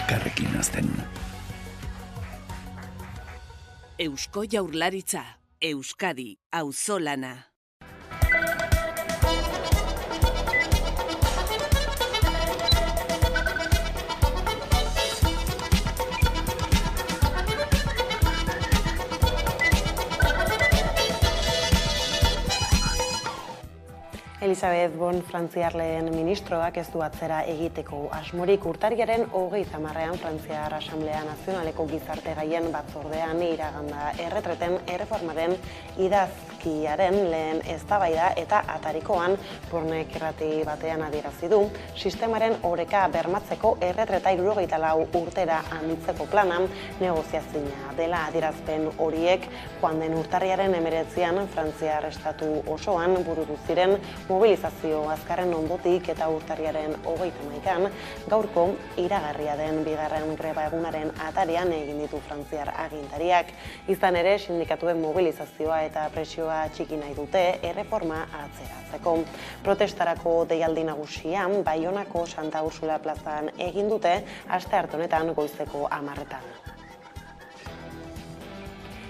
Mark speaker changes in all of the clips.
Speaker 1: elkarrekin hazten.
Speaker 2: Eusko Jaurlaritza, Euskadi, auzolana.
Speaker 3: Elisabeth Bon Frantziar lehen ministroak ez du atzera egiteko asmorik. Urtarriaren 30ean Frantziar Asamblea Nazionaleko gizarte gaien batzordean iraganda erretreten erreformaren idazkiaren lehen eztabaida eta atarikoan Bornek irrati batean adierazi du sistemaren oreka bermatzeko erretreta 74 urtera handitzeko plana negoziazioa dela. Adierazpen horiek joan den urtarriaren 19an Frantziar estatu osoan burutu ziren mobilizazio azkarren ondotik eta urtarriaren 31an gaurko iragarria den bigarren greba egunaren atarian egin ditu frantziar agintariak. Izan ere, sindikatuen mobilizazioa eta presioa txiki nahi dute erreforma atzeratzeko. Protestarako deialdi nagusian Baionako Santa Ursula plazan egin dute astearte honetan goizeko 10etan.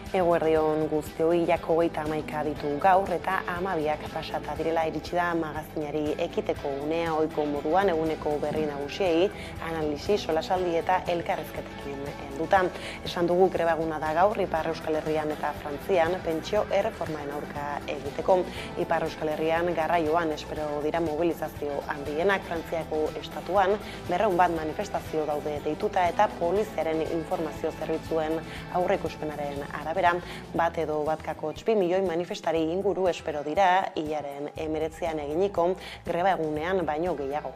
Speaker 3: Eguerdion guztioi, 31 ditu gaur eta 12 pasata direla iritsi da magazinari ekiteko unea ohiko moduan eguneko berri nagusiei analisi, solasaldi eta elkarrizketekin helduta. Esan dugu greba eguna da gaur Ipar Euskal Herrian eta Frantzian pentsio erreformaren aurka egiteko. Ipar Euskal Herrian garraioan espero dira mobilizazio handienak. Frantziako estatuan 200 manifestazio daude deituta eta poliziaren informazio zerbitzuen aurreikuspenaren arabera bat edo batkako 2 milioi manifestari inguru espero dira hilaren 19an eginiko greba egunean baino gehiago.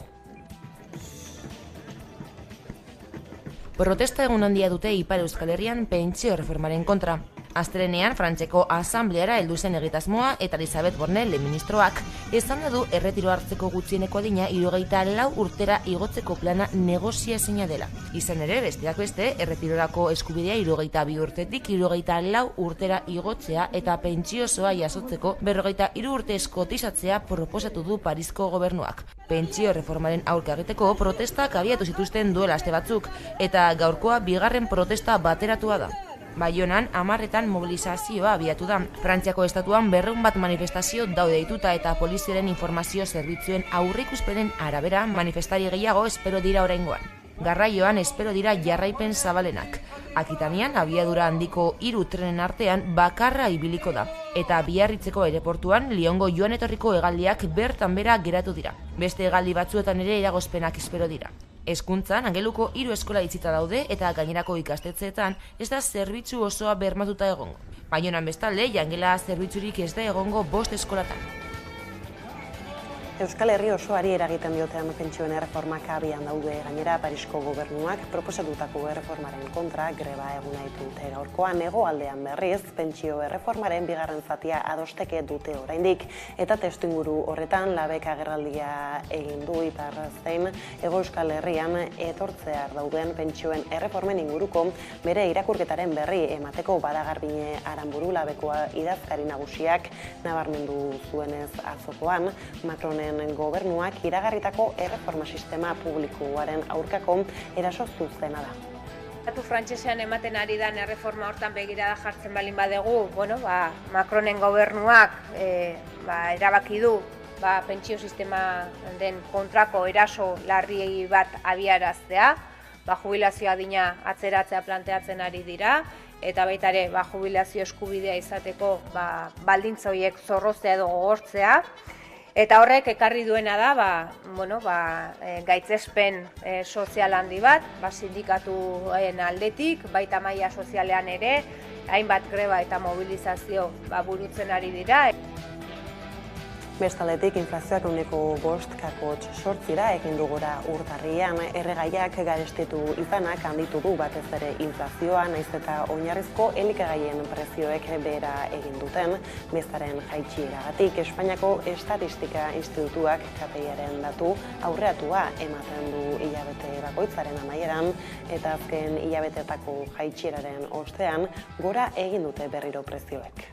Speaker 4: Protesta egun handia dute Ipar Euskal Herrian pentsio erreformaren kontra. Astelehenean Frantziako Asambleara heldu zen egitasmoa eta Elisabeth Borne lehen ministroak esan du erretiro hartzeko gutxieneko adina 74 urtera igotzeko plana negoziaezina dela. Izan ere, besteak beste, erretirorako eskubidea 72 urtetik 74 urtera igotzea eta pentsio osoa jasotzeko 43 urte kotizatzea proposatu du Parisko gobernuak. Pentsio erreformaren aurka egiteko protestak abiatu zituzten duela aste batzuk eta gaurkoa bigarren protesta bateratua da. Baionan 10etan mobilizazioa abiatu da. Frantziako estatuan 200 manifestazio daude deituta eta poliziaren informazio zerbitzuen aurreikuspenen arabera manifestari gehiago espero dira oraingoan. Garraioan espero dira jarraipen zabalenak. Akitanian abiadura handiko 3 trenen artean bakarra ibiliko da. Eta Biarritzeko aireportuan Liongo joan etorriko hegaldiak bertan bera geratu dira. Beste hegaldi batzuetan ere eragozpenak espero dira. Hezkuntzan Angeluko 3 eskola itxita daude eta gainerako ikastetxeetan ez da zerbitzu osoa bermatuta egongo. Baionan bestalde, jangela zerbitzurik ez da egongo 5 eskolatan.
Speaker 3: Euskal Herri osoari eragiten diotean pentsioen erreformak abian daude. Gainera, Parisko gobernuak proposatutako erreformaren kontra greba eguna ditute gaurkoan. Hegoaldean berriz, pentsio erreformaren bigarren zatia adosteke dute oraindik. Eta testuinguru horretan, labek agerraldia egin du Ipar zein Hego Euskal Herrian etortzear dauden pentsioen erreformen inguruko bere irakurketaren berri emateko. Badagarbine Aranburu labekoa idazkari nagusiak nabarmendu zuenez atzokoan, Macronen gobernuak iragarritako erreforma sistema publikoaren aurkako eraso zuzena da.
Speaker 5: Estatu frantsesean ematen ari den erreforma hortan begirada jartzen balin badegu, Macronen gobernuak erabaki du pentsio sistema den kontrako eraso larri bat abiaraztea, jubilazio adina atzeratzea planteatzen ari dira, eta baita ere jubilazio eskubidea izateko baldintza horiek zorroztea edo gogortzea. Eta horrek ekarri duena da, gaitzespen sozial handi bat, sindikatuen aldetik, baita maila sozialean ere, hainbat greba eta mobilizazio burutzen ari dira.
Speaker 3: Bestaldetik, inflazioak 5,8% egin du gora urtarrian. Erregaiak garestitu izanak handitu du batez ere inflazioa, nahiz eta oinarrizko elikagaien prezioek behera egin duten bezaren jaitsieragatik. Espainiako Estatistika Institutuak KPIaren datu aurreatua ematen du hilabete bakoitzaren amaieran eta azken hilabeteetako jaitsieraren ostean gora egin dute berriro prezioek.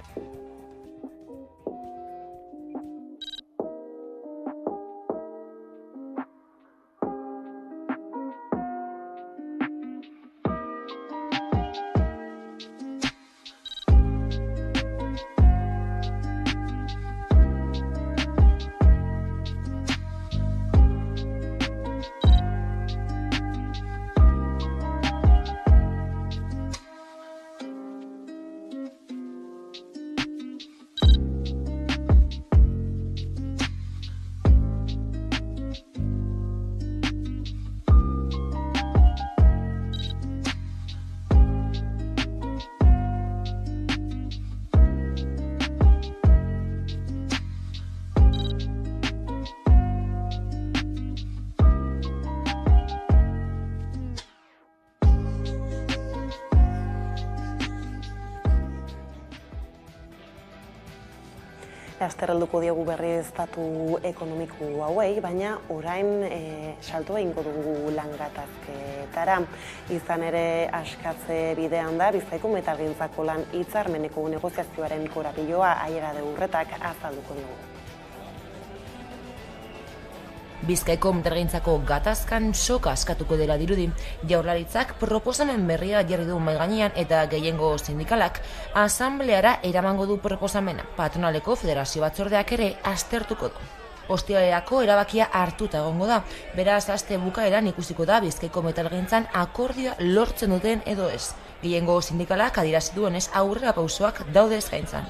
Speaker 3: Laster helduko diogu berriz datu ekonomiko hauei, baina orain salto egingo dugu lan gatazketara. Izan ere askatze bidean da Bizkaiko metalgintzako lan hitzarmeneko negoziazioaren korapiloa Aiegade Urretak azalduko digu.
Speaker 4: Bizkaiko metalgintzako gatazkan soka askatuko dela dirudi. Jaurlaritzak proposamen berria jarri du mahai gainean eta gehiengo sindikalak asambleara eramango du proposamena. Patronaleko federazio batzordeak ere aztertuko du. Ostiralerako erabakia hartuta egongo da. Beraz, aste bukaeran ikusiko da Bizkaiko metalgintzan akordioa lortzen duten edo ez. Gehiengo sindikalak adierazi duenez aurrera pausoak daude eskaintzan.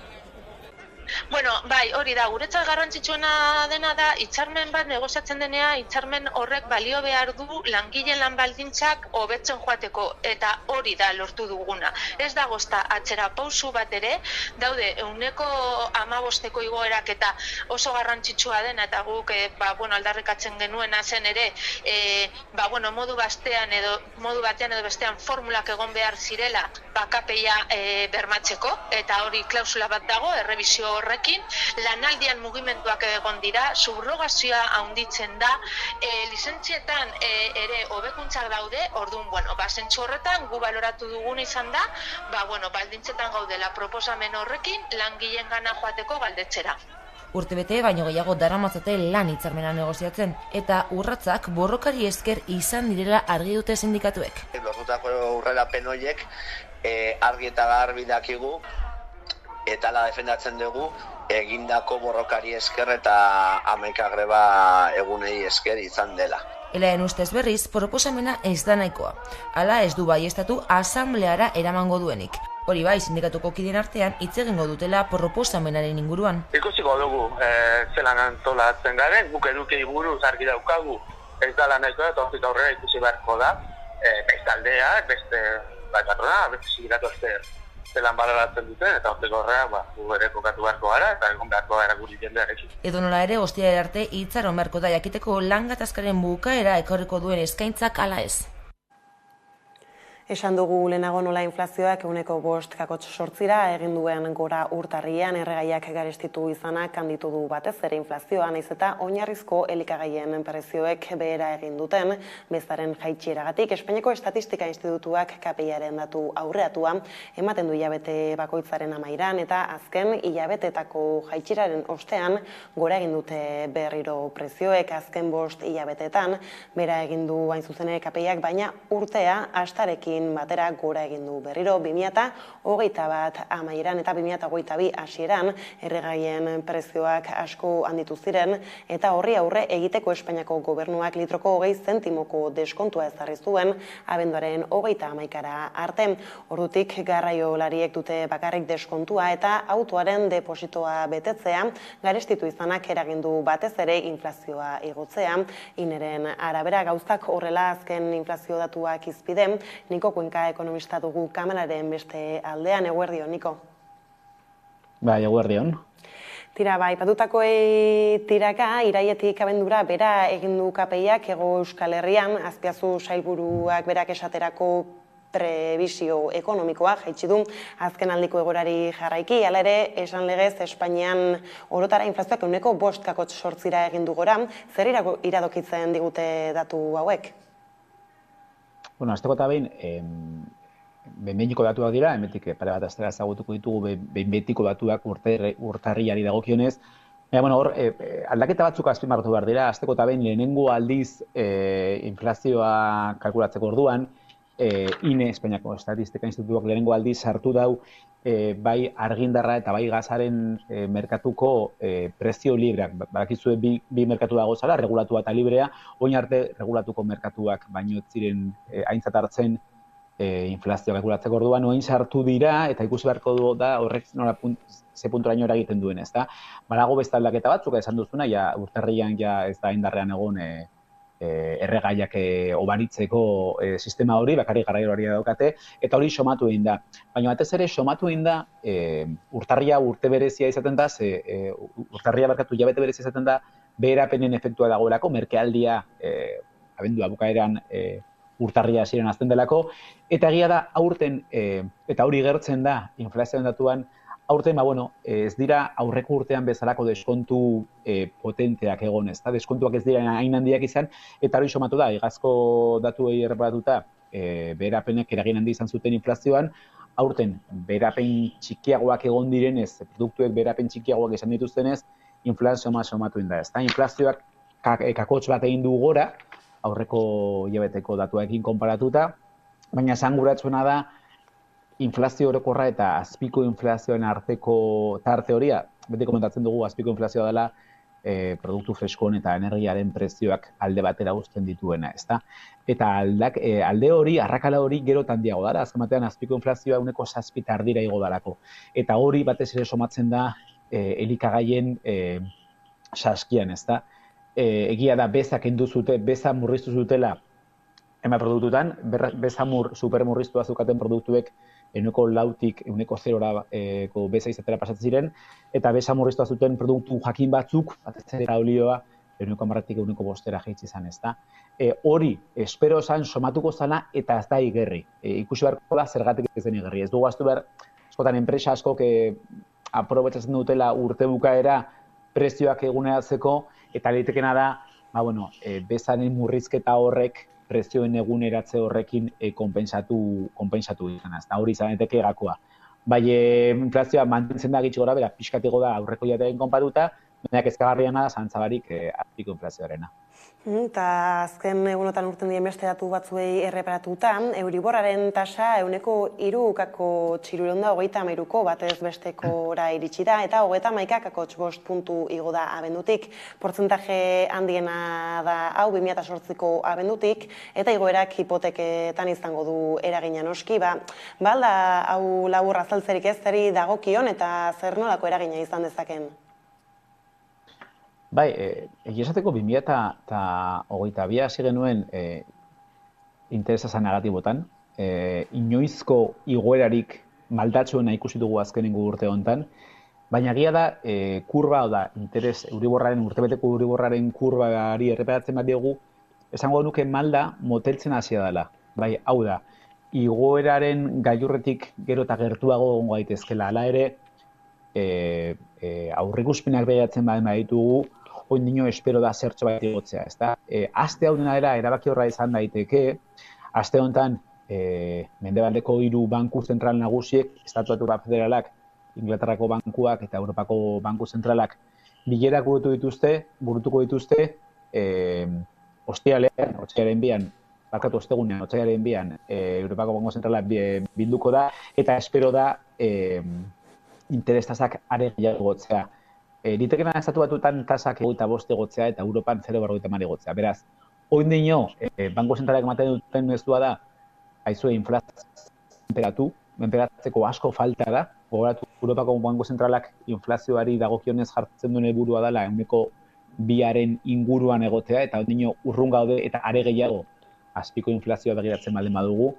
Speaker 1: Bueno, bai, hori da, guretzat garrantzitsuena dena da, hitzarmen bat negoziatzen denea, hitzarmen horrek balio behar du langileen lan baldintzak hobetzen joateko, eta hori da lortu duguna. Ez dago ezta atzera pausu bat ere, daude 15% igoerak eta oso garrantzitsua dena, eta guk aldarrikatzen genuena zen ere, modu batean edo bestean formulak egon behar zirela KPIa bermatzeko, eta hori klausula bat dago, errebisio horrekin, lanaldian mugimenduak egon dira, subrogazioa handitzen da, lizentzietan ere hobekuntzak daude, orduan, zentzu horretan gu baloratu dugun izan da, baldintzetan gaudela proposamen horrekin langileen gana joateko galdetzera.
Speaker 4: Urtebete baino gehiago daramatzate lan hitzarmena negoziatzen, eta urratsak borrokari esker izan direla argi dute sindikatuek.
Speaker 6: Lortutako aurrerapen horiek argi eta garbi dakigu, eta la defendatzen dugu egindako borrokari esker eta 11 greba egunei esker izan dela.
Speaker 4: Elaen ustez berriz, proposamena ez da nahikoa. Hala ez du baieztatu asambleara eramango duenik. Hori bai, sindikatuko kideen artean hitz egingo dutela proposamenaren inguruan.
Speaker 7: Ikusiko dugu zelan antolatzen garen, guk edukei buruz argi daukagu ez da lan nahikoa, eta hortik aurrera ikusi beharko da, beste aldeak, beste patrona, beste sindikatu zelan baloratzen duten, eta hortik horrela gu ere kokatu beharko gara, eta egon beharko gara guri jendearekin.
Speaker 4: Edo nola ere, ostiralera arte itxaron beharko da jakiteko lan gatazkaren bukaera ekarriko duen eskaintzak ala ez.
Speaker 3: Esan dugu lehenago nola inflazioak 5,8% egin duen gora urtarrian erregaiak garestitu izanak handitu du batez ere inflazioa, nahiz eta oinarrizko elikagaien prezioek behera egin duten bezaren jaitsieragatik. Espainiako Estatistika Institutuak KPIaren datu aurreatua ematen du hilabete bakoitzaren amairan eta azken hilabetetako jaitsieraren ostean gora egin dute berriro prezioek azken 5 hilabetetan bera egin du hain zuzen ere KPIak, baina urtea hastarekin batera gora egin du berriro 2021 amaieran eta 2022 hasieran erregaien prezioak asko handitu ziren eta horri aurre egiteko Espainiako gobernuak litroko 20 zentimoko deskontua ezarri zuen abenduaren 31 arte. Ordutik garraiolariek dute bakarrik deskontua eta autoaren depositoa betetzea garestitu izanak eragin du batez ere inflazioa igotzea. Ineren arabera gauzak horrela azken inflazio datuak izpide. Niko Kuenka ekonomista dugu kameraren beste aldean. Eguerdion, Niko.
Speaker 8: Bai, eguerdion.
Speaker 3: Tira, aipatutako tiraka, iraietik abendura bera egin du KPIak Hego Euskal Herrian, Azpiazu sailburuak berak esaterako prebisio ekonomikoa jaitsi du azken aldiko egorari jarraiki. Hala ere, esan legez, Espainian orotara inflazioak 5,8% egin du gora. Zer iradokitzen digute datu hauek?
Speaker 8: Bueno, azteko eta behin, behin-behiniko datuak dira, hemetik pare bat astera ezagutuko ditugu behin-betiko datuak urtarriari dagokionez. Hor, aldaketa batzuk azpimarratu behar dira, azteko eta behin lehenengo aldiz inflazioa kalkulatzeko orduan, INE, Espainiako Estatistika Institutuak lehenengo aldiz sartu dau bai argindarra eta bai gazaren merkatuko prezio libreak. Badakizue bi merkatu dago zala, regulatua eta librea, oin arte regulatuko merkatuak baino ziren aintzat hartzen inflazioa kalkulatzeko orduan, oin sartu dira eta ikusi beharko du da horrek ze punturaino eragiten duen, ezta? Badago beste aldaketa batzuk esan duzuna, urtarrian ez da indarrean egon erregaiak obaritzeko sistema hori, bakarrik garraiolaria daukate, eta hori somatu egin da. Baina batez ere somatu egin da, urtarria urte berezia izaten da, urtarria barkatu hilabete berezia izaten da, beherapenen efektua dagoelako, merkealdia abendua bukaeran urtarria hasieran hasten delako, eta egia da aurten, eta hori gertzen da inflazioen datuan, aurten, ez dira aurreko urtean bezalako deskontu potenteak egon, ezta? Deskontuak ez dira hain handiak izan, eta hori somatu da, egazko datuei erreparatuta, beherapenek eragin handi izan zuten inflazioan, aurten beherapen txikiagoak egon direnez, produktuek beherapen txikiagoak izan dituztenez, inflazioa somatu da, ezta? Inflazioak kakotx bat egin du gora, aurreko hilabeteko datuekin konparatuta, baina esanguratsuena da inflazio orokorra eta azpiko inflazioen arteko tarte horia, beti komentatzen dugu azpiko inflazioa dela produktu freskoen eta energiaren prezioak alde batera uzten dituena, ezta? Eta alde hori, arrakala hori gero handiago dara, azken batean azpiko inflazioa 7 ardira igo darako. Eta hori batez ere somatzen da elikagaien saskian, ezta? Egia da bezak beza murriztu zutela ema produktutan, beza supermurriztua zukaten produktuek 6tik 0 beza izatera pasatzen ziren, eta beza murriztua zuten produktu jakin batzuk, batez ere olioa, 10tik 5 jaitsi izan, ezta? Hori, espero esan somatuko zana eta ez da igerri. Ikusi beharko da zergatik ez den igerri. Ez dugu aztu behar, askotan enpresa askok aprobetxatzen dutela urte bukaera prezioak eguneratzeko, eta litekena da, bezanen murrizketa horrek prezioen eguneratze horrekin konpentsatu izan, eta hori izan daiteke gakoa. Bai, inflazioa mantentzen da gitxi gora bera, pixkatego da aurreko jatean konpatuta, baina kezkagarriana da zantzabarik azpiko inflazioarena.
Speaker 3: Eta azken egunotan urten dien beste datu batzuei erreparatuta, Euriborraren tasa 3,3 txiruronda 33ko batez bestekora iritsi da, eta 31,5 puntu igo da abendutik. Portzentaje handiena da hau 2008ko abendutik, eta igoerak hipoteketan izango du eragina noski. Balda hau labur azaltzerik ez zeri dagokion eta zer nolako eragina izan dezaken?
Speaker 8: Bai, egia esateko 2022 hasi genuen interesa negatibotan, inoizko igoerarik maldatsuena ikusi dugu azkenengo urte honetan, baina egia da kurba, interes urtebeteko Euriborraren kurbari erreparatzen bat diogu, esango nuke malda moteltzen hasia dela. Bai, hau da, igoeraren gailurretik gero eta gertuago egongo daitezkela, hala ere, aurreikuspenak begiratzen baditugu, oin dino espero da zertxo bat egotzea, ezta? Aste hau dena era erabaki horra izan daiteke, aste honetan Mendebaldeko 3 banku zentral nagusiek, Estatu Federalak, Inglaterrako bankuak eta Europako banku zentralak bilerak burutuko dituzte, ostegunean, Europako banku zentralak bilduko da, eta espero da interestazak are gehiago gotzea. Litekena Estatu Batuetan tasak 25 egotzea eta Europan 0,50 egotzea. Beraz, oin dino, banku zentralak ematen duten mezua da, aizue inflazio menperatzeko asko falta da, gogoratu Europako banku zentralak inflazioari dagokionez jartzen duen helburua dela 2% inguruan egotea, eta oin dino urrun gaude eta are gehiago azpiko inflazioa begiratzen baldin badugu,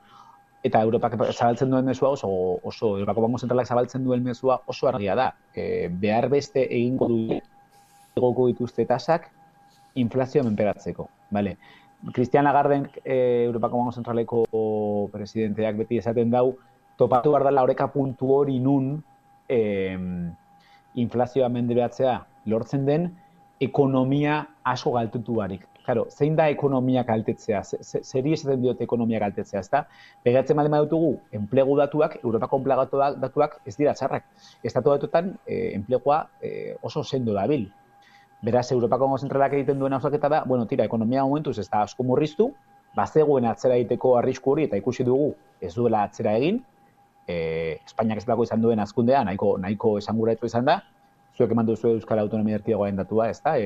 Speaker 8: eta Europak zabaltzen duen mezua Europako banku zentralak zabaltzen duen mezua oso argia da. Behar beste egingo egoko dituzte tasak inflazioa menperatzeko. Christian Lagarden, Europako banku zentraleko presidenteak beti esaten dau, topatu behar dela oreka puntu hori nun inflazioa menderatzea lortzen den ekonomia asko galtutu barik. Claro, zein da ekonomia kaltetzea? Zeri esaten diote ekonomia kaltetzea, ezta? Begiratzen baldin badugu, enplegu datuak, Europako enplegu datuak ez dira txarrak. Estatu Batuetan enplegua oso sendo dabil. Beraz, Europako banku zentralak egiten duen hausaketa da, ekonomia momentuz ez da asko murriztu, bazegoen atzera egiteko arrisku hori eta ikusi dugu ez duela atzera egin, Espainiak ez delako izan duen hazkundea nahiko esanguratua izan da, zuek eman duzu Euskal Autonomia Erkidegoaren datua, ezta?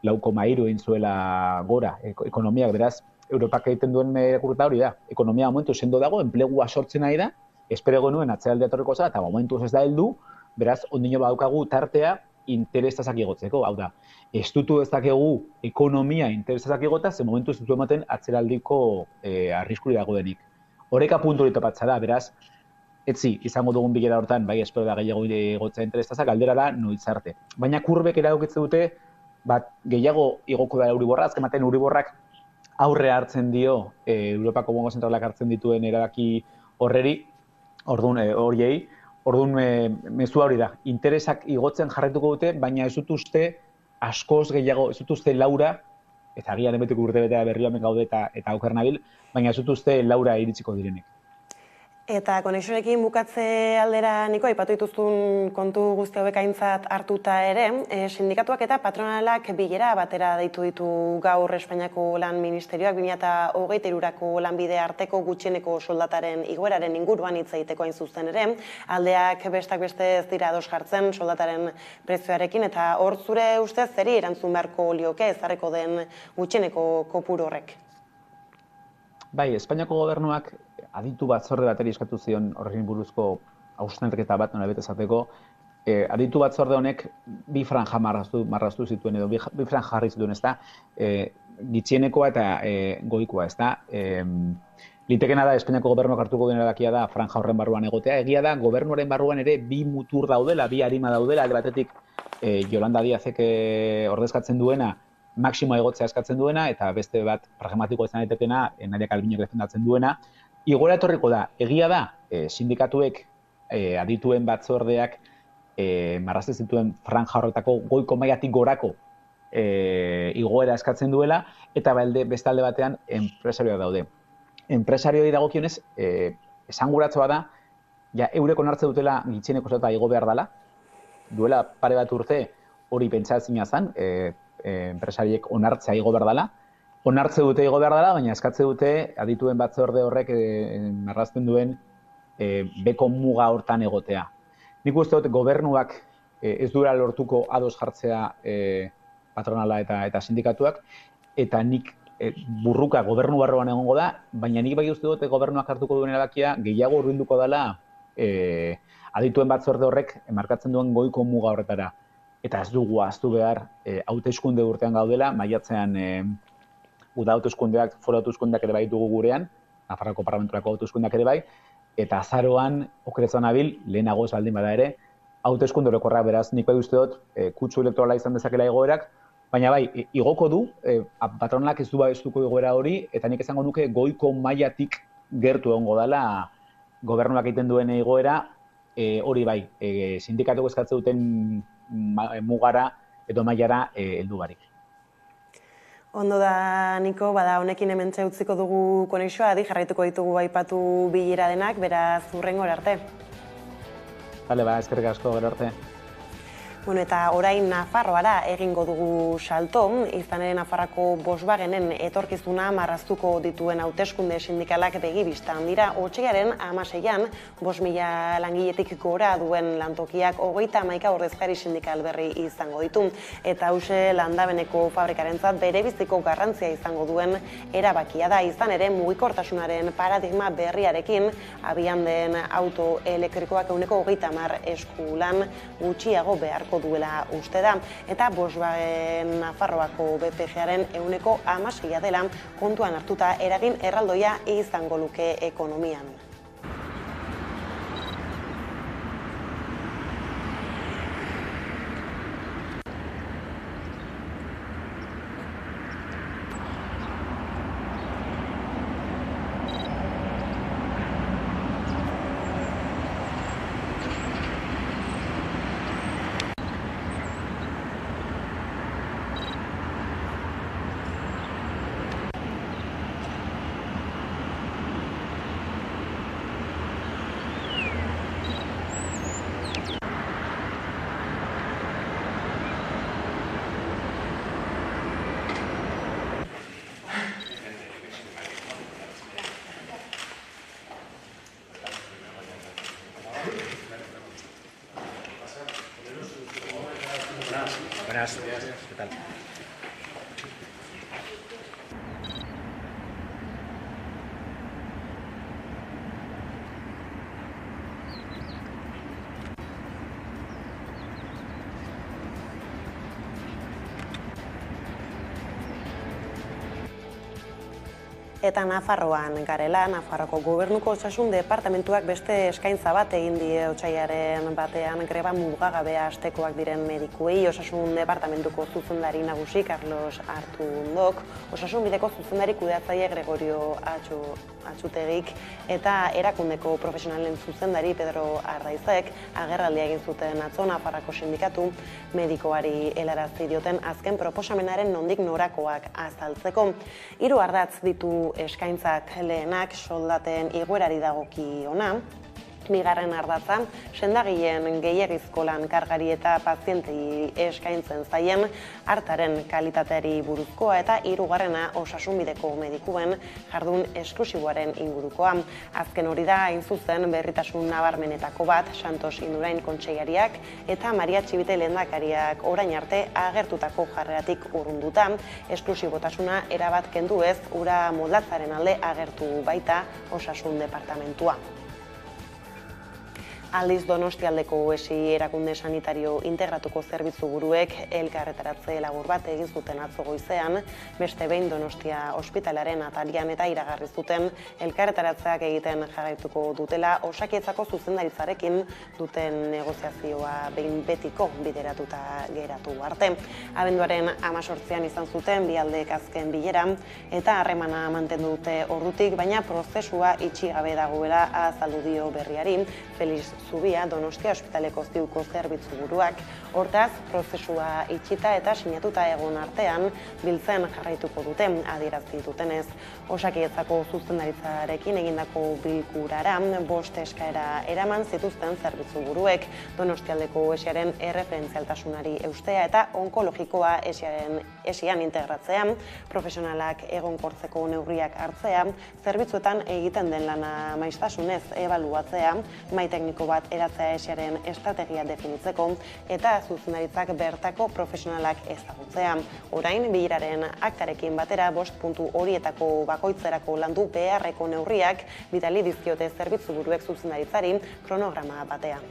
Speaker 8: 4,3 egin zuela gora ekonomiak, beraz, Europak egiten duen irakurketa hori da. Ekonomia momentu sendo dago, enplegua sortzen nahi da, espero genuen atzeraldi etorriko zela, eta momentuz ez da heldu, beraz, ondino badaukagu tartea interestazak igotzeko. Hau da, estutu ezakegu ekonomia interestazak igota, ze momentuz ez du ematen atzeraldiko arriskuri dago denik. Horeka puntu hori topatza da, beraz, etzi, izango dugun bilera hortan, bai, espero da gehiago igotza interestazak, aldera da noiz arte. Baina kurbek eragokitzen dute, gehiago igoko da Euriborra, azken baten Euriborrak aurre hartzen dio, Europako banku zentralak hartzen dituen erabaki horiei, Orduan, mezua hori da, interesak igotzen jarraituko dute, baina ez dut uste askoz gehiago, ez dut uste Laura, eta agian emeteko urte betea berriro hemen gaude eta auker nabil, baina ez dut uste Laura iritsiko direnek.
Speaker 3: Eta konexionekin bukatze aldera, Niko, aipatu dituzun kontu guzti hauek aintzat hartuta ere, sindikatuak eta patronalak bilera batera deitu ditu gaur Espainiako Lan Ministerioak 2023ko lanbide arteko gutxieneko soldataren igoeraren inguruan hitz egiteko hain zuzen ere, aldeak bestak beste ez dira ados jartzen soldataren prezioarekin, eta hor zure ustez zeri erantzun beharko lioke ezarriko den gutxieneko kopuru horrek?
Speaker 8: Bai, Espainiako gobernuak aditu batzorde bateri eskatu zion horrekin buruzko hausnarketa bat nolabait esateko. Aditu batzorde honek bi franja marraztu zituen edo bi franja jarri zituen, ezta? Gutxienekoa eta goikoa, ezta? Litekena da Espainiako gobernuak hartuko duen erabakia da franja horren barruan egotea. Egia da gobernuaren barruan ere bi mutur daudela, bi arima daudela, alde batetik Yolanda Díazek ordezkatzen duena maksimoa egotzea eskatzen duena, eta beste bat pragmatiko izan daitekena, Nadia Calviñok defendatzen duena. Igoera etorriko da, egia da, sindikatuek adituen batzordeak marrazten zituen franja horretako goiko mailatik gorako igoera eskatzen duela, eta beste alde batean enpresarioak daude. Enpresarioi dagokionez, esanguratsoa da, ja eurek onartze dutela gutxieneko soldata igo behar dela, duela pare bat urte hori pentsatzina zen, enpresariek onartzea igo behar dela, onartze dute igo behar dela, baina eskatze dute adituen batzorde horrek marrazten duen beko muga hortan egotea. Nik uste dut gobernuak ez duela lortuko ados jartzea patronala eta sindikatuak, eta nik burruka gobernu barruan egongo da, baina nik bai uste dut gobernuak hartuko duen erabakia gehiago hurbilduko dela adituen batzorde horrek markatzen duen goiko muga horretara. Eta ez dugu ahaztu behar hauteskunde urtean gaudela, maiatzean uda hauteskundeak, foro hauteskundeak ere bai dugu gurean, Nafarroako Parlamenturako hauteskundeak ere bai, eta azaroan okerretzen nabil, lehenago ez baldin bada ere, hauteskunde orokorrak, beraz, nik bai uste dut, kutsu elektorala izan dezakela igoerak, baina bai, igoko du, patronalak ez du babestuko igoera hori, eta nik esango nuke goiko mailatik gertu egongo dela gobernuak egiten duen igoera, hori bai, sindikatuko eskatze duten mugara edo mailara heldu barik.
Speaker 3: Ondo da, Niko, bada honekin hementxe utziko dugu konexioa, adi jarraituko ditugu aipatu bilera denak, beraz hurrengora arte.
Speaker 8: Bale, eskerrik asko, gero arte.
Speaker 3: Bueno, eta orain Nafarroara egingo dugu salto, izan ere Nafarroako Volkswagenen etorkizuna marraztuko dituen hauteskunde sindikalak begibistan dira. Otsailaren 16an 5.000 langiletik gora duen lantokiak 31 ordezkari sindikal berri izango ditu. Eta hauxe landabeneko fabrikarentzat berebiziko garrantzia izango duen erabakia da. Izan ere mugikortasunaren paradigma berriarekin abian den auto elektrikoak 30 eskulan gutxiago beharko duela uste da, eta Volkswagen Nafarroako BPG-aren 16% dela kontuan hartuta eragin erraldoia izango luke ekonomian.
Speaker 8: Buenas, ¿qué tal?
Speaker 3: Eta Nafarroan garela, Nafarroko Gobernuko Osasun Departamentuak beste eskaintza bat egin die otsailaren batean greba mugagabea hastekoak diren medikuei. Osasun Departamentuko zuzendari nagusi Carlos Artundok, Osasun Bideko zuzendari kudeatzaile Gregorio Atxutegik eta erakundeko profesionalen zuzendari Pedro Arraizek agerraldia egin zuten atzo Nafarroko sindikatu medikoari helarazi dioten azken proposamenaren nondik norakoak azaltzeko. 3 ardatz ditu eskaintzak, lehenak soldaten igoerari dagokiona, bigarren ardatza, sendagileen gehiegizko lan kargari eta pazientei eskaintzen zaien hartaren kalitateari buruzkoa eta 3. osasunbideko medikuen jardun esklusiboaren ingurukoa. Azken hori da hain zuzen berritasun nabarmenetako bat Santos Indurain kontseilariak eta Maria Txibite lehendakariak orain arte agertutako jarreratik urrunduta, esklusibotasuna erabat kendu ez ura moldatzaren alde agertu baita Osasun Departamentua. Aldiz Donostialdeko ESI erakunde sanitario integratuko zerbitzu buruek elkarretaratze labur bat egin zuten atzo goizean, beste behin Donostia ospitalaren atarian eta iragarri zuten elkarretaratzeak egiten jarraituko dutela Osakidetzako zuzendaritzarekin duten negoziazioa behin betiko bideratuta geratu arte. Abenduaren 18an izan zuten bi aldeek azken bilera eta harremana mantendu dute ordutik, baina prozesua itxi gabe dagoela azaldu dio berriari Felix Zubia Donostia ospitaleko ziuko zerbitzu buruak. Hortaz, prozesua itxita eta sinatuta egon artean biltzen jarraituko dute adierazi dutenez. Osakidetzako zuzendaritzarekin egindako bilkurara 5 eskaera eraman zituzten zerbitzu buruek, Donostialdeko ESIaren erreferentzialtasunari eustea eta onkologikoa ESIan integratzea, profesionalak egonkortzeko neurriak hartzea, zerbitzuetan egiten den lana maiztasunez ebaluatzea, mahai tekniko bat eratzea ESIaren estrategia definitzeko eta zuzendaritzak bertako profesionalak ezagutzea. Orain, bileraren aktarekin batera 5 puntu horietako bakoitzerako landu beharreko neurriak bidali dizkiote zerbitzu buruek zuzendaritzari kronograma batean.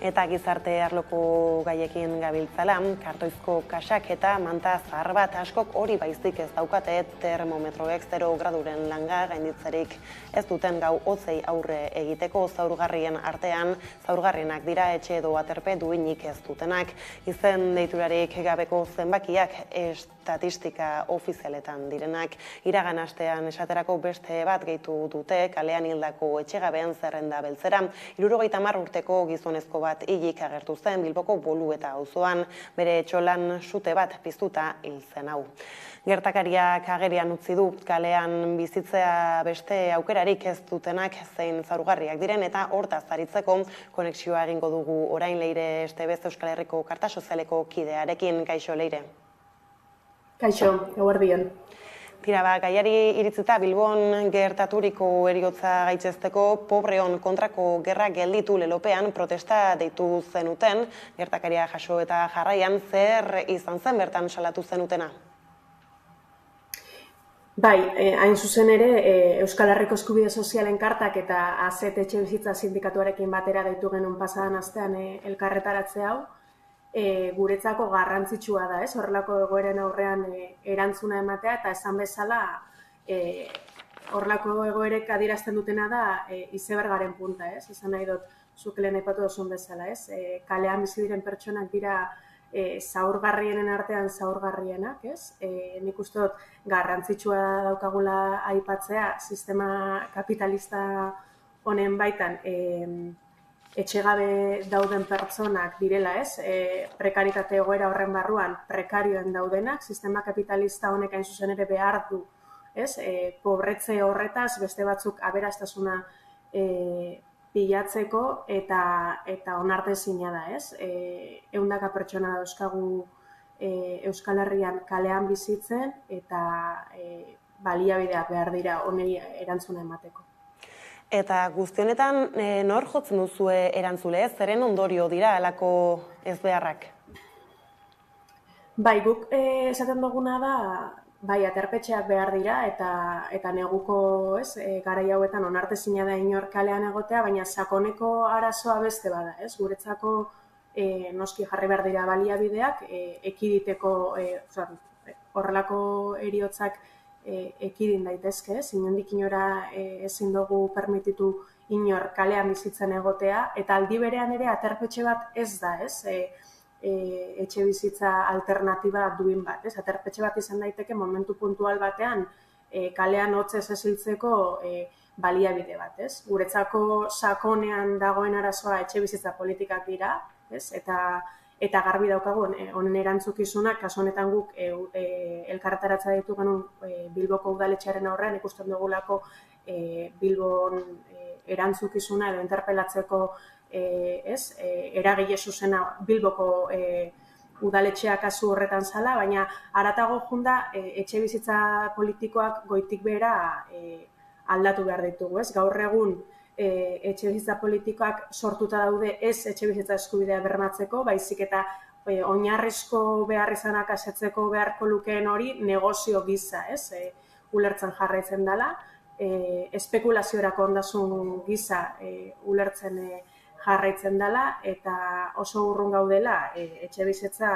Speaker 3: Eta gizarte arloko gaiekin gabiltzala, kartoizko kaxak eta manta zahar bat askok hori baizik ez daukate termometroek 0 graduren langa gainditzerik ez duten gau hotzei aurre egiteko zaurgarrien artean, zaurgarrienak dira etxe edo aterpe duinik ez dutenak. Izen deiturarik gabeko zenbakiak estatistika ofizialetan direnak. Iragan astean esaterako beste bat gehitu dute kalean hildako etxegabean zerrenda beltzera. 70 urteko gizonezko bat hilik agertu zen Bilboko Bolueta auzoan, bere etxolan sute bat piztuta hil zen hau. Gertakariak agerian utzi du kalean bizitzea beste aukerarik ez dutenak zein zaurgarriak diren eta hortaz aritzeko konexioa egingo dugu orain Leire Estebez Euskal Herriko Karta Sozialeko kidearekin. Kaixo, Leire.
Speaker 9: Kaixo, eguerdion.
Speaker 3: Tira, gaiari iritzita Bilbon gertaturiko heriotza gaitzesteko pobreon kontrako gerra gelditu lelopean protesta deitu zenuten, gertakaria jaso eta jarraian zer izan zen bertan salatu zenutena?
Speaker 9: Bai, hain zuzen ere, Euskal Herriko Eskubide Sozialen Kartak eta AZET Etxebizitza Sindikatuarekin batera deitu genuen pasadan astean elkarretaratze hau, guretzako garrantzitsua da, horrelako egoeren aurrean erantzuna ematea eta esan bezala horrelako egoerek adierazten dutena da izebergaren punta, esan nahi dut zuk lehen aipatu duzun bezala, kalean bizi diren pertsonak dira zaurgarrienen artean zaurgarrienak, nik uste dut garrantzitsua daukagula aipatzea sistema kapitalista honen baitan etxegabe dauden pertsonak direla, prekaritate egoera horren barruan prekarioen daudenak, sistema kapitalista honek hain zuzen ere behar du, pobretze horretaz beste batzuk aberastasuna pilatzeko eta onartezina da, 100 pertsona dauzkagu Euskal Herrian kalean bizitzen eta baliabideak behar dira honi erantzuna emateko.
Speaker 3: Eta guzti honetan nor jotzen duzue erantzule, zeren ondorio dira halako ezbeharrak?
Speaker 9: Bai, guk esaten duguna da, bai, aterpetxeak behar dira eta neguko garai hauetan onartezina da inor kalean egotea, baina sakoneko arazoa beste bada, guretzako noski jarri behar dira baliabideak ekiditeko horrelako heriotzak ekidin daitezke, inondik inora ezin dugu permititu inor kalean bizitzen egotea, eta aldi berean ere aterpetxe bat ez da, etxe bizitza alternatiba duin bat. Aterpetxe bat izan daiteke momentu puntual batean kalean hotzez eziltzeko baliabide bat. Guretzako sakonean dagoen arazoa etxe bizitza politikak dira, eta garbi daukagun honen erantzukizunak, kasu honetan guk elkarretaratza ditu genuen Bilboko udaletxearen aurrean ikusten dugulako Bilbon erantzukizuna edo interpelatzeko eragile zuzena Bilboko udaletxea kasu horretan zala, baina haratago junda etxe bizitza politikoak goitik behera aldatu behar ditugu. Gaur egun etxe bizitza politikoak sortuta daude ez etxe bizitza eskubidea bermatzeko, baizik eta oinarrizko behar izanak asetzeko beharko lukeen hori negozio gisa, ulertzen jarraitzen dela, espekulaziorako ondasun gisa ulertzen jarraitzen dela, eta oso urrun gaudela etxe bizitza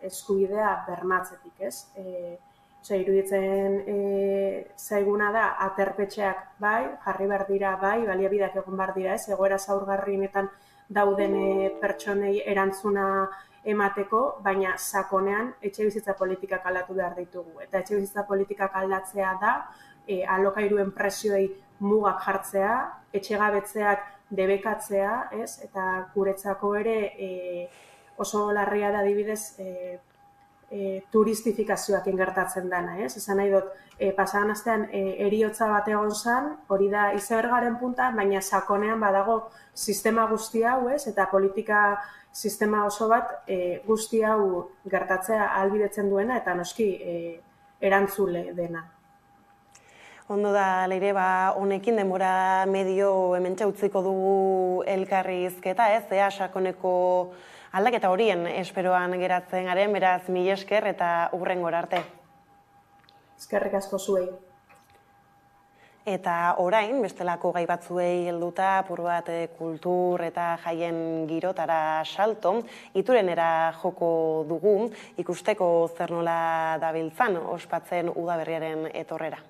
Speaker 9: eskubidea bermatzetik, iruditzen zaiguna da aterpetxeak bai, jarri behar dira bai, baliabideak egon behar dira, egoera zaurgarrienetan dauden pertsonei erantzuna emateko, baina sakonean etxe bizitza politikak aldatu behar ditugu. Eta etxe bizitza politikak aldatzea da, alokairuen prezioei mugak jartzea, etxegabetzeak debekatzea, eta guretzako ere oso larria da adibidez turistifikazioak ingertatzen dena, esan nahi dut, pasadan astean heriotza bat egon zen, hori da izebergaren puntan, baina sakonean badago sistema guzti hau, eta politika sistema oso bat guzti hau gertatzea ahalbidetzen duena, eta noski erantzule dena.
Speaker 3: Ondo da, Leire, honekin denbora medio hementxe utziko dugu elkarrizketa, ea sakoneko aldaketa horien esperoan geratzen garen, beraz, mila esker eta hurrengora arte.
Speaker 9: Eskerrik asko zuei.
Speaker 3: Eta orain, bestelako gai batzuei helduta, apur bat kultur eta jaien girotara salto, Iturenera joko dugu, ikusteko zer nola dabiltzan ospatzen udaberriaren etorrera.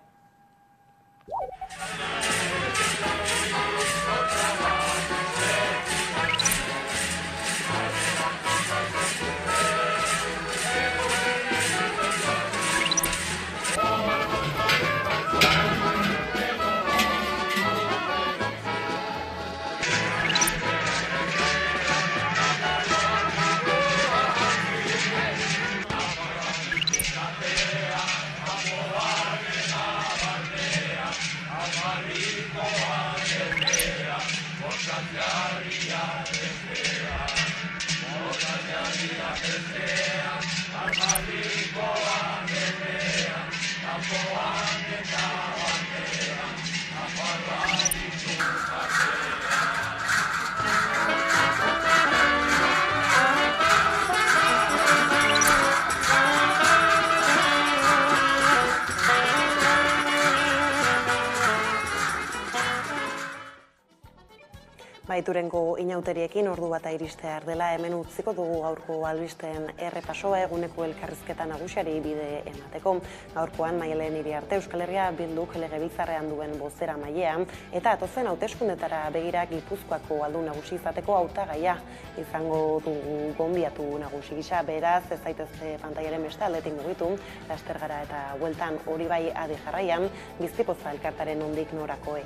Speaker 3: Iturengo inauteriekin ordu bata iristear dela hemen utziko dugu gaurko albisteen errepasoa eguneko elkarrizketa nagusiari bide emateko. Gaurkoan Maialen Iriarte Euskal Herria Bilduk legebiltzarrean duen bozera mailea eta atozen hauteskundetara begira Gipuzkoako aldun nagusi izateko hautagaia izango dugu gonbiatu nagusi gisa, beraz ez zaitezte pantailaren beste aldetik mugitu, laster gara eta bueltan hori bai adi jarraian Biztipoza elkartaren nondik norakoei.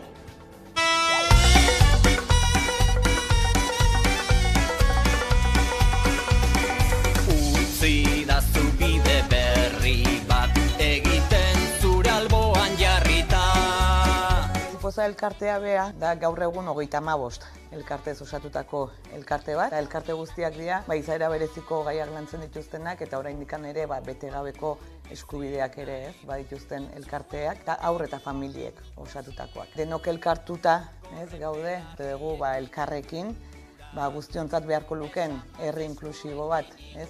Speaker 10: Zidazu bide berri bat egiten zure alboan jarrita.
Speaker 11: Biztipoza elkartea bea da gaur egun 35 elkartez osatutako elkarte bat. Elkarte guztiak dira, izaera bereziko gaiak lantzen dituztenak eta oraindik ere betegabeko eskubideak ere badituzten elkarteak eta haur eta familiek osatutakoak. Denok elkartuta gaude, dugu elkarrekin, guztiontzat beharko luken herri inklusibo bat,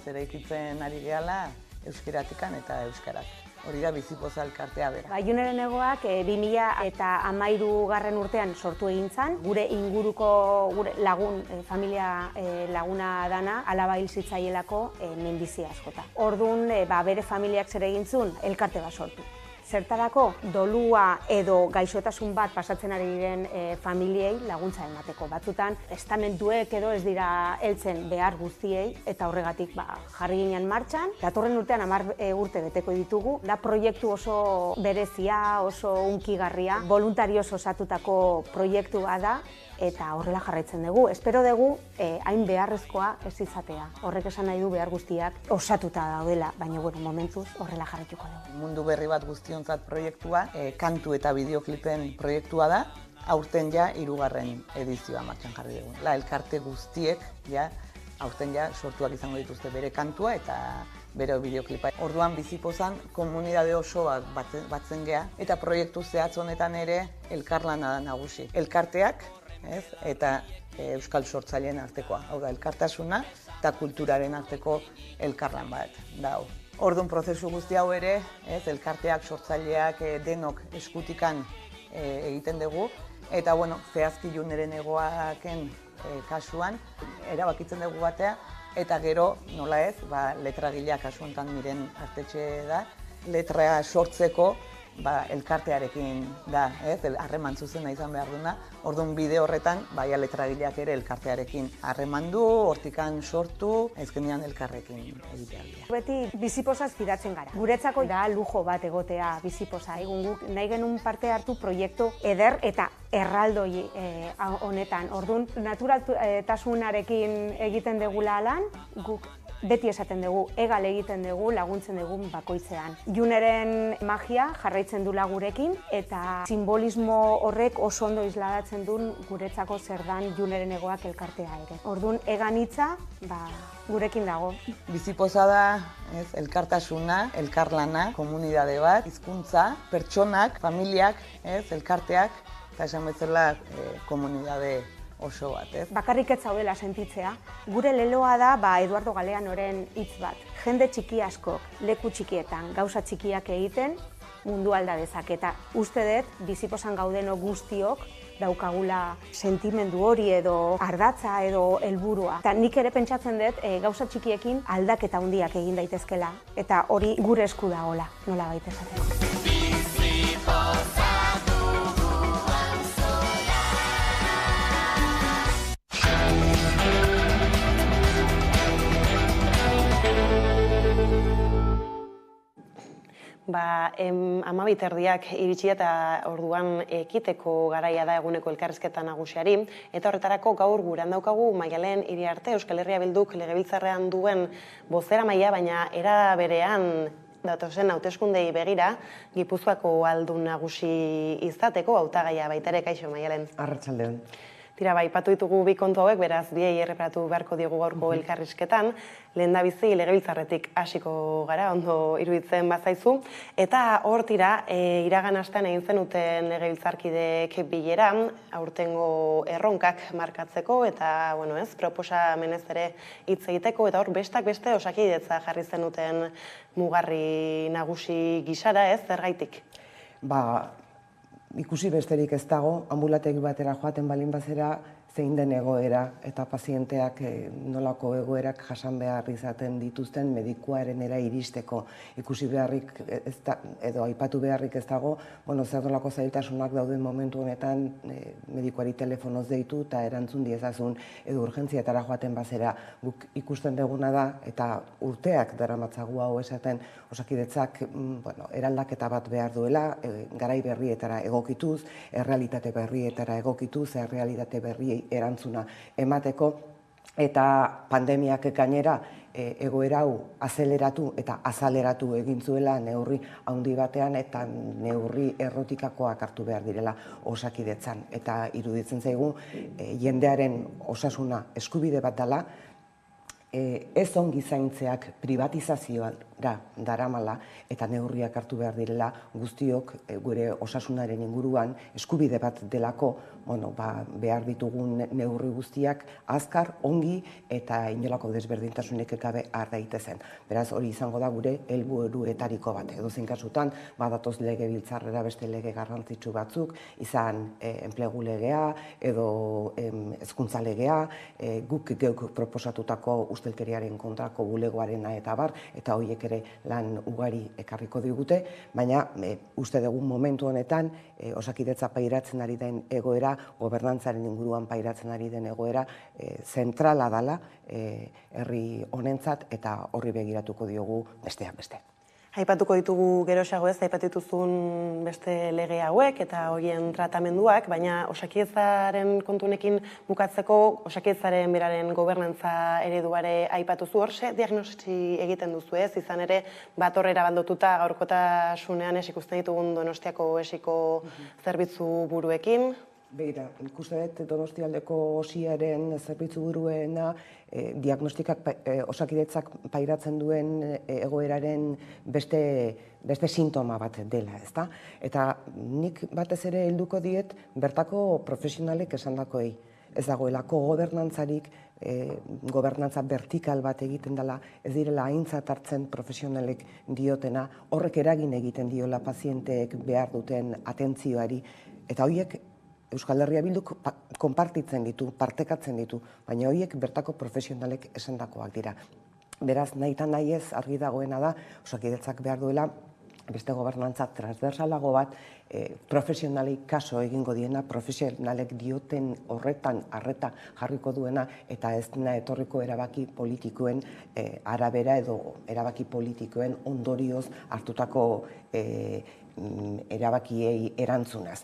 Speaker 11: eraikitzen ari gehala euskeratikan eta euskarak. hori da Bizipoza elkartea bera.
Speaker 12: Juneren egoak 2013 urtean sortu egin zen, gure inguruko lagun, familia laguna dana, alaba hil zitzaielako minbizia askota. Orduan, bere familiak zer egin zuen, elkarte bat sortu. Zertarako dolua edo gaixotasun bat pasatzen ari diren familiei laguntza emateko. Batzutan, estamentuek edo ez dira heltzen behar guztiei, eta horregatik jarri ginen martxan. Datorren urtean 10 urte beteko ditugu. Da proiektu oso berezia, oso hunkigarria, voluntarioz osatutako proiektua da, eta horrela jarraitzen dugu. Espero dugu hain beharrezkoa ez izatea. Horrek esan nahi du behar guztiak osatuta daudela, baina momentuz horrela jarraituko dugu.
Speaker 11: Mundu berri bat guztiontzat proiektua, kantu eta bideoklipen proiektua da, aurten ja 3. edizioa martxan jarri dugu. Elkarte guztiek aurten ja sortuak izango dituzte bere kantua eta bere bideoklipa. Orduan Bizipozan komunitate osoak batzen gea, eta proiektu zehatz honetan ere elkarlana da nagusi. Elkarteak eta euskal sortzaileen artekoa. Hau da, elkartasuna eta kulturaren arteko elkarlan bat da. Orduan prozesu guzti hau ere, elkarteak, sortzaileak, denok eskutikan egiten dugu. Eta, zehazki Juneren egoaken kasuan, erabakitzen dugu batea, eta gero, nola ez, letragileak kasu honetan miren artetxe da, letra sortzeko elkartearekin da, harreman zuzena izan behar duna. Orduan bide horretan, letragileak ere elkartearekin harreman du, hortikan sortu, ezkenean elkarrekin egitea.
Speaker 12: Beti Bizipozaz fidatzen gara. Guretzako da lujo bat egotea Bizipoza. Egun guk nahi genuen parte hartu proiektu eder eta erraldoi honetan. Orduan, naturaltasunarekin egiten degula lan, guk beti esaten dugu, egal egiten dugu, laguntzen dugu bakoitzean. Juneren magia jarraitzen dula gurekin, eta simbolismo horrek oso ondo isladatzen duen guretzako zer dan Juneren egoak elkartea ere. Orduan, egan hitza, gurekin dago.
Speaker 11: Bizipoza da, elkartasuna, elkarlana, komunitate bat, hizkuntza, pertsonak, familiak, elkarteak, eta esan bezala komunitate oso bat,
Speaker 12: Bakarrik ez zaudela sentitzea. Gure leloa da, Eduardo Galeanoren hitz bat. Jende txiki askok, leku txikietan, gauza txikiak egiten, mundu alda dezak. Eta uste dut, Bizipozan gaudeno guztiok, daukagula sentimendu hori edo ardatza edo helburua. Eta nik ere pentsatzen dut, gauza txikiekin aldaketa handiak egin daitezkela. Eta hori gure esku dagoela, nola baita esateko.
Speaker 3: Amabiterdiak iritsi eta orduan ekiteko garaia da eguneko elkarrizketa nagusiari, eta horretarako gaur guran daukagu Maialen Iriarte, Euskal Herria Bilduk legebiltzarrean duen bozeramailea, baina era berean datozen hauteskundei begira, Gipuzkoako aldun nagusi izateko hautagaia baita ere. Kaixo, Maialen.
Speaker 13: Arratsaldeon.
Speaker 3: Tira, aipatu ditugu bi kontu hauek, beraz biei erreparatu beharko diogu gaurko elkarrizketan. Lehendabizi legebiltzarretik hasiko gara, ondo iruditzen bazaizu. Eta hor tira, iragan astean egin zenuten legebiltzarkideek bileran, aurtengo erronkak markatzeko, eta, proposamenez ere hitz egiteko, eta hor bestak beste Osakidetza jarri zenuten mugarri nagusi gisara, zergaitik?
Speaker 13: Ikusi besterik ez dago, anbulategi batera joaten balin bazera, zein den egoera eta pazienteak nolako egoerak jasan behar izaten dituzten medikuarenera iristeko. Ikusi beharrik edo aipatu beharrik ez dago, zer nolako zailtasunak dauden momentu honetan medikuari telefonoz deitu eta erantzun diezazun edo urgentziatara joaten bazera. Guk ikusten duguna da eta urteak daramatzagu hau esaten Osakidetzak eraldaketa bat behar duela, garai berrietara egokituz, errealitate berrietara egokituz, errealitate berriei erantzuna emateko, eta pandemiak gainera egoera hau azeleratu eta azaleratu egin zuela neurri handi batean eta neurri errotikakoak hartu behar direla Osakidetzan. Eta iruditzen zaigu jendearen osasuna eskubide bat dela, ez ongi zaintzeak privatizazioa daramala eta neurriak hartu behar direla guztiok gure osasunaren inguruan eskubide bat delako behar ditugun neurri guztiak azkar, ongi eta inolako desberdintasunik gabe har daitezen. Beraz, hori izango da gure helburuetariko bat. Edozein kasutan, badatoz legebiltzarrera beste lege garrantzitsu batzuk, izan enplegu legea edo hezkuntza legea, guk geuk proposatutako ustelkeriaren kontrako bulegoarena eta bar, eta horiek ere lan ugari ekarriko digute, baina uste dugu momentu honetan Osakidetza pairatzen ari den egoera, gobernantzaren inguruan pairatzen ari den egoera, zentrala dela herri honentzat eta horri begiratuko diogu besteak beste.
Speaker 3: Aipatuko ditugu geroxago ez, aipatu dituzun beste lege hauek eta horien tratamenduak, baina Osakidetzaren kontunekin bukatzeko Osakidetzaren beraren gobernantza ereduare aipatuzu horse, diagnosi egiten duzu ez, izan ere bat horrera bandotuta gaurkotasunean ez ikusten ditugun Donostiako esiko zerbitzu buruekin.
Speaker 13: Begira, ikusten dut Donostialdeko osiaren zerbitzu buruena diagnostikak Osakidetzak pairatzen duen egoeraren beste sintoma bat dela, ezta? Eta nik batez ere helduko diet bertako profesionalek esandakoei. Ez dagoelako gobernantzarik, gobernantza vertikal bat egiten dela, ez direla aintzat hartzen profesionalek diotena, horrek eragin egiten diola pazienteek behar duten atentzioari, eta horiek Euskal Herria Bilduk konpartitzen ditu, partekatzen ditu, baina horiek bertako profesionalek esandakoak dira. Beraz, nahi eta nahi ez argi dagoena da, Osakidetzak behar duela beste gobernantza transversalago bat, profesionalei kaso egingo diena, profesionalek dioten horretan arreta jarriko duena, eta ez dena etorriko erabaki politikoen arabera edo erabaki politikoen ondorioz hartutako erabakiei erantzunaz.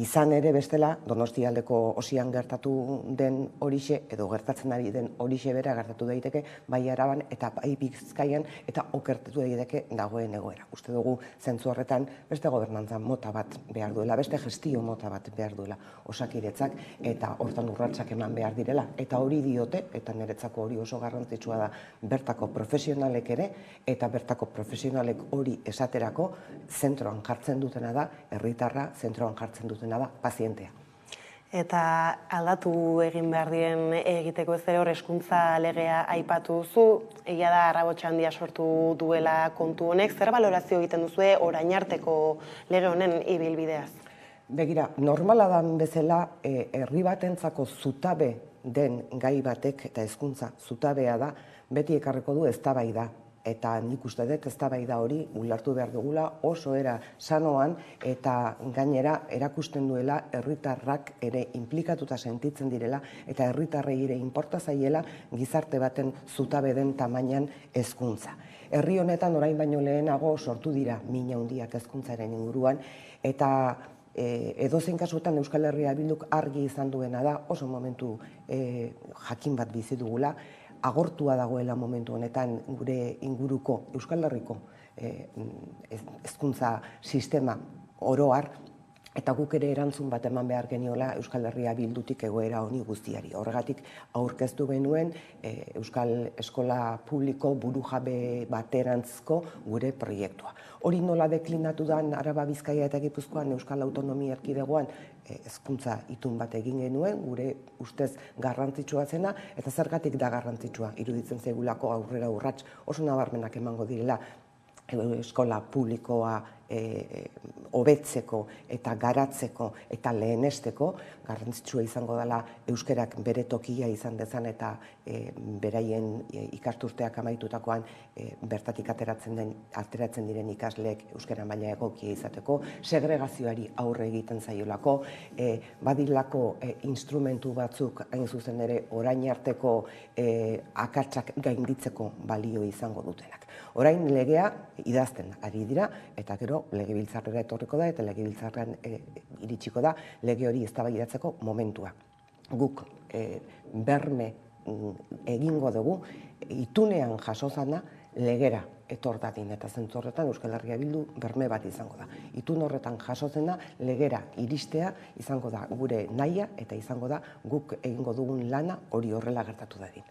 Speaker 13: Izan ere bestela, Donostialdeko osian gertatu den horixe, edo gertatzen ari den horixe bera gertatu daiteke, bai Araban eta bai Bizkaian, eta okertatu daiteke dagoen egoera. Uste dugu zentzu horretan beste gobernantza mota bat behar duela, beste gestio mota bat behar duela Osakidetzak, eta hortan urratsak eman behar direla. Eta hori diote, eta niretzako hori oso garrantzitsua da, bertako profesionalek ere, eta bertako profesionalek hori esaterako zentroan jartzen dutena da, herritarra zentroan jartzen dutena da, pazientea.
Speaker 3: Eta aldatu egin behar dien egiteko ez ere hor hezkuntza legea aipatu duzu, egia da arrabotsa handia sortu duela kontu honek, zer balorazio egiten duzue orain arteko lege honen ibilbideaz?
Speaker 13: Begira, normala dan bezala herri batentzako zutabe den gai batek eta hezkuntza zutabea da, beti ekarriko du eztabaida. Eta nik uste dut eztabaida hori ulertu behar dugula oso era sanoan eta gainera erakusten duela herritarrak ere inplikatuta sentitzen direla eta herritarrei ere inporta zaiela gizarte baten zutabe den tamainan hezkuntza. Herri honetan orain baino lehenago sortu dira min handiak hezkuntzaren inguruan eta edozein kasuetan Euskal Herria Bilduk argi izan duena da oso momentu jakin bat bizi dugula, agortua dagoela momentu honetan gure inguruko Euskal Herriko hezkuntza sistema oroar, eta guk ere erantzun bat eman behar geniola Euskal Herria Bildutik egoera honi guztiari. Horregatik aurkeztu genuen Euskal Eskola Publiko burujabe baterantzko gure proiektua. Hori nola deklinatu da Araba, Bizkaia eta Gipuzkoan Euskal Autonomia Erkidegoan hezkuntza itun bat egin genuen, gure ustez garrantzitsua zena, eta zergatik da garrantzitsua, iruditzen zaigulako aurrera urrats oso nabarmenak emango direla eskola publikoa hobetzeko eta garatzeko eta lehenesteko, garrantzitsua izango dela euskerak bere tokia izan dezan eta beraien ikasturteak amaitutakoan bertatik ateratzen diren ikasleek euskara maila egokia izateko, segregazioari aurre egiten zaiolako, badilako instrumentu batzuk hain zuzen ere orain arteko akatsak gainditzeko balio izango dutenak. Orain legea idazten ari dira, eta gero legebiltzarrera etorriko da, eta legebiltzarrean iritsiko da lege hori eztabaidatzeko momentua. Guk berme egingo dugu, itunean jasozana legera etor dadin, eta zentzu horretan Euskal Herria Bildu berme bat izango da. Itun horretan jasozena legera iristea izango da gure nahia, eta izango da guk egingo dugun lana hori horrela gertatu dadin.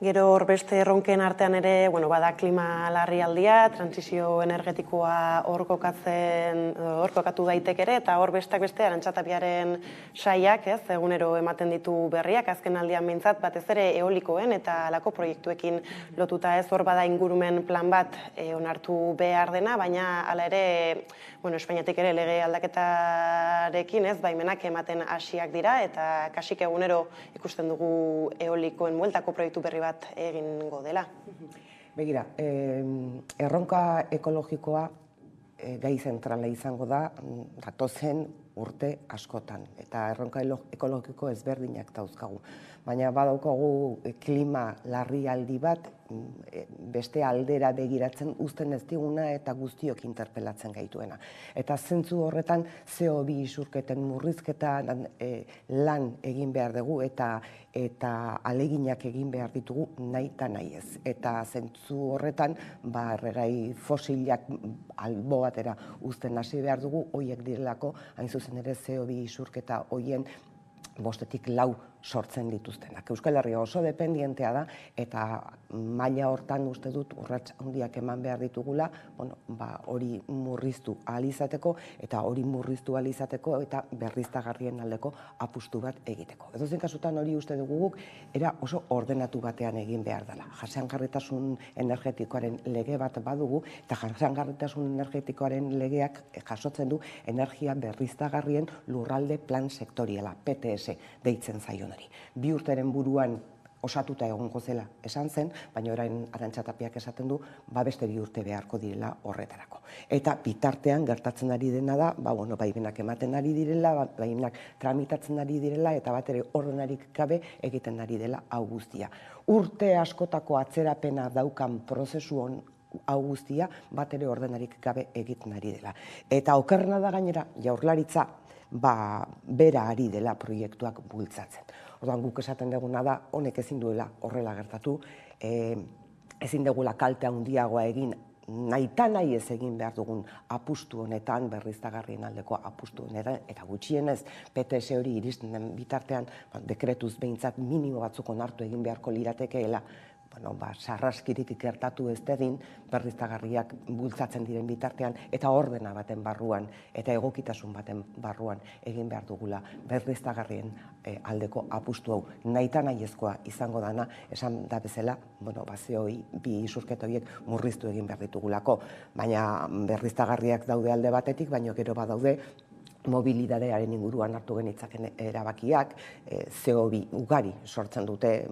Speaker 3: Gero hor beste erronken artean ere, bada klima larrialdia, transizio energetikoa hor kokatu daitek ere, eta hor besteak beste Arantxa Tapiaren saiak, egunero ematen ditu berriak, azken aldian behintzat, batez ere eolikoen eta halako proiektuekin lotuta hor bada ingurumen plan bat onartu behar dena, baina hala ere, Espainiatik ere lege aldaketarekin baimenak ematen hasiak dira, eta kasik egunero ikusten dugu eolikoen bueltako proiektu berri bat egingo dela.
Speaker 13: Begira, erronka ekologikoa gai zentrala izango da datozen urte askotan, eta erronka ekologiko ezberdinak dauzkagu. Baina badaukagu klima larrialdi bat beste aldera begiratzen uzten ez diguna eta guztiok interpelatzen gaituena. Eta zentzu horretan CO2 isurketen murrizketa lan egin behar dugu eta aleginak egin behar ditugu nahi eta nahi ez. Eta zentzu horretan erregai fosilak albo batera uzten hasi behar dugu, horiek direlako hain zuzen ere CO2 isurketa horien 5-4 sortzen dituztenak. Euskal Herria oso dependientea da eta maila hortan uste dut urrats handiak eman behar ditugula, hori murriztu ahal izateko eta hori murriztu ahal izateko eta berriztagarrien aldeko apustu bat egiteko. Edozein kasutan hori uste dugu guk era oso ordenatu batean egin behar dela. Jasangarritasun energetikoaren lege bat badugu eta jasangarritasun energetikoaren legeak jasotzen du energia berriztagarrien lurralde plan sektoriala, PTS deitzen zaion. 2 urteren buruan osatuta egongo zela esan zen, baina orain Arantxa Tapiak esaten du, beste 2 urte beharko direla horretarako. Eta bitartean gertatzen ari dena da, baimenak ematen ari direla, baimenak tramitatzen ari direla, eta bat ere ordenarik gabe egiten ari dela hau guztia. Urte askotako atzerapena daukan prozesu hau guztia, bat ere ordenarik gabe egiten ari dela. Eta okerrena da gainera, Jaurlaritza bera ari dela proiektuak bultzatzen. Orduan guk esaten duguna da, honek ezin duela horrela gertatu, ezin dugula kalte handiagoa egin, nahi ez egin behar dugun apustu honetan, berriztagarrien aldeko apustu honetan, eta gutxienez PTS hori iristen den bitartean, dekretuz behintzat minimo batzuk onartu egin beharko liratekeela, sarraskirik gertatu ez dedin, berriztagarriak bultzatzen diren bitartean, eta ordena baten barruan, eta egokitasun baten barruan egin behar dugula berriztagarrien aldeko apustu hau. Nahi ezkoa izango dana, esan da bezala, bi isurketa horiek murriztu egin behar ditugulako, baina berriztagarriak daude alde batetik, baina gero badaude, mobilidadearen inguruan hartu genitzaken erabakiak, CO2 ugari sortzen dute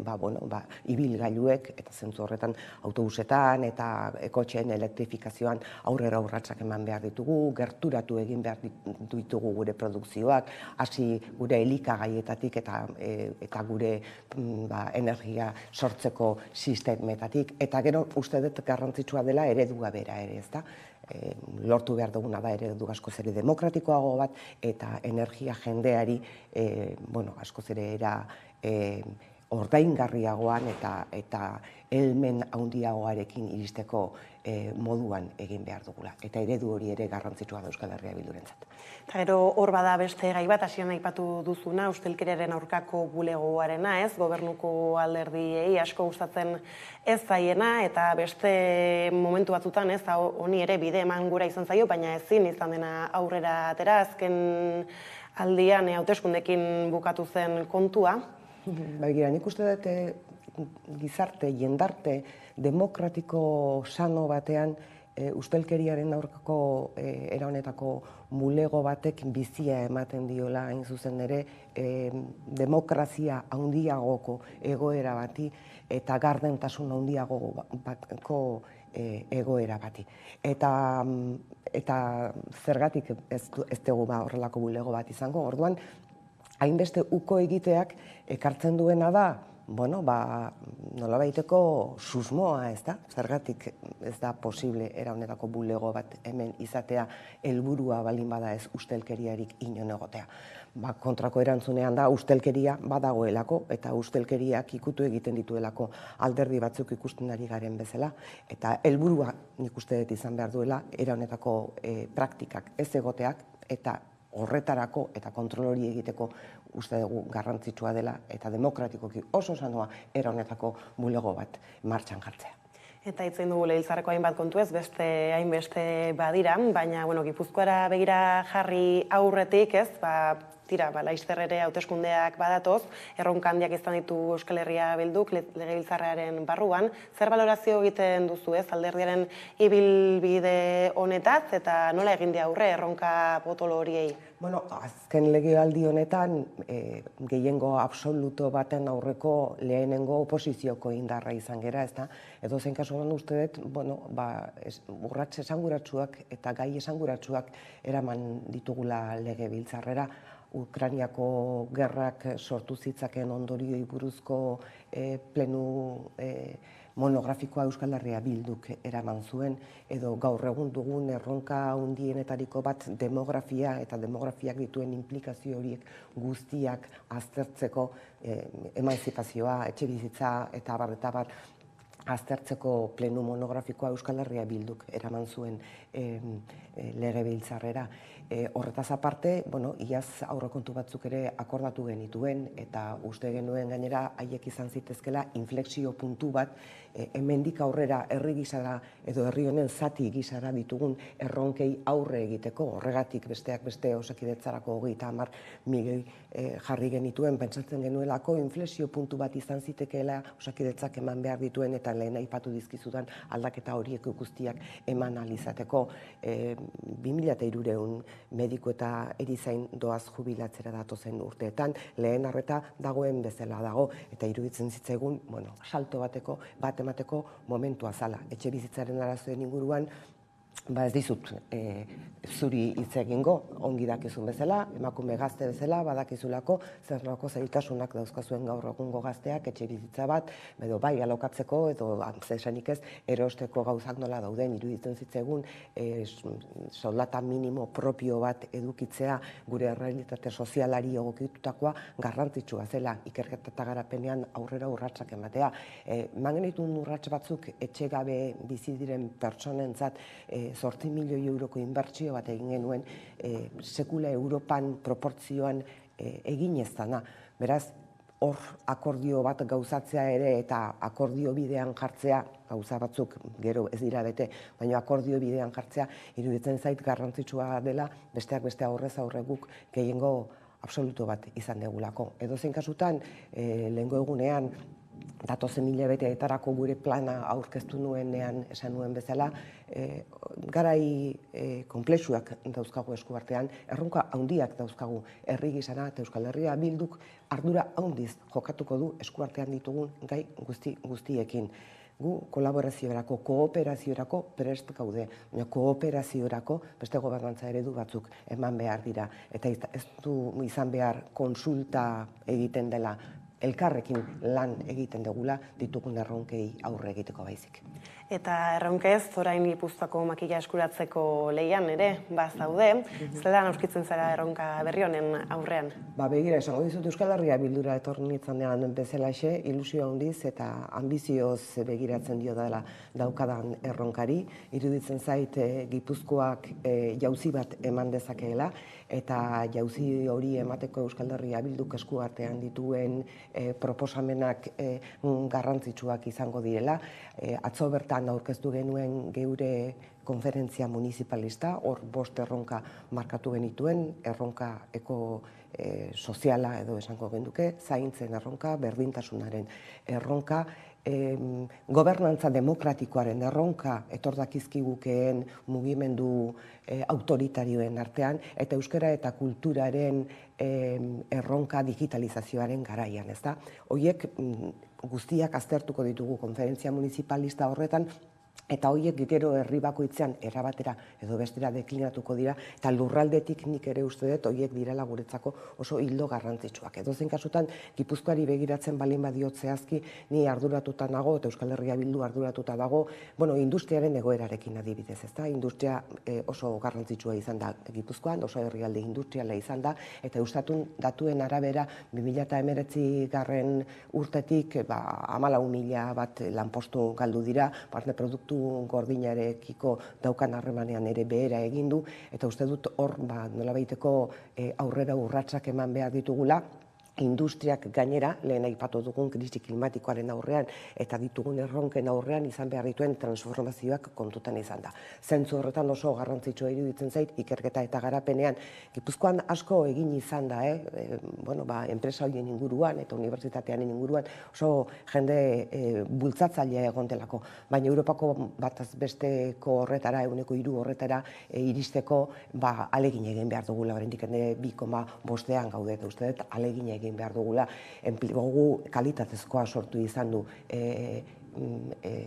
Speaker 13: ibilgailuek, eta zentzu horretan autobusetan eta kotxeen elektrifikazioan aurrera urratsak eman behar ditugu, gerturatu egin behar ditugu gure produkzioak, hasi gure elikagaietatik eta gure energia sortzeko sistemetatik, eta gero uste dut garrantzitsua dela eredua bera ere, ezta? Lortu behar duguna da eredu askoz ere demokratikoago bat eta energia jendeari askoz ere era ordaingarriagoan eta helmen handiagoarekin iristeko moduan egin behar dugula. Eta eredu hori ere garrantzitsua da Euskal Herria Bildurentzat.
Speaker 3: Eta gero hor bada beste gai bat, hasieran aipatu duzuna, ustelkeriaren aurkako bulegoarena, gobernuko alderdiei asko gustatzen ez zaiena, eta beste momentu batzutan honi ere bide eman gura izan zaio, baina ezin izan dena aurrera atera, azken aldian hauteskundeekin bukatu zen kontua.
Speaker 13: Begira, nik uste dut gizarte, jendarte, demokratiko sano batean ustelkeriaren aurkako era honetako bulego batek bizia ematen diola hain zuzen ere demokrazia handiagoko egoera bati eta gardentasun handiagoko egoera bati. Eta zergatik ez dugu horrelako bulego bat izango, orduan hainbeste uko egiteak ekartzen duena da, nolabaiteko susmoa, ez da? Zergatik ez da posible era honetako bulego bat hemen izatea helburua baldin bada ez ustelkeriarik inon egotea. Kontrako erantzunean da ustelkeria badagoelako eta ustelkeriak ikutu egiten dituelako alderdi batzuk ikusten ari garen bezala. Eta helburua nik uste dut izan behar duela era honetako praktikak ez egoteak eta horretarako eta kontrol hori egiteko uste dugu garrantzitsua dela eta demokratikoki oso sanoa era honetako bulego bat martxan jartzea.
Speaker 3: Eta hitz egin dugu legebiltzarreko hainbat kontu ez, beste hainbeste badira, baina Gipuzkoara begira jarri aurretik, ez, laizzer ere hauteskundeak badatoz, erronka handiak izan ditu Euskal Herria Bilduk legebiltzarraren barruan. Zer balorazio egiten duzu, ez, alderdiaren ibilbide honetaz eta nola egin die aurre erronka potolo horiei?
Speaker 13: Bueno, azken legealdi honetan gehiengo absoluto baten aurreko lehenengo oposizioko indarra izan gera, ezta? Edo zein kasuan uste dut, urrats esanguratsuak eta gai esanguratsuak eraman ditugula legebiltzarrera. Ukrainiako gerrak sortu zitzaken ondorioi buruzko plenu monografikoa Euskal Herria Bilduk eraman zuen, edo gaur egun dugun erronka handienetariko bat demografia eta demografiak dituen inplikazio horiek guztiak aztertzeko emanzipazioa, etxebizitza eta abar aztertzeko plenu monografikoa Euskal Herria Bilduk eraman zuen legebiltzarrera. Horretaz aparte, iaz aurrekontu batzuk ere akordatu genituen eta uste genuen gainera haiek izan zitezkela inflexio puntu bat hemendik aurrera herri gisara edo herri honen zati gisara ditugun erronkei aurre egiteko, horregatik besteak beste Osakidetzarako 30 milioi jarri genituen, pentsatzen genuelako inflexio puntu bat izan zitekeela Osakidetzak eman behar dituen eta lehen aipatu dizkizudan aldaketa horiek guztiak eman ahal izateko. 2300 mediku eta erizain doaz jubilatzera datozen urteetan, lehen arreta dagoen bezala dago, eta iruditzen zitzaigun, salto bat emateko momentua zala. Etxe bizitzaren arazoen inguruan, ez dizut zuri hitz egingo, ongi dakizun bezala, emakume gazte bezala, badakizulako zer nolako zailtasunak dauzkazuen gaur egungo gazteak etxe bizitza bat, edo bai alokatzeko, edo zesanik ez, erosteko gauzak nola dauden, iruditzen zitzaigun soldata minimo propio bat edukitzea gure errealitate sozialari egokitutakoa garrantzitsua zela ikerketa eta garapenean aurrera urratsak ematea. Magnitun urrats batzuk etxe gabe bizi diren pertsonentzat 8 milioi euroko inbertsio bat egin genuen sekula Europan proportzioan egin ez dana. Beraz, hor akordio bat gauzatzea ere eta akordio bidean jartzea, gauza batzuk gero ez dira bete, baina akordio bidean jartzea iruditzen zait garrantzitsua dela, besteak beste aurrez aurre guk gehiengo absoluto bat izan degulako. Edozein kasutan, lehengo egunean, datozen hilabeteetarako gure plana aurkeztu nuenean esan nuen bezala, garai konplexuak dauzkagu eskuartean, erronka handiak dauzkagu herri gisara eta Euskal Herria Bilduk ardura handiz jokatuko du eskuartean ditugun gai guztiekin. Gu kolaboraziorako, kooperaziorako prest gaude, baina kooperaziorako beste gobernantza eredu batzuk eman behar dira. Eta ez du izan behar konsulta egiten dela, elkarrekin lan egiten dugula ditugun erronkei aurre egiteko baizik.
Speaker 3: Eta erronkez, orain Gipuzkoako makila eskuratzeko lehian ere, zaude, zelan aurkitzen zara erronka berri honen aurrean?
Speaker 13: Begira, esango dizut Euskal Herria Bildura etorri nintzanean bezalaxe, ilusio handiz eta ambizioz begiratzen dio dela daukadan erronkari. Iruditzen zait Gipuzkoak jauzi bat eman dezakeela, eta jauzi hori emateko Euskal Herria Bilduk eskuartean dituen proposamenak garrantzitsuak izango direla. Atzo bertan aurkeztu genuen geure konferentzia municipalista, hor 5 erronka markatu genituen, erronka soziala edo esango genduke, zaintzen erronka, berdintasunaren erronka, gobernantza demokratikoaren erronka etordakizkigukeen mugimendu autoritarioen artean, eta euskara eta kulturaren erronka digitalizazioaren garaian, ezta? Horiek guztiak aztertuko ditugu konferentzia municipalista horretan, eta horiek gero herri bakoitzean erabatera edo bestera deklinatuko dira, eta lurraldetik nik ere uste dut horiek direla guretzako oso hildo garrantzitsuak. Edozein kasutan, Gipuzkoari begiratzen balin badiot zehazki, ni arduratuta nago, eta Euskal Herria Bildu arduratuta dago, industriaren egoerarekin adibidez, ezta? Industria oso garrantzitsua izan da Gipuzkoan, oso herrialde industriala izan da, eta Eustatun datuen arabera 2019 urtetik 14.000 bat lanpostu galdu dira, barne produktu itun gordinarekiko daukan harremanean ere behera egin du, eta uste dut hor nolabaiteko aurrera urratsak eman behar ditugula, industriak gainera, lehen aipatu dugun krisi klimatikoaren aurrean eta ditugun erronken aurrean izan behar dituen transformazioak kontutan izan da. Zentzu horretan oso garrantzitsua iruditzen zait, ikerketa eta garapenean, Gipuzkoan asko egin izan da, enpresa horien inguruan eta unibertsitatearen inguruan oso jende bultzatzailea egon delako, baina Europako bataz besteko horretara, 1,3 horretara iristeko alegin egin behar dugula, oraindik 2,5 gaude, eta uste dut alegin egin behar dugula, enplegu kalitatezkoa sortu izan du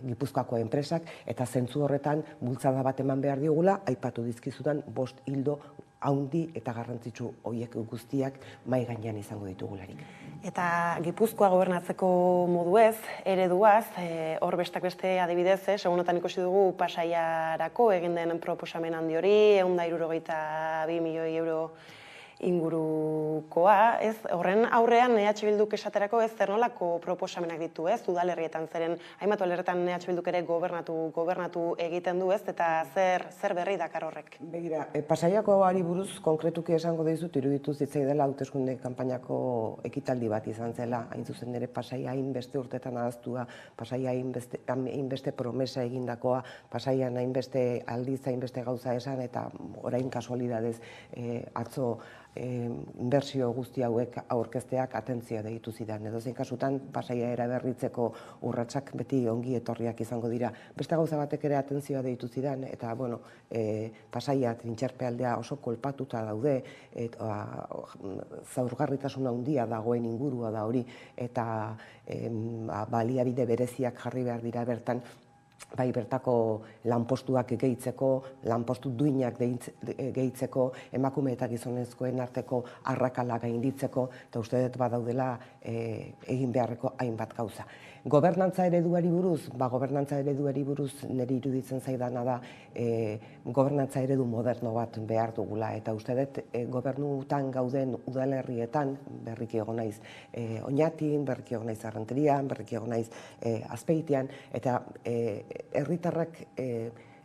Speaker 13: Gipuzkoako enpresak, eta zentzu horretan bultzada bat eman behar diogula, aipatu dizkizudan 5 ildo haundi eta garrantzitsu horiek guztiak mahai gainean izango ditugularik.
Speaker 3: Eta Gipuzkoa gobernatzeko moduez, ereduaz, hor bestak beste adibidez, segunotan ikusi dugu Pasaiarako egin den proposamen handi hori, 162 milioi euro ingurukoa, horren aurrean EH Bilduk esaterako zer nolako proposamenak ditu, udalerrietan zeren, hainbat udalerrietan EH Bilduk ere gobernatu egiten du, eta zer berri dakar horrek?
Speaker 13: Begira, Pasaiakoari buruz konkretuki esango dizut, iruditu zitzai dela hauteskunde kanpainako ekitaldi bat izan zela, hain zuzen ere Pasaia hainbeste urtetan ahaztua, Pasaia hainbeste promesa egindakoa, Pasaian hainbeste aldiz, hainbeste gauza esan, eta orain kasualidadez atzo inbertsio guzti hauek aurkezteak atentzioa deitu zidan. Edozein kasutan Pasaia eraberritzeko urratsak beti ongi etorriak izango dira. Beste gauza batek ere atentzioa deitu zidan, eta Pasaia trintxerpealdea oso kolpatuta daude, zaurgarritasuna handia dagoen ingurua da hori, eta baliabide bereziak jarri behar dira bertan, bai bertako lanpostuak gehitzeko, lanpostu duinak gehitzeko, emakume eta gizonezkoen arteko arrakala gainditzeko, eta uste dut badaudela egin beharreko hainbat gauza. Gobernantza ereduari buruz, niri iruditzen zaidana da gobernantza eredu moderno bat behar dugula, eta uste dut gobernutan gauden udalerrietan, berriki egon naiz Oñatin, berriki egon naiz Errenterian, berriki egon naiz Azpeitian, eta herritarrak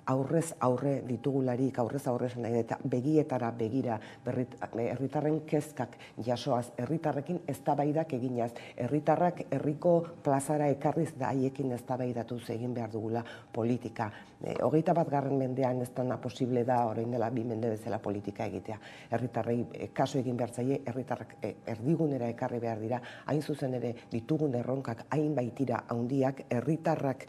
Speaker 13: aurrez aurre ditugularik, aurrez aurre esan nahi, eta begietara begira, herritarren kezkak jasoaz, herritarrekin eztabaidak eginaz, herritarrak herriko plazara ekarriz da haiekin eztabaidatuz egin behar dugula politika. 21. mendean ez dena posible da, orain dela 2 mende bezala politika egitea. Herritarrei kaso egin behar zaie, herritarrak erdigunera ekarri behar dira, hain zuzen ere ditugun erronkak hain baitira handiak, herritarrak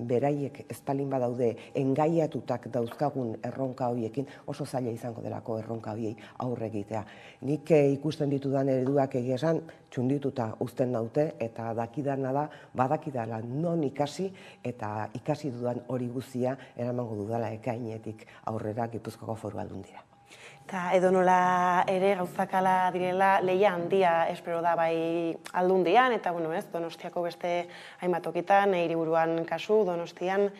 Speaker 13: beraiek espalin badaude engaiatutak dauzkagun erronka horiekin, oso zaila izango delako erronka horiei aurre egitea. Nik ikusten ditudan ereduak egia esan, txundituta uzten naute, eta dakidana da, badakidala non ikasi, eta ikasi dudan hori guzia eramango dudala ekainetik aurrera Gipuzkoako Foru Aldundia.
Speaker 3: Eta edonola ere gauzakala direla lehia handia espero da bai Aldundian, eta Donostiako beste hainbat tokitan, hiriburuan kasu, Donostian,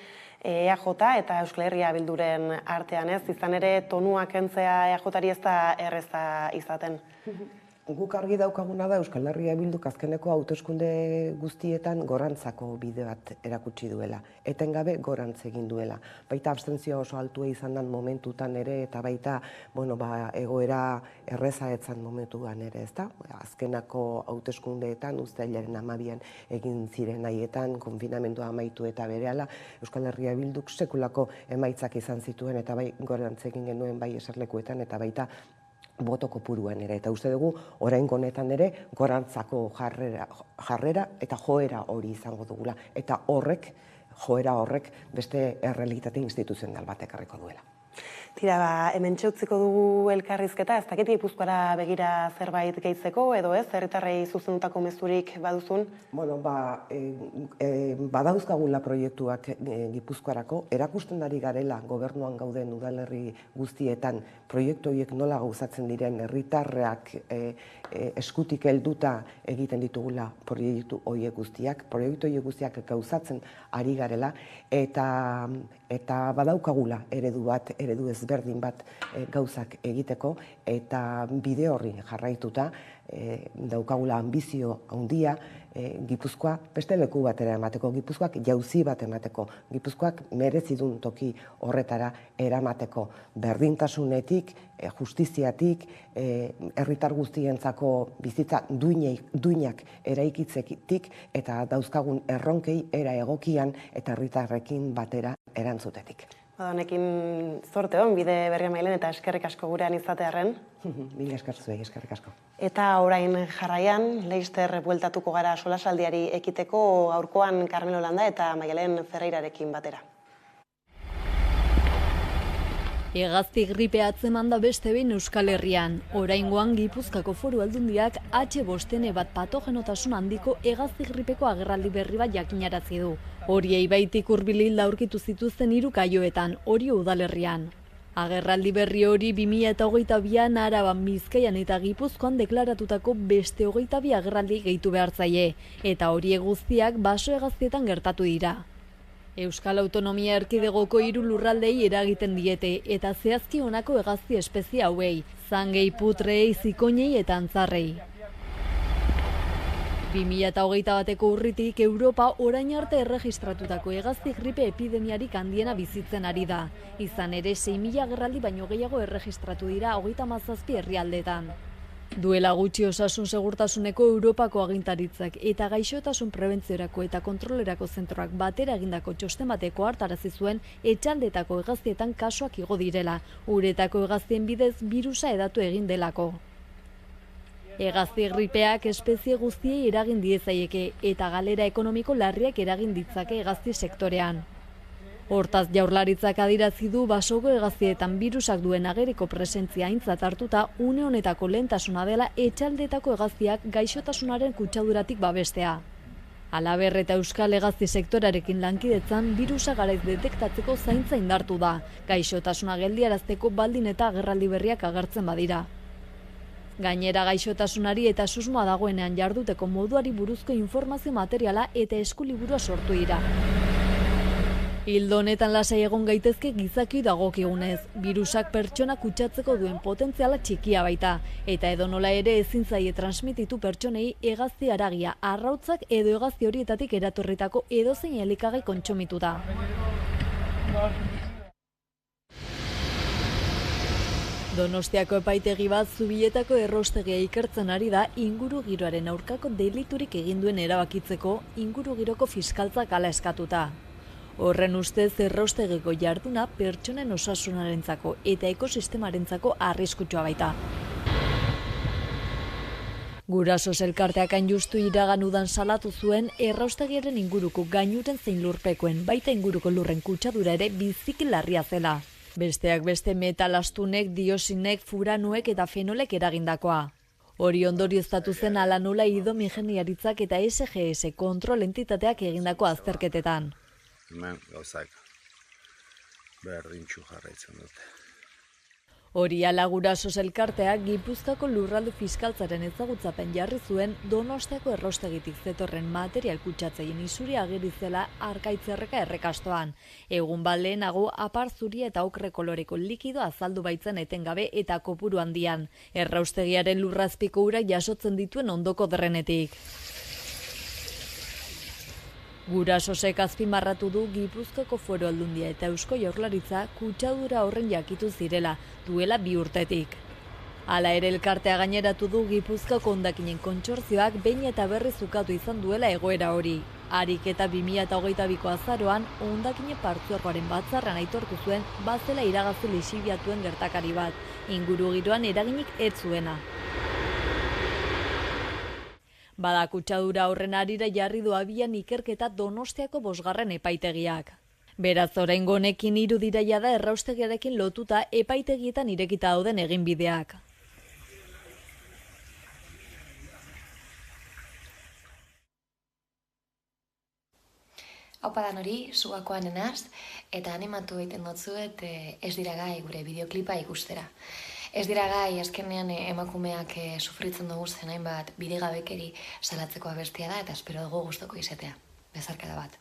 Speaker 3: EAJ eta Euskal Herria Bilduren artean izan ere tonuak kentzea EAJari ez da erreza izaten.
Speaker 13: Guk argi daukaguna da Euskal Herria Bilduk azkeneko hauteskunde guztietan gorantzako bide bat erakutsi duela. Etengabe gorantz egin duela. Baita abstentzioa oso altua izan den momentutan ere, eta baita egoera erreza etzan momentuan ere, ezta? Azkenako hauteskundeetan, uztailaren 12an egin ziren haietan, konfinamendua amaitu eta berehala, Euskal Herria Bilduk sekulako emaitzak izan zituen, eta bai gorantz egin genuen bai eserlekuetan, eta baita boto kopuruan ere, eta uste dugu oraingo honetan ere gorantzako jarrera eta joera hori izango dugula, eta joera horrek beste errealitate instituzional bat ekarriko duela.
Speaker 3: Tira, hemen txeutziko dugu elkarrizketa, ez dakit Gipuzkoara begira zerbait gehitzeko, edo ez, herritarrei zuzendutako mezurik baduzun?
Speaker 13: Badauzkagula proiektuak Gipuzkoarako, erakusten ari garela gobernuan gauden udalerri guztietan proiektu horiek nola gauzatzen diren, herritarrak eskutik helduta egiten ditugula proiektu horiek guztiak gauzatzen ari garela, eta badaukagula eredu bat, eredu ezberdin bat gauzak egiteko, eta bide horri jarraituta daukagula ambizio handia Gipuzkoa beste leku batera emateko, Gipuzkoak jauzi bat emateko, Gipuzkoak merezidun toki horretara eramateko, berdintasunetik, justiziatik, herritar guztientzako bizitza duinak eraikitzetik eta dauzkagun erronkei era egokian eta herritarrekin batera erantzutetik.
Speaker 3: Honekin zorte hon, bide berria mailen eta eskerrik asko gurean izatearren.
Speaker 13: Mila esker zuei, eskerrik asko.
Speaker 3: Eta orain jarraian, Leister bueltatuko gara solasaldiari ekiteko gaurkoan Carmelo Landa eta Maialen Ferreirarekin batera.
Speaker 14: Hegazti gripea atzeman da beste behin Euskal Herrian. Oraingoan Gipuzkoako Foru Aldundiak H5N1 patogenotasun handiko hegazti gripeko agerraldi berri bat jakinarazi du. Horiei baitik hurbil aurkitu zituzten 3 kaioetan, Orio udalerrian. Agerraldi berri hori 2022an Araban, Bizkaian eta Gipuzkoan deklaratutako beste 22 agerraldi gehitu behar zaie, eta horiek guztiak baso hegaztietan gertatu dira. Euskal Autonomia Erkidegoko 3 lurraldei eragiten diete, eta zehazki honako hegazti espezie hauei, zangei, putrei, zikoinei eta antzarrei. 2021ko urritik Europa orain arte erregistratutako hegazti gripe epidemiarik handiena bizitzen ari da. Izan ere 6.000 agerraldi baino gehiago erregistratu dira 37 herrialdetan. Duela gutxi Osasun Segurtasuneko Europako agintaritzak eta gaixotasun prebentziorako eta kontrolerako zentroak batera egindako txosten bateko hartarazi zuen etxaldetako hegaztietan kasuak igo direla, uretako hegaztien bidez birusa hedatu egin delako. Hegazti gripeak espezie guztiei eragin diezaieke eta galera ekonomiko larriak eragin ditzake hegazti sektorean. Hortaz Jaurlaritzak adierazi du basoko hegaztietan birusak duen ageriko presentzia aintzat hartuta une honetako lehentasuna dela etxaldetako hegaztiak gaixotasunaren kutsaduratik babestea. Halaber eta Euskal hegazti sektorarekin lankidetzan birusa garaiz detektatzeko zaintza indartu da, gaixotasuna geldiarazteko baldin eta agerraldi berriak agertzen badira. Gainera gaixotasunari eta susmoa dagoenean jarduteko moduari buruzko informazio materiala eta eskuliburua sortu dira. Ildo honetan lasai egon gaitezke gizaki dagokigunez, birusak pertsona kutsatzeko duen potentziala txikia baita, eta edonola ere ezin zaie transmititu pertsonei hegazti haragia, arrautzak edo hegazti horietatik eratorritako edozein elikagai kontsumitu da. Donostiako epaitegi bat Zubietako erraustegia ikertzen ari da ingurugiroaren aurkako deliturik egin duen erabakitzeko ingurugiroko fiskaltzak hala eskatuta. Horren ustez erraustegiko jarduna pertsonen osasunarentzako eta ekosistemarentzako arriskutsua baita. Gurasos elkarteak hain justu iragan udan salatu zuen erraustegiaren inguruko gainuren zein lurpekoen baita inguruko lurren kutsadura ere biziki larria zela. Besteak beste metalastunek, diosinek, furanuek eta fenolek eragindakoa. Hori ondorioztatu zen ala nola Idom Ingeniaritzak eta SGS kontrol entitateak egindako azterketetan.
Speaker 15: Hemen gauzak berdintxu jarraitzen dute.
Speaker 14: Hori ala Gurasos elkarteak Gipuzkoako lurralde fiskaltzaren ezagutzapen jarri zuen Donostiako erraustegitik zetorren material kutsatzaien isuri ageri zela Arkaitzerreka errekastoan. Egun lehenago apar zuria eta okre koloreko likido azaldu baitzen etengabe eta kopuru handian. Erraustegiaren lurrazpiko urak jasotzen dituen ondoko drenetik. Gurasosek azpimarratu du Gipuzkoako Foru Aldundia eta Eusko Jaurlaritza kutsadura horren jakitu zirela, duela 2 urtetik. Hala ere elkartea gaineratu du Gipuzkoako hondakinen kontsortzioak behin eta berriz ukatu izan duela egoera hori. Harik eta 2022ko azaroan hondakinen partzuergoaren batzarran aitortu zuen bazela iragazi lixibiatuen gertakari bat, ingurugiroan eraginik ez zuena. Bada kutsadura horren harira jarri du abian ikerketa Donostiako 5. epaitegiak. Beraz oraingo honekin 3 dira jada erraustegiarekin lotuta epaitegietan irekita dauden eginbideak.
Speaker 16: Aupa danori, Zugakoan enaz, eta animatu egiten dotzuet ez dira gai gure bideoklipa ikustera. Ez dira gai, azkenean emakumeak sufritzen dugu zen hainbat bidegabekeri salatzeko abestia da, eta espero dugu gustoko izatea. Bezarkada bat.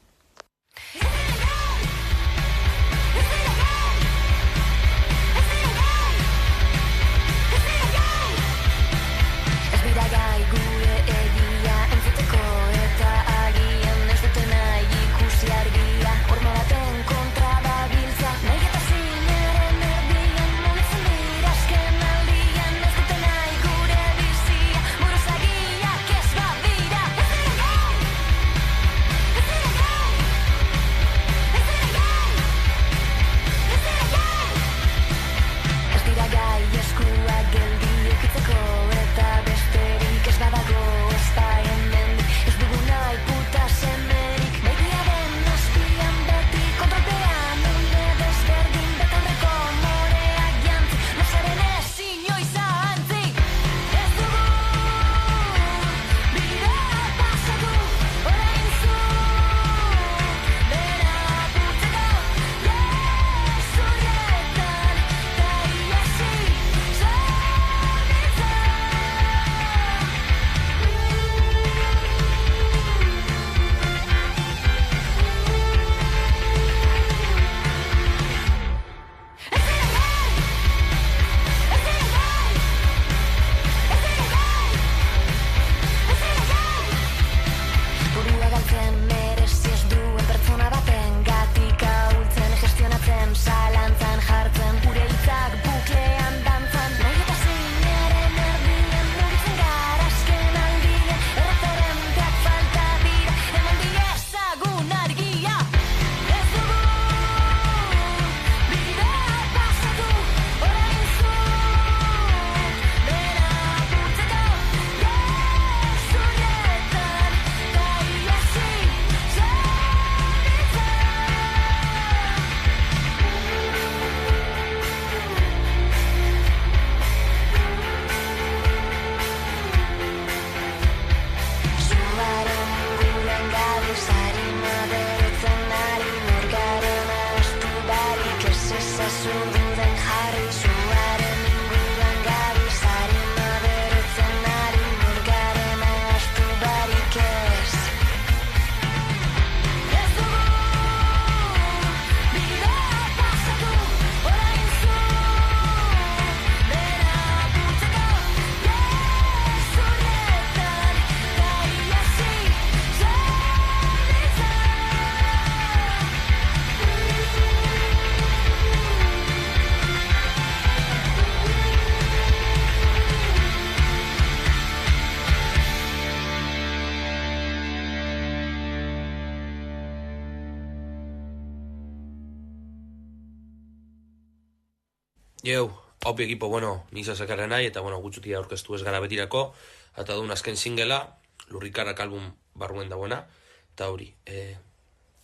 Speaker 17: Hau ekipo, nisa zakarren nahi, eta gutxutia aurkeztu ez gara betirako, eta duen azken singela, Lurrikarak album barruen dagoena, eta hori,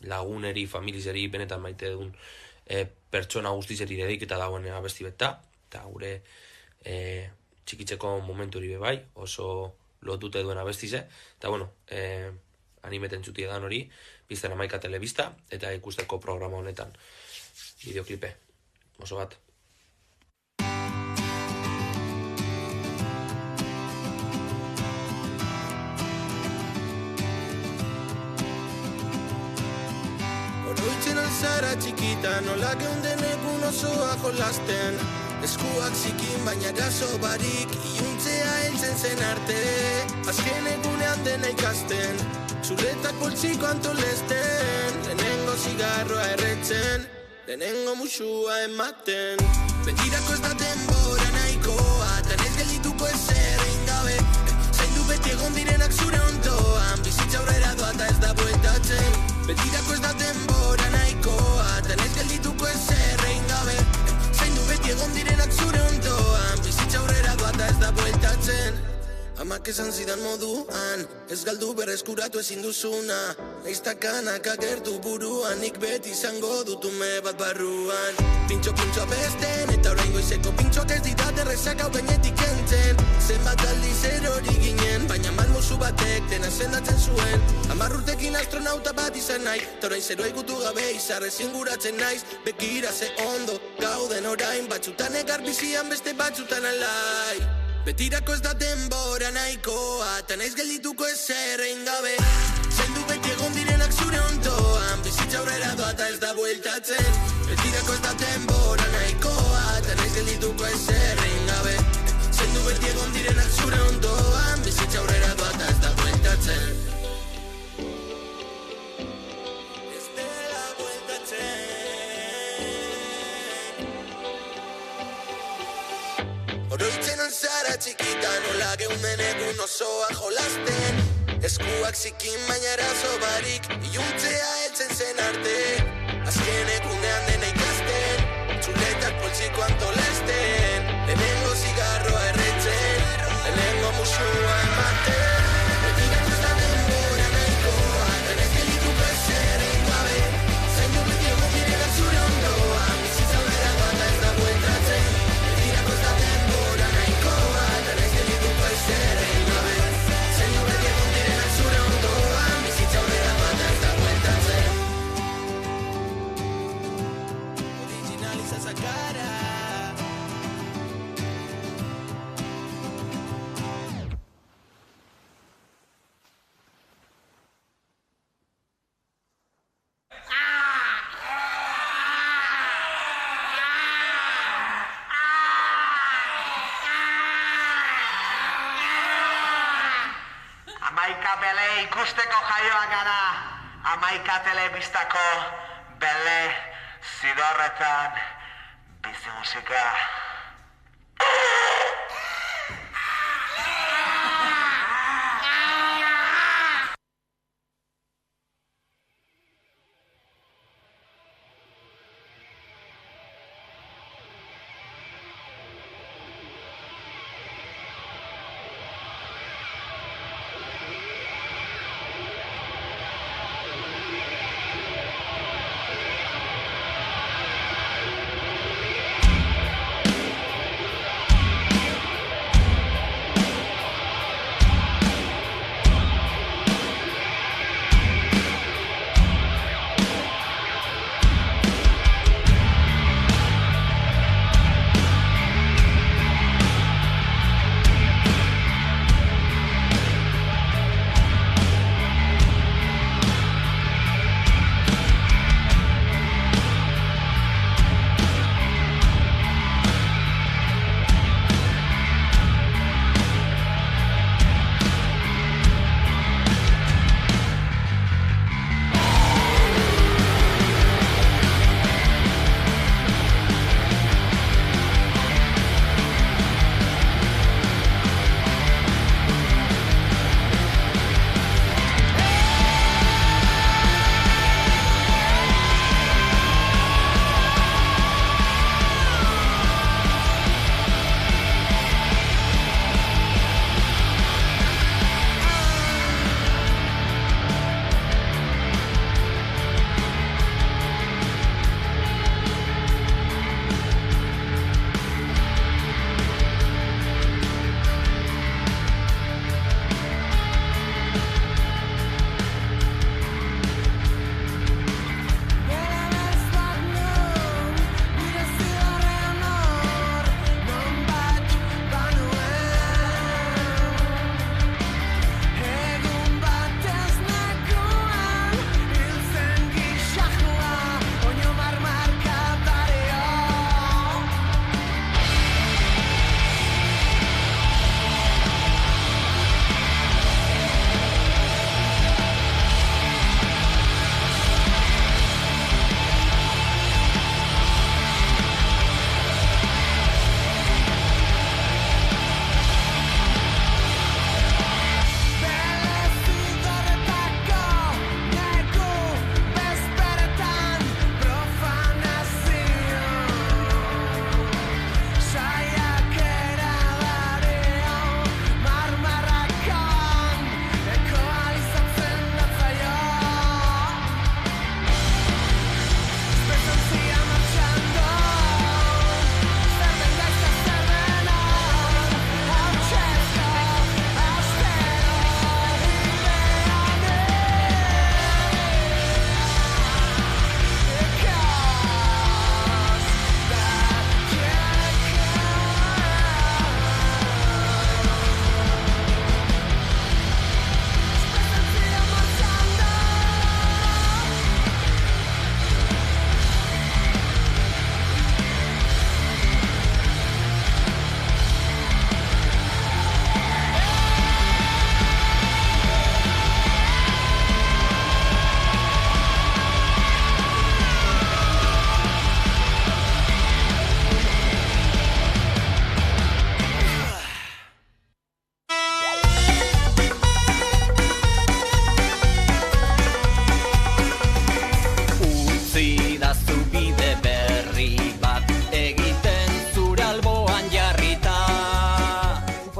Speaker 17: laguneri, familizeri, benetan maite duen pertsona guztizeri dedik eta dagoen abesti beta, eta gure txikitzeko momentu hori bebai, oso lotute duen abestize, eta animeten txutia dan hori, bizten Amaika Telebista, eta ikusteko programa honetan, bideoklipe, oso bat.
Speaker 18: Oroitzen alzara txikita, nola geunden egun osoa jolasten, eskuak zikin baina gaso barik, iluntzea heltzen zen arte, azken egunean dena ikasten, zuretak poltsiko antolesten, lehenengo zigarroa erretzen, lehenengo musua ematen. Betirako ez da denbora nahikoa, tan ez geldituko ezer egin gabe, zaindu beti egon direnak zure ondoan, bizitza aurrera doa eta ez da bueltatzen. Betirako ez da denbora nahikoa, tan ez geldituko ezer egin gabe, zaindu beti egon direnak zure ondoan, bizitza aurrera doa eta ez da bueltatzen. Amak esan zidan moduan, ez galdu berreskuratu ezin duzuna, naiztakanak agertu buruan, nik beti izango dutume bat barruan. Pintxo besten, eta orain goizeko pintxoak ez ditate rezak hau gainetik entzen. Zenbat aldiz erori ginen, baina malmuzu batek dena sendatzen zuen. 10 urtekin astronauta bat izan nahi, eta orain zeroa ikutu gabe izarrezin guratzen naiz. Bekira ze ondo, gauden orain, batzutan egar bizian beste batzutan alai. Betirako ez da denbora nahikoa, eta naiz geldituko ezer egin gabe, zaindu beti egon direnak zure ondoan, bizitza aurrera doa eta ez da bueltatzen. Betirako ez da denbora nahikoa, eta naiz geldituko ezer egin gabe, zaindu beti egon direnak zure ondoan, bizitza aurrera doa eta ez da bueltatzen. Oroitzen alzara txikita, nola geunden egun osoa jolasten, eskuak zikin baina eraso barik, iluntzea heltzen zen arte, azken egunean dena ikasten, txuletak poltsiko antolesten, lehenengo zigarroa erretzen, lehenengo musua ematen. Betirako ez da denbora nahikoa, eta ez geldituko ezer egin gabe, zaindu beti egon direnak zure ondoan, bizitza aurrera doa eta ez da bueltatzen. Betirako ez da denbora nahikoa, eta ez geldituko ezer egin gabe, zaindu beti egon direnak zure ondoan, bizitza aurrera doa eta ez da bueltatzen. Originaliza esa cara.
Speaker 19: Amaika bele ikusteko jaioa gara, Amaika Telebistako bele zidorretan bizi musika.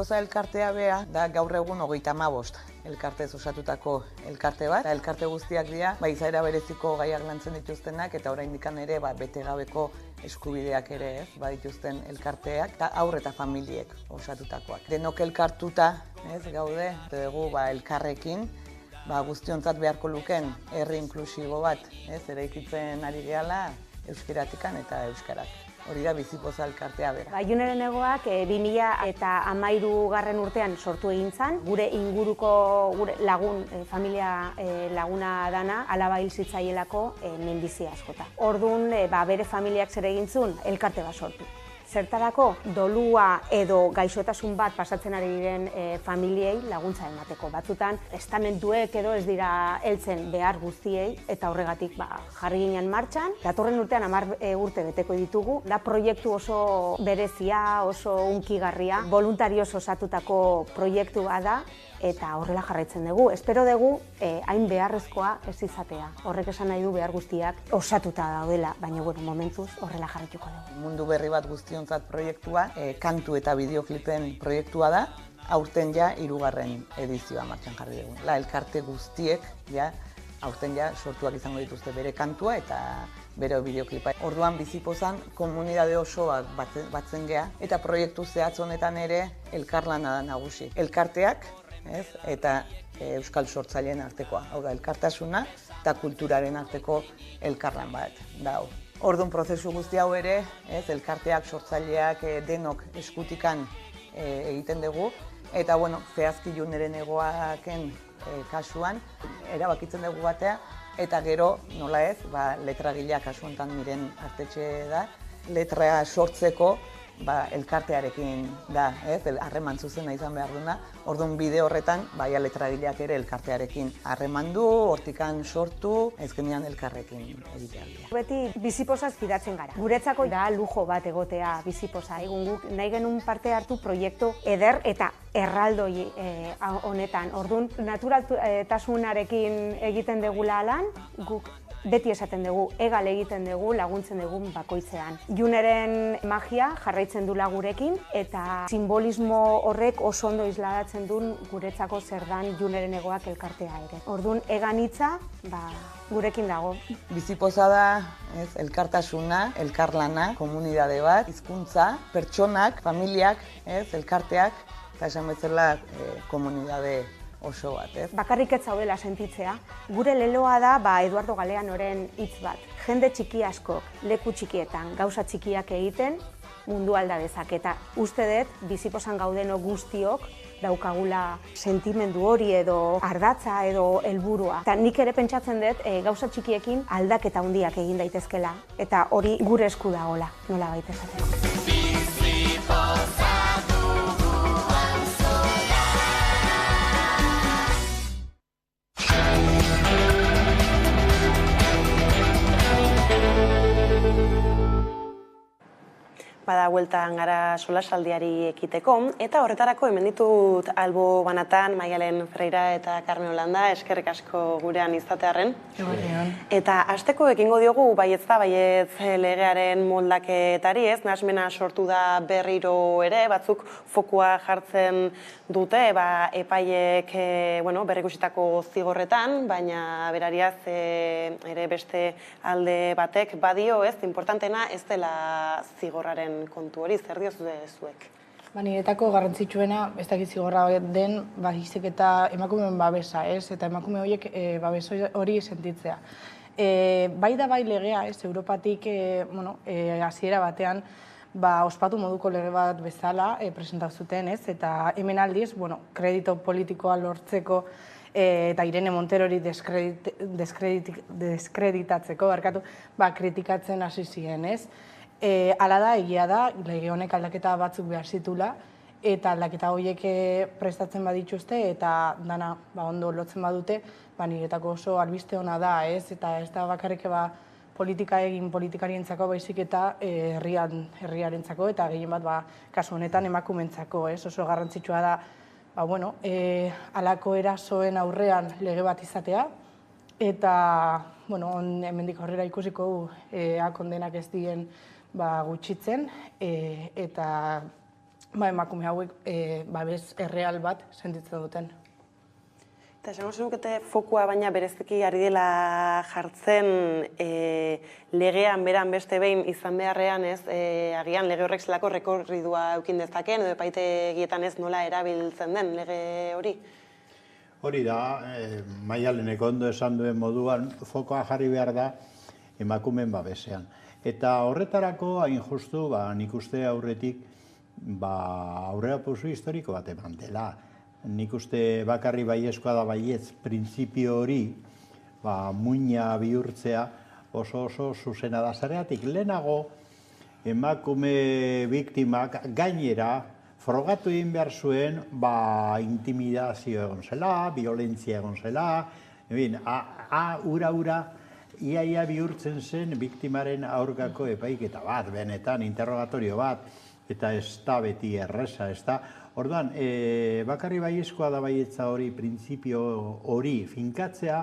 Speaker 11: Bizipoza elkartea bea da gaur egun 35 elkartez osatutako elkarte bat. Elkarte guztiak dira, izaera bereziko gaiak lantzen dituztenak eta oraindik ere bete gabeko eskubideak ere badituzten elkarteak eta haur eta familiek osatutakoak. Denok elkartuta gaude, dugu elkarrekin, guztiontzat beharko luken herri inklusibo bat, eraikitzen ari gehala euskeratikan eta euskarak. Hori da Bizipoza elkartea bera.
Speaker 12: Juneren egoak 2013 urtean sortu egin zen, gure inguruko lagun, familia laguna dana, alaba hil zitzaielako minbizia askota. Orduan, bere familiak zer egin zuen, elkarte bat sortu. Zertarako dolua edo gaixotasun bat pasatzen ari diren familiei laguntza emateko. Batzutan, estamentuek edo ez dira heltzen behar guztiei eta horregatik jarri ginen martxan. Datorren urtean 10 urte beteko ditugu. Da proiektu oso berezia, oso unkigarria, voluntarioz osatutako proiektu da eta horrela jarraitzen dugu. Espero dugu hain beharrezkoa ez izatea. Horrek esan nahi du behar guztiak osatuta daudela, baina momentuz horrela jarraituko dugu.
Speaker 11: Mundu berri bat guztiontzat proiektua, kantu eta bideoklipen proiektua da, aurten 3. edizioa martxan jarri dugu. Elkarte guztiek aurten sortuak izango dituzte bere kantua eta bere bideoklipa. Orduan Bizipozan komunidade oso batzen gea eta proiektu zehatz honetan ere elkarlana da nagusi. Elkarteak eta euskal sortzaileen artekoa. Hau da, elkartasuna eta kulturaren arteko elkarlan bat. Orduan prozesu guzti hau ere, elkarteak, sortzaileak, denok eskutikan egiten dugu. Eta, zehazki Juneren egoaken kasuan, erabakitzen dugu batea, eta gero, nola ez, letragileak kasu honetan miren artetxe da, letra sortzeko elkartearekin da, harreman zuzena izan behar duna. Orduan bide horretan, letragileak ere elkartearekin harreman du, hortikan sortu, ezkenean elkarrekin egitea.
Speaker 12: Beti Bizipozaz fidatzen gara. Guretzako da lujo bat egotea Bizipoza. Egun guk nahi genuen parte hartu proiektu eder eta erraldoi honetan. Orduan, naturaltasunarekin egiten degula lan, guk beti esaten dugu, egal egiten dugu, laguntzen dugu bakoitzean. Juneren magia jarraitzen dula gurekin eta simbolismo horrek oso ondo isladatzen duen guretzako zer dan Juneren egoak elkartea ere. Orduan, egan hitza, gurekin dago.
Speaker 11: Bizipoza da elkartasuna, elkarlana, komunidade bat, hizkuntza, pertsonak, familiak, elkarteak, eta esan bezala komunidade oso bat,
Speaker 12: Bakarrik ez zaudela sentitzea. Gure leloa da Eduardo Galeanoren hitz bat. Jende txiki asko, leku txikietan, gauza txikiak egiten, mundu alda dezak. Eta uste dut, Bizipozan gaudeno guztiok, daukagula sentimendu hori edo ardatza edo helburua. Eta nik ere pentsatzen dut, gauza txikiekin aldaketa handiak egin daitezkela. Eta hori gure esku dagoela, nola baita esateko.
Speaker 3: Bada bueltan gara solasaldiari ekiteko, eta horretarako hemen ditut albo banatan Maialen Freira eta Carmen Holanda, eskerrik asko gurean izatearren. Eta hasteko ekingo diogu baietz da, baietz legearen moldaketari, nahasmena sortu da berriro ere, batzuk fokua jartzen dute, epaiek berrikusitako zigorretan, baina berariaz ere beste alde batek badio, importantena ez dela zigorraren kontu hori, zer diozue zuek?
Speaker 20: Niretako garrantzitsuena, ez dakit zigorra den, hizik eta emakumeen babesa, eta emakume horiek babes hori sentitzea. Bai da bai legea, Europatik hasiera batean ospatu moduko lege bat bezala presentatu zuten, eta hemen aldiz, kredito politikoa lortzeko eta Irene Monterori deskreditatzeko, kritikatzen hasi ziren, Hala da, egia da, lege honek aldaketa batzuk behar zitula, eta aldaketa horiek prestatzen badituzte, eta dana ondo lotzen badute, niretako oso albiste hona da, eta ez da bakarrik politika egin politikarientzako, baizik eta herriarentzako, eta gehien bat kasu honetan emakumentzako, oso garrantzitsua da, halako erasoen aurrean lege bat izatea, eta hemendik aurrera ikusiko kondenak ez dien gutxitzen, eta emakume hauek babes erreal bat sentitzen duten.
Speaker 3: Eta esango zenukete fokua baina bereziki ari dela jartzen legean beran beste behin izan beharrean, ez, agian lege horrek zelako rekorridua eukin dezaken, edo epaitegietan ez nola erabiltzen den lege hori?
Speaker 21: Hori da, Maialenek ondo esan duen moduan, fokoa jarri behar da emakumeen babesean. Eta horretarako, hain justu, nik uste aurretik, aurrerapauso historiko bat eman dela. Nik uste bakarri baiezkoa da baietz printzipio hori, muina bihurtzea oso zuzena da. Zergatik lehenago emakume biktimak gainera frogatu egin behar zuen intimidazio egon zela, violentzia egon zela, ura iaia bihurtzen zen biktimaren aurkako epaiketa bat, benetan interrogatorio bat, eta ez da beti erresa, ez da. Orduan, bakarri baiezkoa da baietza hori, printzipio hori finkatzea,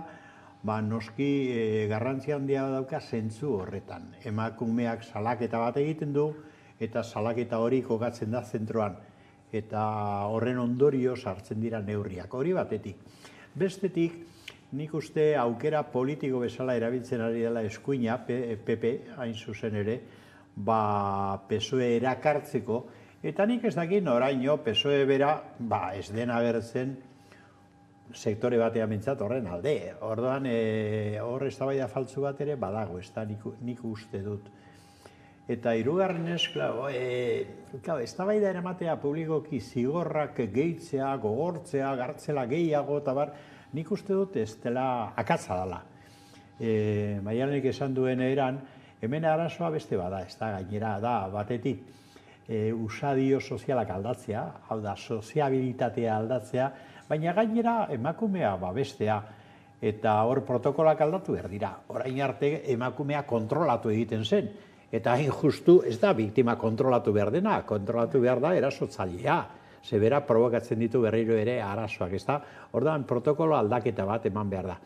Speaker 21: noski garrantzia handia dauka zentzu horretan. Emakumeak salaketa bat egiten du, eta salaketa hori kokatzen da zentroan. Eta horren ondorio sartzen dira neurriak. Hori batetik. Bestetik, nik uste aukera politiko bezala erabiltzen ari dela eskuina, PP, hain zuzen ere, PSOE erakartzeko, eta nik ez dakit oraino PSOE bera ez den agertzen sektore batean bintzat horren alde. Orduan, hor eztabaida faltzu bat ere badago, ez da nik uste dut. Eta hirugarrenez, eztabaida eramatea publikoki zigorrak gehitzea, gogortzea, gartzela gehiago, eta nik uste dut ez dela akatza dela. Maialenek esan duen eran, hemen arazoa beste bada, ez da gainera da batetik usadio sozialak aldatzea, hau da, soziabilitatea aldatzea, baina gainera emakumea babestea, eta hor protokolak aldatu behar dira. Orain arte emakumea kontrolatu egiten zen, eta hain justu ez da biktima kontrolatu behar dena, kontrolatu behar da erasotzailea, zebera provokatzen ditu berriro ere arazoak, ez da? Orduan protokolo aldaketa bat eman behar da.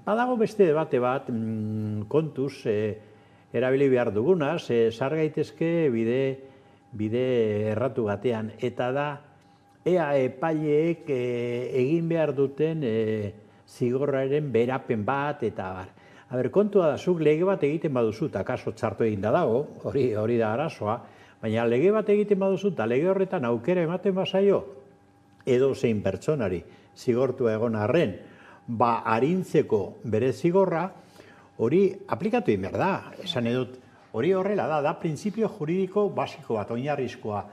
Speaker 21: Badago beste debate bat, kontuz, erabili behar dugunaz, sar gaitezke bide erratu batean, eta da, ea epaileek egin behar duten zigorraren berapen bat, eta kontua da, zuk lege bat egiten baduzu, eta kaso txartu egin da dago, hori da arazoa, baina lege bat egiten baduzu, eta lege horretan aukera ematen bazaio, edo zein pertsonari zigortua egon arren, arintzeko bere zigorra, hori aplikatu egin behar da, esan edut, hori horrela da printzipio juridiko basiko bat, oinarrizkoa.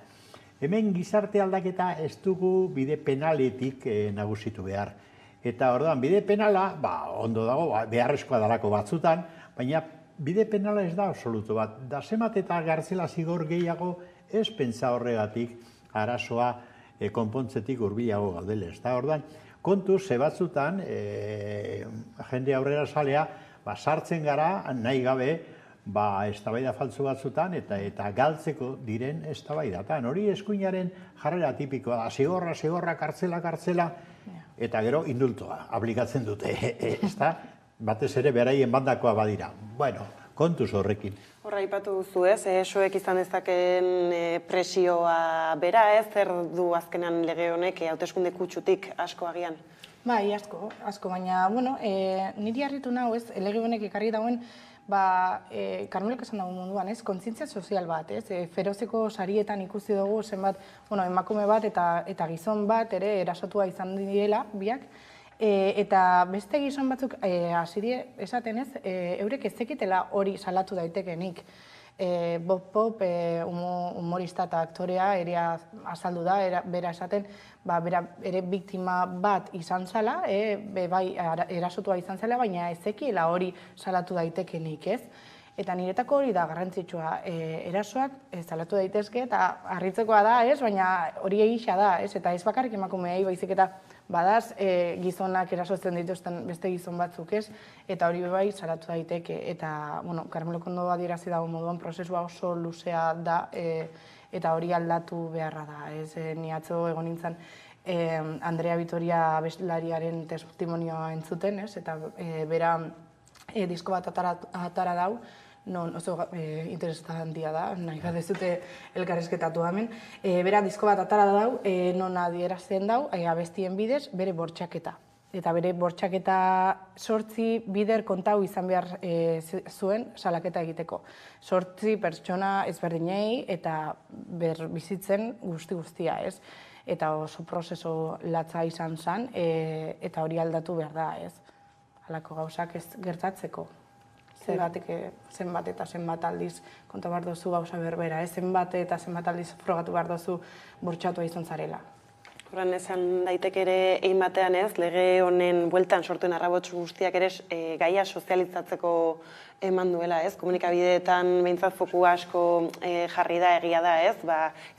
Speaker 21: Hemen gizarte aldaketa ez dugu bide penaletik nagusitu behar. Eta orduan, bide penala, ondo dago, beharrezkoa dalako batzutan, baina bide penala ez da absoluto bat. Da zemat eta gartzela zigor gehiago ez pentsa horregatik arazoa konpontzetik hurbilago gaudele. Eta orduan, kontu ze batzutan, jende aurrera salea, sartzen gara nahi gabe, eztabaida faltzu batzutan eta galtzeko diren eztabaidatan. Hori eskuinaren jarrera tipikoa da, zigorra, kartzela, eta gero indultoa aplikatzen dute, ezta? Batez ere beraien bandakoa badira. Bueno, kontuz horrekin.
Speaker 3: Horra ipatu duzu ez, esoek izan dezaken presioa bera ez, zer du azkenan lege honek hauteskunde kutsutik asko agian?
Speaker 20: Bai, asko, baina, niri harritu nahu ez, lege honek ekarri dauen, Karmelek esan dago munduan, ez, kontzientzia sozial bat, ez, ferozeko sarietan ikusi dugu zenbat, emakume bat eta gizon bat ere erasotua izan direla, biak, eta beste gizon batzuk hasi esaten ez, eurek ez zekitela hori salatu daitekenik. Bob Pop, humorista eta aktorea, ere azaldu da, bera esaten, bera ere biktima bat izan zela, bai erasotua izan zela, baina ezekiela hori salatu daitekenik, ez? Eta niretako hori da garrantzitsua, erasoak salatu daitezke, eta harritzekoa da, ez? Baina hori egisa da, ez? Eta ez bakarrik emakumeei, baizik eta badaz gizonak erasotzen dituzten beste gizon batzuk, ez? Eta hori bai salatu daiteke. Eta, Karmelok ondo adierazi dago moduan prozesua oso luzea da, eta hori aldatu beharra da, ez? Ni atzo egon nintzen Andrea Vitoria abeslariaren testimonioa entzuten, ez? Eta bera disko bat atara dau, non oso interesata handia da, nahi bat ez dute elkarrizketatu hemen. Bera disko bat atara dau, non adierazten dau, abestien bidez, bere bortxaketa. Eta bere bortxaketa 8 bider kontau izan behar zuen salaketa egiteko. 8 pertsona ezberdinei eta bizitzen guztia, ez? Eta oso prozeso latza izan zen, eta hori aldatu behar da, ez? Halako gauzak ez gertatzeko. Zenbat eta zenbat aldiz konta behar dozu gauza berbera, ez? Zenbat eta zenbat aldiz frogatu behar dozu bortxatua izan zarela.
Speaker 3: Horren esan daiteke ere egin batean ez, lege honen bueltan sortuen arrabotsu guztiak ere gaia sozializatzeko eman duela ez, komunikabideetan behintzat foku asko jarri da egia da ez,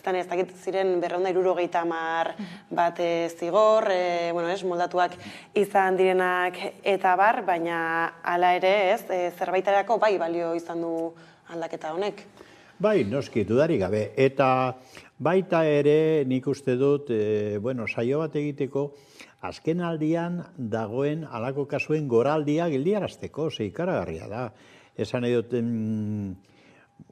Speaker 3: izan ez dakit ziren 270 bat zigor, moldatuak izan direnak eta bar, baina hala ere ez, zerbaiterako bai balio izan du aldaketa honek.
Speaker 21: Bai, noski, dudarik gabe, eta baita ere nik uste dut, saio bat egiteko, azken aldian dagoen halako kasuen goraldia geldiarazteko, ze ikaragarria da. Esan edot,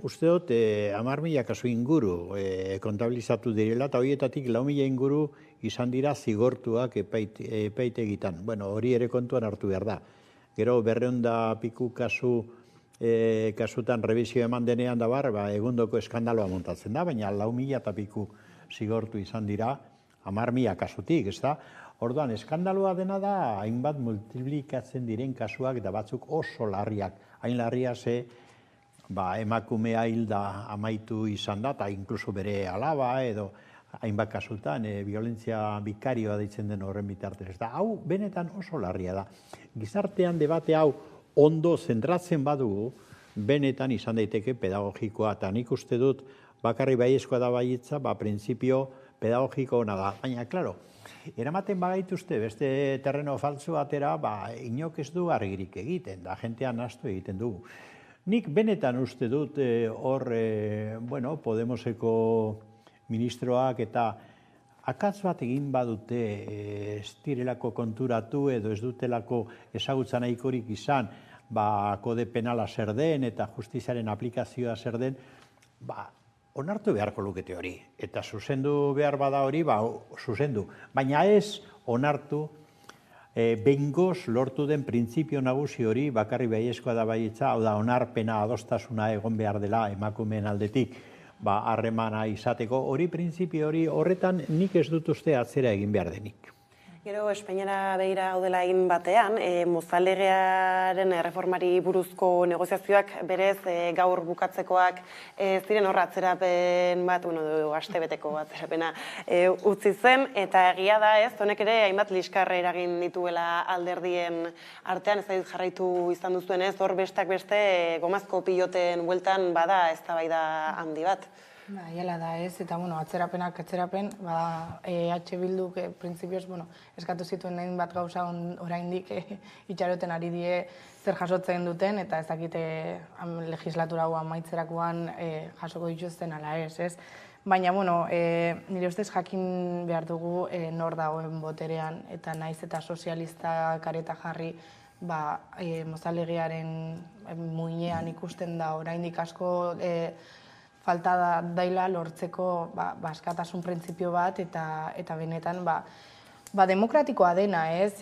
Speaker 21: uste dut, 10.000 kasu inguru kontabilizatu direla, eta horietatik 4.000 inguru izan dira zigortuak epaitegitan. Hori ere kontuan hartu behar da. Gero 200 piku kasutan revisio eman denean da bar, egundoko eskandaloa montatzen da, baina 4.000 eta piku zigortu izan dira 10.000 kasutik, ez da? Orduan, eskandaloa dena da, hainbat multiplikatzen diren kasuak eta batzuk oso larriak. Hain larria ze, emakumea hilda amaitu izan da, eta inkluso bere alaba edo hainbat kasutan, violentzia bikarioa deitzen den horren bitartez. Hau, benetan oso larria da. Gizartean debate hau ondo zentratzen badugu, benetan izan daiteke pedagogikoa, eta nik uste dut bakarri baiezkoa da baietza, printzipio pedagogiko hona da. Baina, klaro, eramaten bagaituzte beste terreno faltzu batera, inok ez du argirik egiten, da jentean nahastu egiten dugu. Nik benetan uste dut hor, Podemoseko ministroak eta akatz bat egin badute ez direlako konturatu edo ez dutelako ezagutza nahikorik izan, kode penala zer den eta justiziaren aplikazioa zer den, onartu beharko lukete hori. Eta zuzendu behar bada hori, zuzendu. Baina ez onartu behingoz lortu den printzipio nagusi hori, bakarri baiezkoa da baietza, hau da onarpena adostasuna egon behar dela emakumeen aldetik, harremana izateko, hori printzipio hori horretan nik ez dut uste atzera egin behar denik.
Speaker 3: Gero, Espainiara begira gaudela egin batean, mozalegearen erreformari buruzko negoziazioak berez gaur bukatzekoak ziren horra atzerapen bat, astebeteko atzerapena utzi zen, eta egia da ez, honek ere hainbat liskarre eragin dituela alderdien artean, ez jarraitu izan duzuen ez, hor bestak beste gomazko piloten bueltan bada eztabaida handi bat.
Speaker 20: Iala da ez, eta atzerapenak atzerapen, EH Bilduk printzipioz eskatu zituen egin bat gauza oraindik itxaroten ari die zer jasotzen duten, eta ez dakite legislatura hau amaitzerakoan jasoko dituzten ala ez. Baina, nire ustez jakin behar dugu nor dagoen boterean, eta naiz eta sozialista kareta jarri mozalegearen muinean ikusten da oraindik asko falta daila lortzeko askatasun printzipio bat eta benetan demokratikoa dena, ez?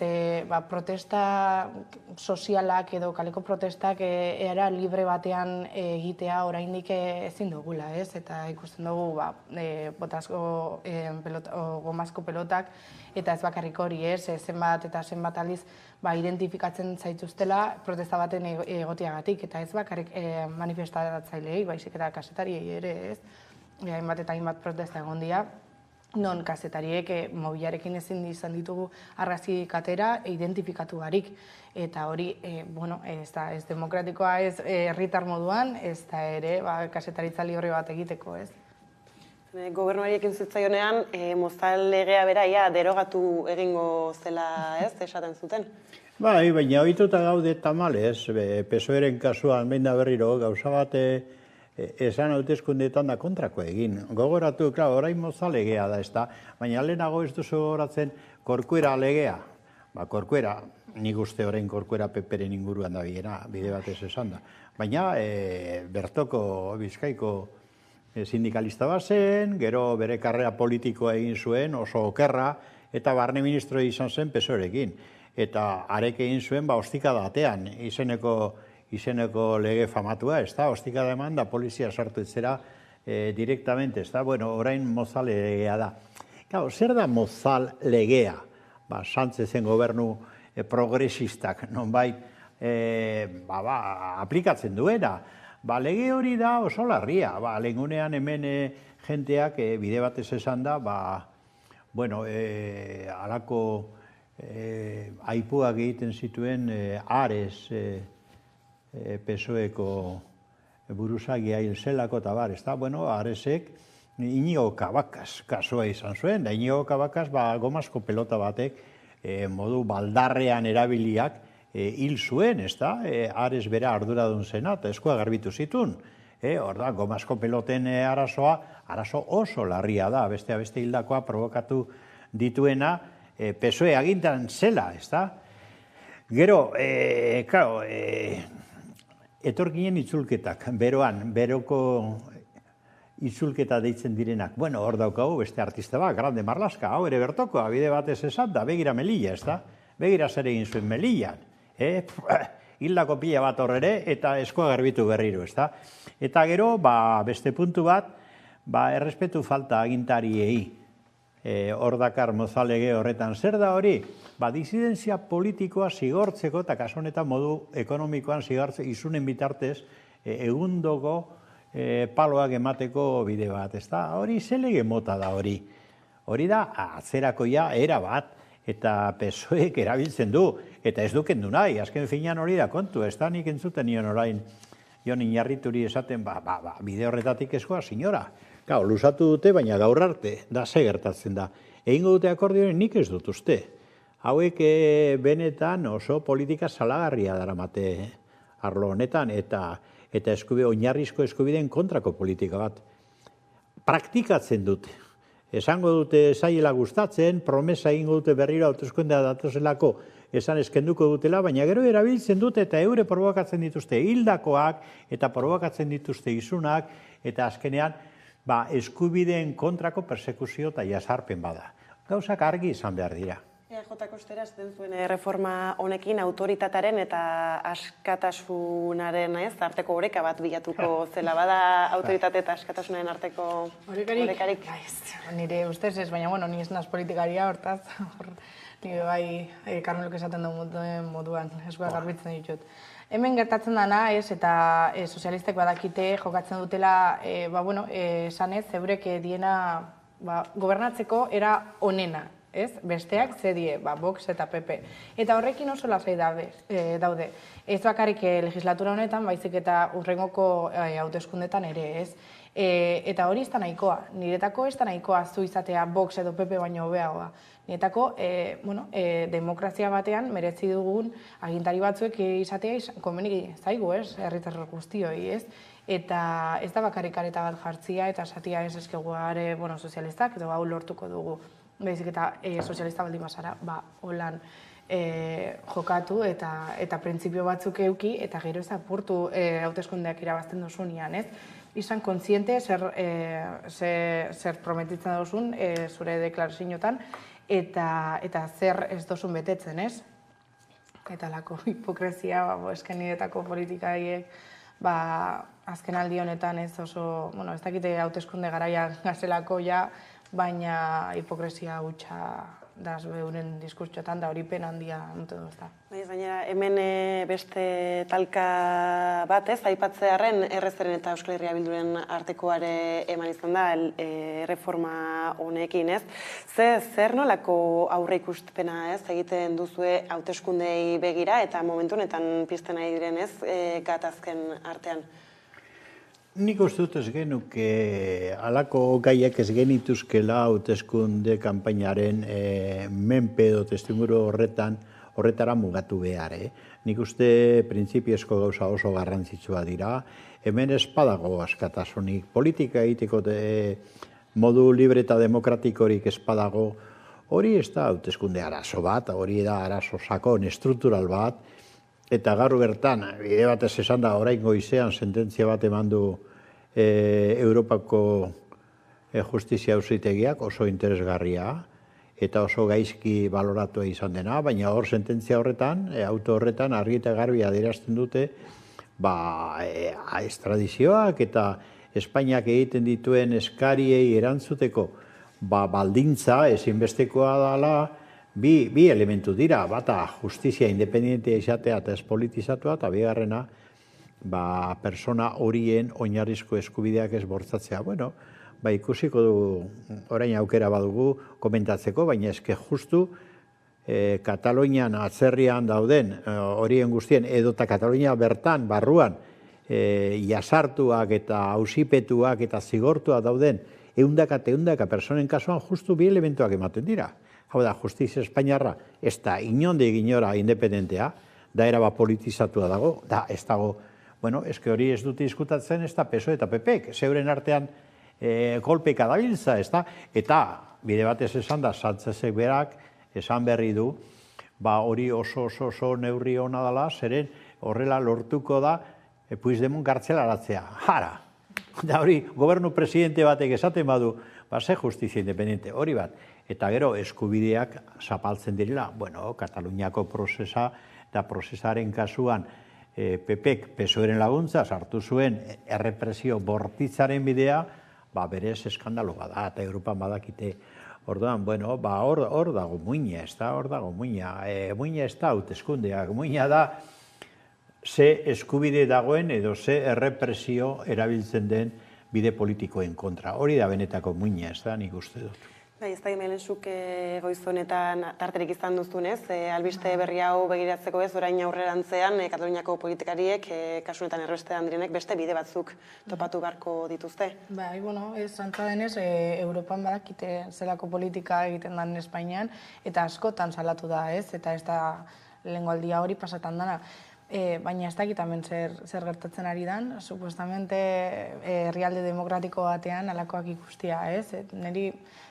Speaker 20: Protesta sozialak edo kaleko protestak era libre batean egitea oraindik ezin dugula, ez? Eta ikusten dugu botazko gomazko pelotak eta ez bakarrik hori, ez? Zenbat eta zenbat aldiz identifikatzen zaituztela protesta baten egotiagatik, eta ez bakarrik manifestatzaileei, baizik eta kazetariei ere, ez? Hainbat eta hainbat protesta egon dira, non kazetariek mobilarekin ezin izan ditugu arrazi katera identifikatu barik. Eta hori, ez demokratikoa ez herritar moduan, ez da ere kazetaritza libre bat egiteko, ez?
Speaker 3: Gobernuari ekin zitzaionean, mozal-legea beraia derogatu egingo zela, ez, esaten zuten?
Speaker 21: Bai, baina ohituta gaude tamalez, PSOE-ren kasuan behin da berriro gauza bat esan hauteskundeetan da kontrako egin. Gogoratu, orain mozal-legea da, ez da, baina lehenago ez duzu gogoratzen Corcuera legea. Corcuera, nik uste orain Corcuera peperen inguruan da bide batez esan da. Baina bertoko Bizkaiko sindikalista bazen, gero bere karrera politikoa egin zuen, oso okerra, eta barne ministro izan zen PSOErekin. Eta arek egin zuen, ostikada atean, izeneko lege famatua, ez da, ostikada eman da polizia sartu etzera direktamente, ez da, bueno, orain mozal legea da. Claro, zer da mozal legea? Sánchezen gobernu progresistak, nonbait, aplikatzen duena. Lege hori da oso larria. Lehengunean hemen jenteak bide batez esan da, halako aipuak egiten zituen Ares PSOEko buruzagia hil zelako eta bar, ez da, Aresek Inigo Cabacas kasua izan zuen, da Inigo Cabacas gomazko pelota batek modu baldarrean erabiliak hil zuen, ez da, Ares bera arduradun zena, eta eskua garbitu zitun. Hor gomazko peloten arazo oso larria da, beste hildakoa provokatu dituena, PSOE agintan zela, ez da. Gero, etorkinen itzulketak, beroko itzulketa deitzen direnak. Hor daukagu beste artista bat, Grande Marlaska, hau ere bertokoa, bide batez esan da, begira Melilla, ez da? Begira zer egin zuen Melillan. Hildako pila bat horre eta eskoa garbitu berriro, ez da? Eta gero, beste puntu bat, errespetu falta agintariei. Hor dakar mozalege horretan. Zer da hori? Disidentzia politikoa zigortzeko, eta kasu honetan modu ekonomikoan zigortzeko izunen bitartez, egundoko paloak emateko bide bat, ez da? Hori zelege mota da hori. Hori da, atzerakoia era bat, eta PSOEk erabiltzen du, eta ez dukendu nahi, azken finean hori da kontu, ez da nik entzuten nion orain, Jon Iñarrituri esaten, bide horretatik eskoa, signora. Gau, luzatu dute, baina gaur arte, da ze gertatzen da. Egingo dute akordioen nik ez dut uste. Hauek benetan oso politika salagarria daramate arlo honetan, eta oinarrizko eskubideen kontrako politika bat. Praktikatzen dute. Esango dute zaiela gustatzen, promesa egingo dute berriro hauteskundea datozelako esan eskenduko dutela, baina gero erabiltzen dute eta eure provokatzen dituzte hildakoak eta provokatzen dituzte isunak, eta azkenean eskubideen kontrako persekuzio eta jasarpen bada. Gauzak argi izan behar dira.
Speaker 3: EJ ostera zuten zuen reforma honekin autoritataren eta askatasunaren arteko oreka bat bilatuko zela, bada autoritate eta askatasunaren arteko orekarik?
Speaker 20: Nire ustez ez, baina ni ez naz politikaria hortaz, nire bai Karmelok esaten duen moduan, eskuak garbitzen ditut. Hemen gertatzen dana ez, eta sozialistek badakite jokatzen dutela, esanez, zeurek diena gobernatzeko era onena. Besteak zedie, Vox eta PP. Eta horrekin oso lasai daude. Ez bakarrik legislatura honetan, baizik eta urrengoko hauteskundetan ere ez. Eta hori ez da nahikoa. Niretako ez da nahikoa zu izatea Vox edo PP baino hobeagoa. Niretako, demokrazia batean merezi dugun agintari batzuek izatea konbeni zaigu ez, herritar guztioi ez. Eta ez da bakarrik areta bat jartzia eta esatia ez eskegu are sozialistak edo hau lortuko dugu. Behizik eta sozialista baldin bazara, holan jokatu eta printzipio batzuk euki eta gero ez apurtu hauteskundeak irabazten duzunean, ez? Izan kontziente zer prometitzen duzun zure deklarazioetan eta zer ez duzun betetzen, ez? Eta lako hipokresia, esken niretako politikaiek, azken aldi honetan ez oso, ez dakite hauteskunde garaia gazelako ja, baina hipokresia hutsa da euren diskurtsotan da hori pen handia dute duzta.
Speaker 3: Baina hemen beste talka bat ez, aipatzearen errezeren eta Euskal Herria Bilduren artekoare eman izan da reforma honekin ez. Zer nolako aurre ikustpena ez egiten duzue hauteskundei begira eta momentu honetan pizten nahi diren ez gatazken artean?
Speaker 21: Nik uste dut ez genuke halako gaiak ez genituzkela hauteskunde kanpainaren menpe edo testimuru horretara mugatu behar. Nik uste printzipiosko gauza oso garrantzitsua dira. Hemen ez badago askatasunik politika egiteko modu libre eta demokratikorik ez badago Hori ez da hauteskunde arazo bat, hori da arazo sakon, estruktural bat, eta gaur bertan, bide batez esan da, orain goizean sententzia bat eman du Europako justizia auzitegiak, oso interesgarria, eta oso gaizki baloratua izan dena, baina hor sententzia horretan, auto horretan, argi eta garbi adierazten dute, estradizioak eta Espainiak egiten dituen eskariei erantzuteko baldintza ezinbestekoa dela bi elementu dira, bata justizia independentea izatea eta espolitizatua, eta bigarrena persona horien oinarrizko eskubideak ez bortzatzea. Bueno, ikusiko du orain aukera badugu komentatzeko, baina eske justu Katalunian atzerrian dauden horien guztien, edota Katalunia bertan, barruan, jasartuak eta auzipetuak eta zigortuak dauden eundaka personen kasuan justu bi elementuak ematen dira. Hau da, justizia espainiarra ez da inondik inora independentea, da eraba politizatua dago, da ez dago, bueno, eske hori ez dute diskutatzen ez da PSOE eta PPek, zeuren artean kolpeka dabiltza, ez da, eta bide batez esan da, Sánchezek berak esan berri du, hori oso neurri hona dela, zeren horrela lortuko da Puigdemont kartzelaratzea, jara. Da hori, gobernu presidente batek esaten badu, ze justizia independente, hori bat. Eta gero, eskubideak zapaltzen direla, bueno, Kataluniako prozesa eta prozesaren kasuan PPek PSOEren laguntza sartu zuen errepresio bortitzaren bidea, berez eskandalo bada, eta Europan badakite. Orduan, bueno, hor dago muina, ez da, hor dago muina. Muina ez da hauteskundeak, muina da ze eskubide dagoen edo ze errepresio erabiltzen den bide politikoen kontra. Hori da benetako muina, ez da, nik uste dut.
Speaker 3: Ez da Melensuk goiz honetan tarterik izan duzunez, albiste berri hau begiratzeko ez, orain aurrerantzean Kataluniako politikariek, kasu honetan erbestean direnek, beste bide batzuk topatu beharko dituzte.
Speaker 20: Bueno, ez antza denez, Europan badakite zelako politika egiten den Espainian, eta askotan salatu da, ez, eta ez da lehengo aldia hori pasatan dana. Baina ez dakit hemen zer gertatzen ari dan, supuestamente herrialde demokratiko batean alakoak ikustia, ez? Neri,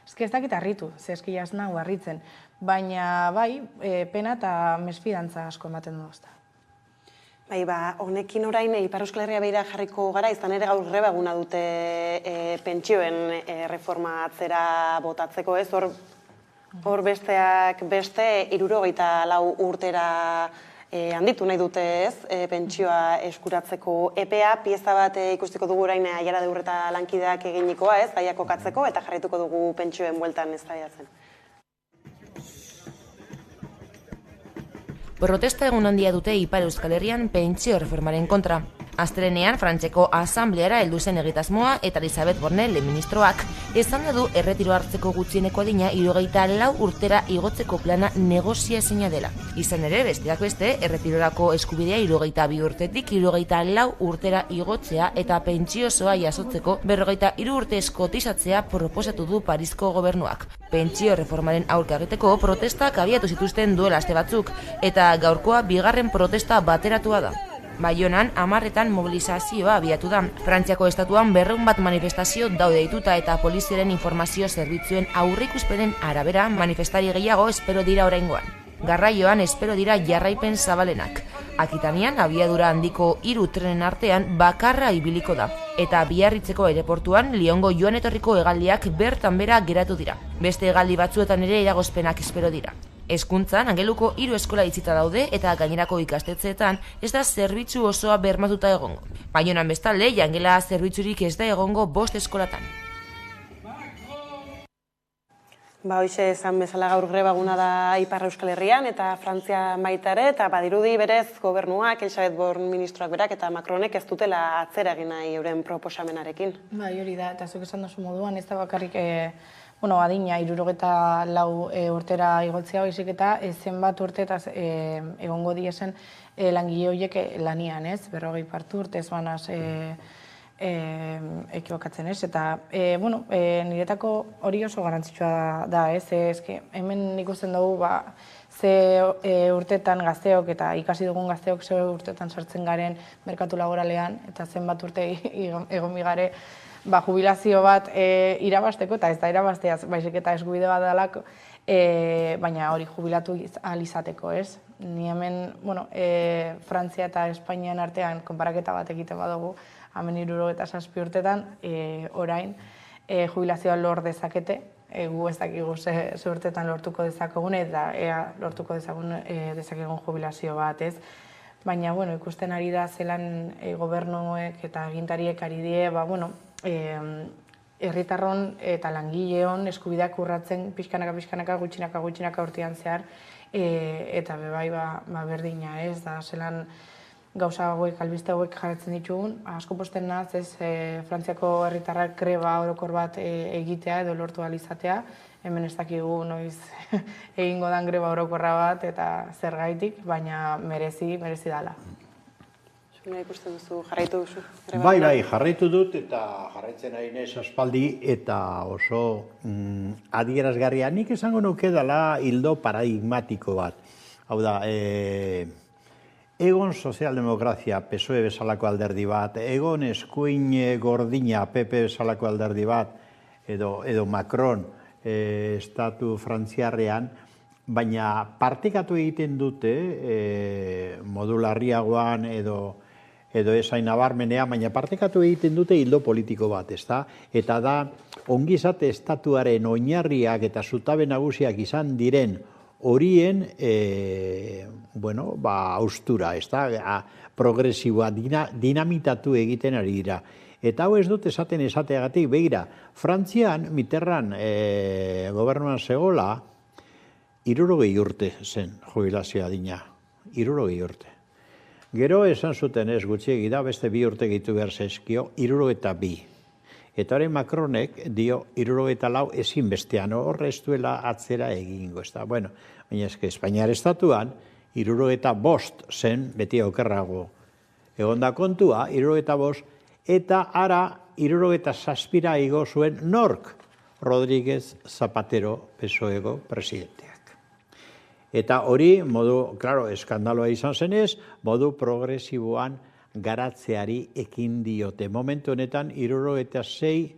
Speaker 20: ez dakit harritu, eski jasna harritzen, baina bai, pena eta mesfidantza asko ematen duzta.
Speaker 3: Honekin orain Ipar Euskal Herria begira jarriko gara, izan ere gaur greba eguna dute pentsioen reforma atzera botatzeko, ez? Hor besteak beste 74 urtera handitu nahi dute ez, pentsioa eskuratzeko EPEA, pieza bat ikustiko dugu orain Aiara de Urreta lankideak eginikoa ez, gaia kokatzeko, eta jarraituko dugu pentsioen bueltan eztabaidatzen.
Speaker 4: Protesta egun handia dute Ipar Euskal Herrian pentsio reformaren kontra. Astelehenean Frantziako Asambleara heldu zen egitasmoa eta Elisabeth Borne ministroak esan du erretiro hartzeko gutxieneko adina 74 urtera igotzeko plana negoziaezina dela. Izan ere, besteak beste, erretirorako eskubidea 72 urtetik 74 urtera igotzea eta pentsio osoa jasotzeko 43 urtez kotizatzea proposatu du Parisko gobernuak. Pentsio reformaren aurka egiteko protestak abiatu zituzten duela aste batzuk eta gaurkoa bigarren protesta bateratua da. Baionan, 10etan mobilizazioa abiatu da. Frantziako estatuan 200 bat manifestazio daude dituta eta poliziaren informazio zerbitzuen aurreikuspenen arabera manifestari gehiago espero dira oraingoan. Garraioan espero dira jarraipen zabalenak. Akitanian abiadura handiko 3 trenen artean bakarra ibiliko da. Eta Biarritzeko aireportuan Liongo joan etorriko hegaldiak bertan bera geratu dira. Beste hegaldi batzuetan ere eragozpenak espero dira. Hezkuntzan Angeluko 3 eskola itzita daude eta gainerako ikastetxeetan ez da zerbitzu osoa bermatuta egongo. Baionan bestalde, jangela zerbitzurik ez da egongo 5 eskolatan.
Speaker 3: Hoxe esan bezala gaur greba eguna da Ipar Euskal Herrian eta Frantzia baita ere, eta badirudi berez gobernuak, Elisabeth Borne ministroak berak eta Macronek ez dutela atzera egin nahi euren proposamenarekin.
Speaker 20: Hori da, eta zuk esan duzu moduan, ez da bakarrik adina 74 urtera igotzea baizik eta zenbat urte eta egongo diesen langile horiek lanian, ez? 40 urte ez banaz ekibokatzen, ez? Eta, niretako hori oso garantzitsua da, ez? Hemen ikusten dugu, ze urtetan gazteok eta ikasi dugun gazteok ze urtetan sartzen garen merkatu laboralean eta zenbat urte egon bigare jubilazio bat irabasteko, eta ez da irabazteaz, baizik eta eskubide bat dalako, baina hori jubilatu ahal izateko, ez? Ni hemen, Frantzia eta Espainian artean konparaketa bat egiten badugu, hemen 67 urtetan, orain jubilazioa lor dezakete, gu ez dakigu ze urtetan lortuko dezakegun eta lortuko dezakegun jubilazio bat, ez? Baina, ikusten ari da zelan gobernuek eta agintariek ari die, herritarron eta langileon eskubideak urratzen pixkanaka, gutxinaka urtean zehar, eta bebai berdina, ez da, zelan gauza hauek, albiste hauek jarratzen ditugun, asko posten naz, ez, Frantziako herritarrak greba orokor bat egitea edo lortu ahal izatea, hemen ez dakigu noiz egingo dan greba orokorra bat eta zergaitik, baina merezi dala.
Speaker 3: Zuna ikusten duzu, jarraitu duzu?
Speaker 21: Bai, jarraitu dut eta jarraitzen ari naiz aspaldi eta oso adierazgarria. Nik esango nuke dela hildo paradigmatiko bat. Hau da, egon sozialdemokrazia PSOE bezalako alderdi bat, egon eskuin gordina PP bezalako alderdi bat, edo Macron estatu frantziarrean, baina partekatu egiten dute modu larriagoan edo esain nabarmenean, baina partekatu egiten dute hildo politiko bat, ezta? Eta da, ongizate estatuaren oinarriak eta zutabe nagusiak izan diren horien, austura, ezta? Progresiboa, dinamitatu egiten ari dira. Eta hau ez dut esateagatik, begira, Frantzian, Mitterrand gobernuan zegoela, 60 urte zen jubilazioa adina, 60 urte. Gero esan zuten ez gutxiegi da, beste 2 urte gehitu behar zaizkio, 62. Eta hori Macronek dio 64 ezinbestean, horre ez duela atzera egingo, ez da. Bueno, baina eske Espainiar estatuan, 65 zen, beti okerrago. Egon da kontua, 65, eta ara 67 igo zuen nork, Rodríguez Zapatero PSOEko presidenteak. Eta hori, klaro, eskandaloa izan zenez, modu progresiboan garatzeari ekin diote. Momentu honetan, 66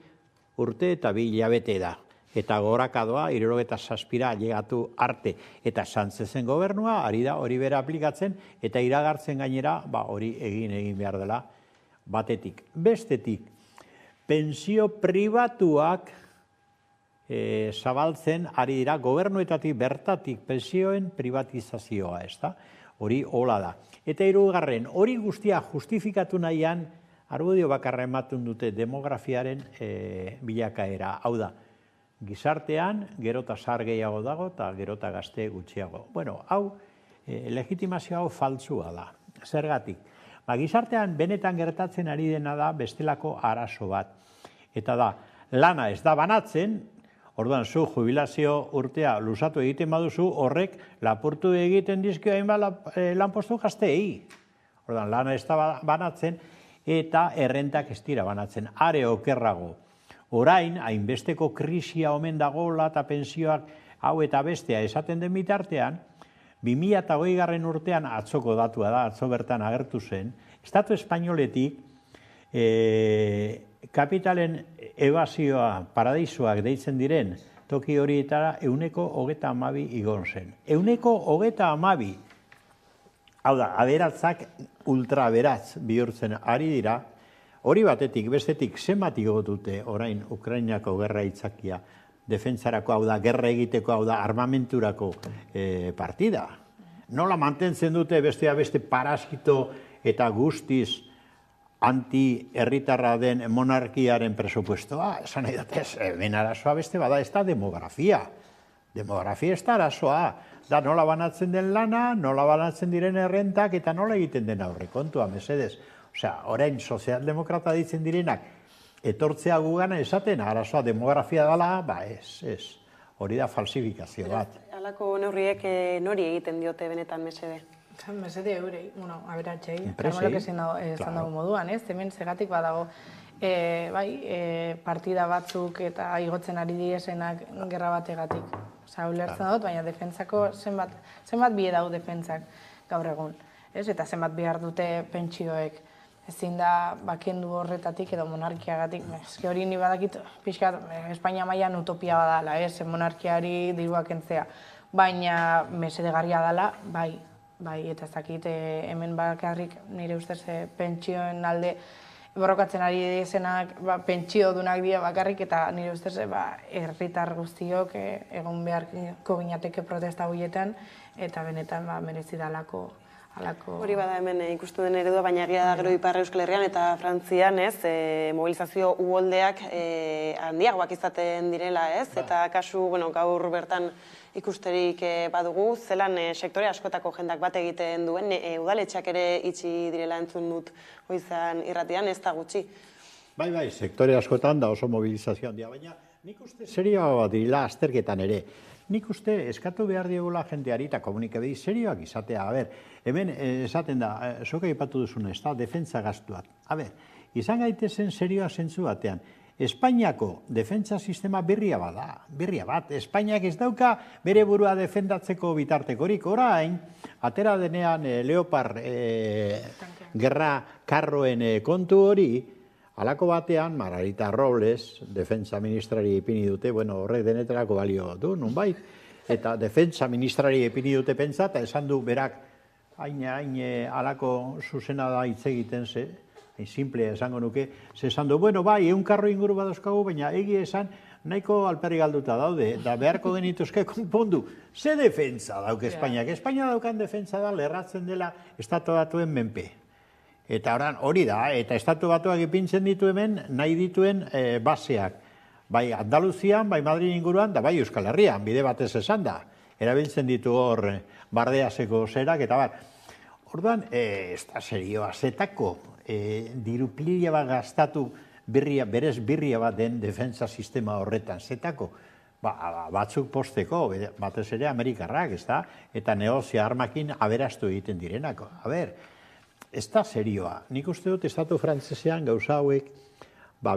Speaker 21: urte eta 2 hilabete da. Eta gorakadoa, 67 ailegatu arte. Eta Sánchezen gobernua, ari da hori bera aplikatzen, eta iragartzen gainera, hori egin behar dela, batetik. Bestetik, pentsio pribatuak zabaltzen ari dira gobernuetatik bertatik pentsioen privatizazioa, ez da? Hori hola da. Eta hirugarren, hori guztia justifikatu nahian, argudio bakarra ematen dute demografiaren bilakaera. Hau da, gizartean gerota zahar gehiago dago eta gerota gazte gutxiago. Bueno, hau, legitimazio hau faltsua da. Zergatik? Gizartean benetan gertatzen ari dena da bestelako arazo bat. Eta da, lana ez da banatzen, orduan, zu jubilazio urtea luzatu egiten baduzu, horrek lapurtu egiten dizkio hainbat lanpostu gazteei. Orduan, lana ez da banatzen eta errentak ez dira banatzen. Are okerrago, orain, hainbesteko krisia omen dagoela eta pensioak hau eta bestea esaten den bitartean, 2020 urtean atzoko datua da, atzo bertan agertu zen, Estatu espainoletik kapitalen ebazioa paradisuak deitzen diren toki horietara 132 igon zen. 132, hau da, aberatzak ultraberatz bihurtzen ari dira, hori batetik, bestetik, zenbat igo dute orain Ukrainako gerra itzakia, defentsarako, hau da, gerra egiteko, hau da, armamenturako partida. Nola mantentzen dute beste parasito eta guztiz anti-herritarra den monarkiaren presupuestoa, esan nahi dut ez, ben arazoa beste bada, ez da demografia. Demografia ez da arazoa. Da nola banatzen den lana, nola banatzen diren errentak, eta nola egiten den aurrekontua, mesedez. Osea, orain sozialdemokrata ditzen direnak, etortzea gugana esaten, arazoa demografia dela, ez. Hori da falsifikazio bat.
Speaker 3: Halako neurriek nori egiten diote benetan mesede?
Speaker 20: Mesede eurei, aberatzei, karmolak esan dago moduan, ez? Hemen segatik badago, partida batzuk eta igotzen ari diesenak gerra bategatik. Osa, ulertzen dut, baina defentsako zenbat bie dau defentsak gaur egun, ez? Eta zenbat behar dute pentsioek. ezin da kendu horretatik edo monarkiagatik. Eske hori ni badakit pixkat Espainia mailan utopia badala, monarkiari dirua kentzea. Baina mesedegarria dela, bai, eta ez dakit hemen bakarrik nire ustez pentsioen alde borrokatzen ari dezenak pentsio dunak dira bakarrik, eta nire ustez herritar guztiok egon beharko ginateke protesta horietan, eta benetan merezi dalako.
Speaker 3: Hori bada hemen ikustu den eredua, baina egia da gero Ipar Euskal Herrian eta Frantzian, mobilizazio uholdeak handiagoak izaten direla, eta kasu gaur bertan ikusterik badugu, zelan sektore askotako jendak bat egiten duen, udaletxeak ere itxi direla entzun dut goizan irratian, ez da gutxi.
Speaker 21: Bai, sektore askotan da oso mobilizazioan dira, baina nik uste serioa bat direla azterketan ere. Nik uste eskatu behar diegula jendeari eta komunikabidei serioak izatea. Hemen esaten da, zuk aipatu duzun, ez da, defentsa gastuak. Izan gaitezen serioa zentzu batean. Espainiako defentsa sistema berria bat. Espainiak ez dauka bere burua defendatzeko bitartekorik. Orain, atera denean Leopard gerra karroen kontu hori, halako batean, Margarita Robles, defentsa ministrari ipini dute, horrek denetarako balio du, nunbait, eta defentsa ministrari ipini dute pentsa, eta esan du berak, hain halako zuzena da hitz egiten ze, hain simple esango nuke, ze esan du, bai, 100 karro inguru badozkagu, baina egia esan, nahiko alperri galduta daude, da beharko genituzke konpondu, ze defentsa dauke Espainiak? Espainia daukan defentsa da, lerratzen dela Estatu Batuen menpe. Eta hori da, eta Estatu Batuak ipintzen ditu hemen nahi dituen baseak. Bai Andaluzian, bai Madrid inguruan, da bai Euskal Herrian, bide batez esan da. Erabiltzen ditu hor bardeazeko zerak, eta orduan, ez da serioa, zetako diru pila bat gastatu berez birria bat den defensa sistema horretan, zetako. Batzuk posteko, batez ere Amerikarrak, ez da, eta negozia armakin aberastu egiten direnako. Ez da serioa. Nik uste dut Estatu Frantsesean gauza hauek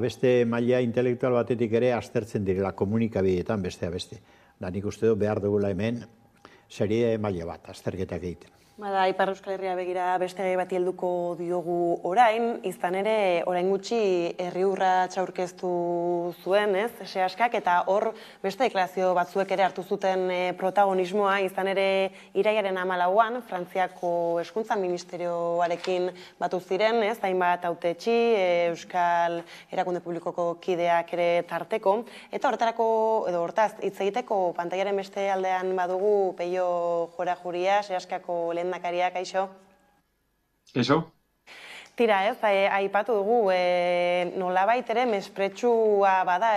Speaker 21: beste maila intelektual batetik ere aztertzen direla komunikabideetan besteak beste. Nik uste dut behar dugula hemen serie maila bat azterketak egiten.
Speaker 3: Bada, Ipar Euskal Herria begira beste gai bati helduko diogu orain, izan ere orain gutxi herriurra aurkeztu zuen, Seaskak, eta hor beste deklarazio batzuek ere hartu zuten protagonismoa, izan ere irailaren 14an, Frantziako Hezkuntza Ministerioarekin batu ziren, hainbat hautetsi, Euskal Erakunde Publikoko kideak ere tarteko, eta hortaz hitz egiteko pantailaren beste aldean badugu Peio Jorajuria, Seaskako lehendakaria, kaixo?
Speaker 2: Kaixo?
Speaker 3: Tira, aipatu dugu, nolabait ere mespretsua bada,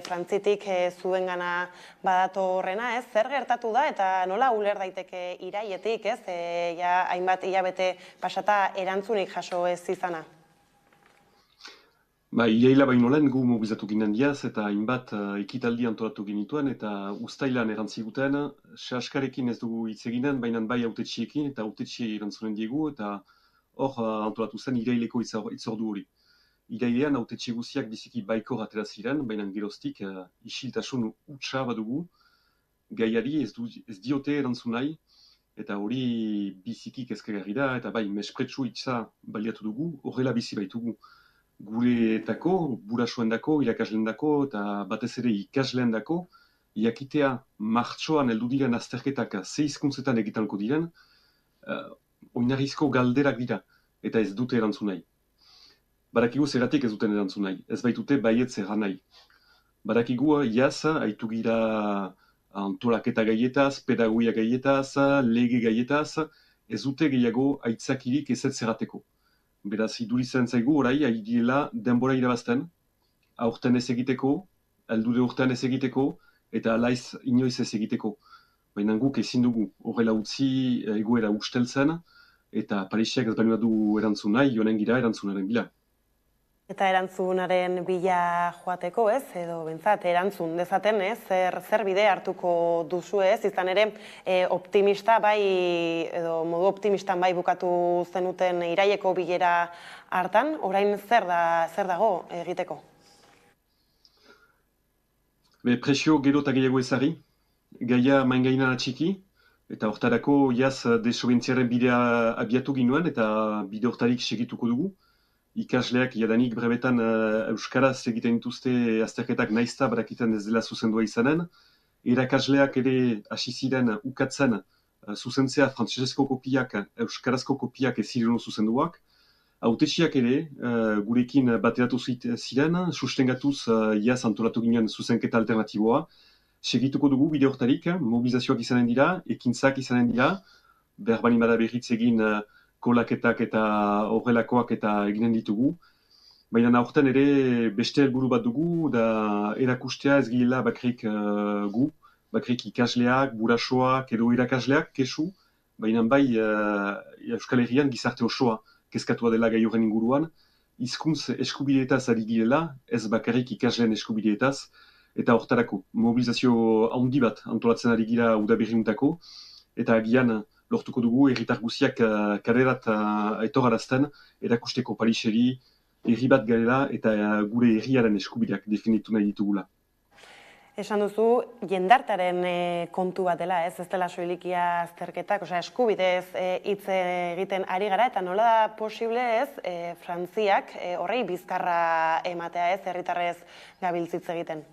Speaker 3: Frantzitik zuengana badatorrena, zer gertatu da eta nola uler daiteke irailetik, hainbat hilabete pasata erantzunik jaso ez izana?
Speaker 2: Iraila baino lehen gu mobilizatu ginen diaz eta hainbat ekitaldi antolatu genituen eta uztailan erantziguten, Seaskarekin ez dugu hitz eginen, baina bai hautetxiekin eta hautetxiei erantzunen diegu eta hor antolatu zen iraileko hitzordu hori. Irailean hautetxi guztiak biziki baikor atera ziren, baina geroztik isiltasun hutsa badugu, gaiari ez diote erantzun nahi, eta hori biziki kezkagarri da, eta bai mespretsu hitza baliatu dugu, horrela bizi baitugu. Gureetako, burasuendako, irakasleendako eta batez ere ikasleendako, jakitea martxoan heldu diren azterketak ze hizkuntzetan egitanko diren, oinarrizko galderak dira eta ez dute erantzun nahi. Badakigu zeratik ez duten erantzun nahi, ez baitute baietz erran nahi. Badakigu iaz, haitu gira antolaketa gaietaz, pedagogia gaietaz, lege gaietaz, ez dute gehiago aitzakirik ezetz errateko. Beraz, iduritzen zaigu orai, haidiela denbora irabazten, aurten ez egiteko, heldude urtean ez egiteko, eta alaiz inoiz ez egiteko. Baina guk ezin dugu horrela utzi egoera usteltzen, eta Parisiak ez baino du erantzun nahi, joanen gira erantzunaren bila.
Speaker 3: Eta erantzunaren bila joateko, edo bentsat, erantzun dezaten, zer bide hartuko duzu, izan ere optimista bai, edo modu optimistan bai bukatu zenuten iraileko bilera hartan, orain zer dago egiteko?
Speaker 2: Presio gero eta gehiago ezari, gaia maingainan atxiki, eta hortarako jaz desobentziaren bidea abiatu ginuen, eta bide hortarik segituko dugu. ikasleak jadanik brebetan euskaraz egiten dituzte azterketak naizta barakiten ez dela zuzendua izanen. Irakasleak ere hasi ziren ukatzen zuzentzea frantsesezko kopiak, euskarazko kopiak ez ziren zuzenduak. Hautetsiak ere gurekin bateratu ziren, sustengatuz iaz antolatu ginen zuzenketa alternatiboa. Segituko dugu bide hortarik, mobilizazioak izanen dira, ekintzak izanen dira, behar bali bada berriz egin kolaketak eta horrelakoak eta eginen ditugu. Baina aurten ere beste helburu bat dugu, da erakustea ez gila bakrik gu, bakrik ikasleak, burasoak edo irakasleak, kesu, baina bai Euskal Herrian gizarte osoa kezkatua dela gai horren inguruan, hizkuntz eskubideetaz ari girela, ez bakarrik ikasleen eskubideetaz, eta hortarako mobilizazio handi bat antolatzen ari gira udaberriuntako, eta agian lortuko dugu herritar guziak karerat etorarazten, erakusteko Pariseri, herri bat garela eta gure herriaren eskubideak definitu nahi ditugula.
Speaker 3: Esan duzu, jendartaren kontu bat dela, ez dela soilikia azterketak, eskubidez hitz egiten ari gara, eta nola da posible ez, Frantziak horrei bizkarra ematea ez, herritarrez gabiltzitz egiten?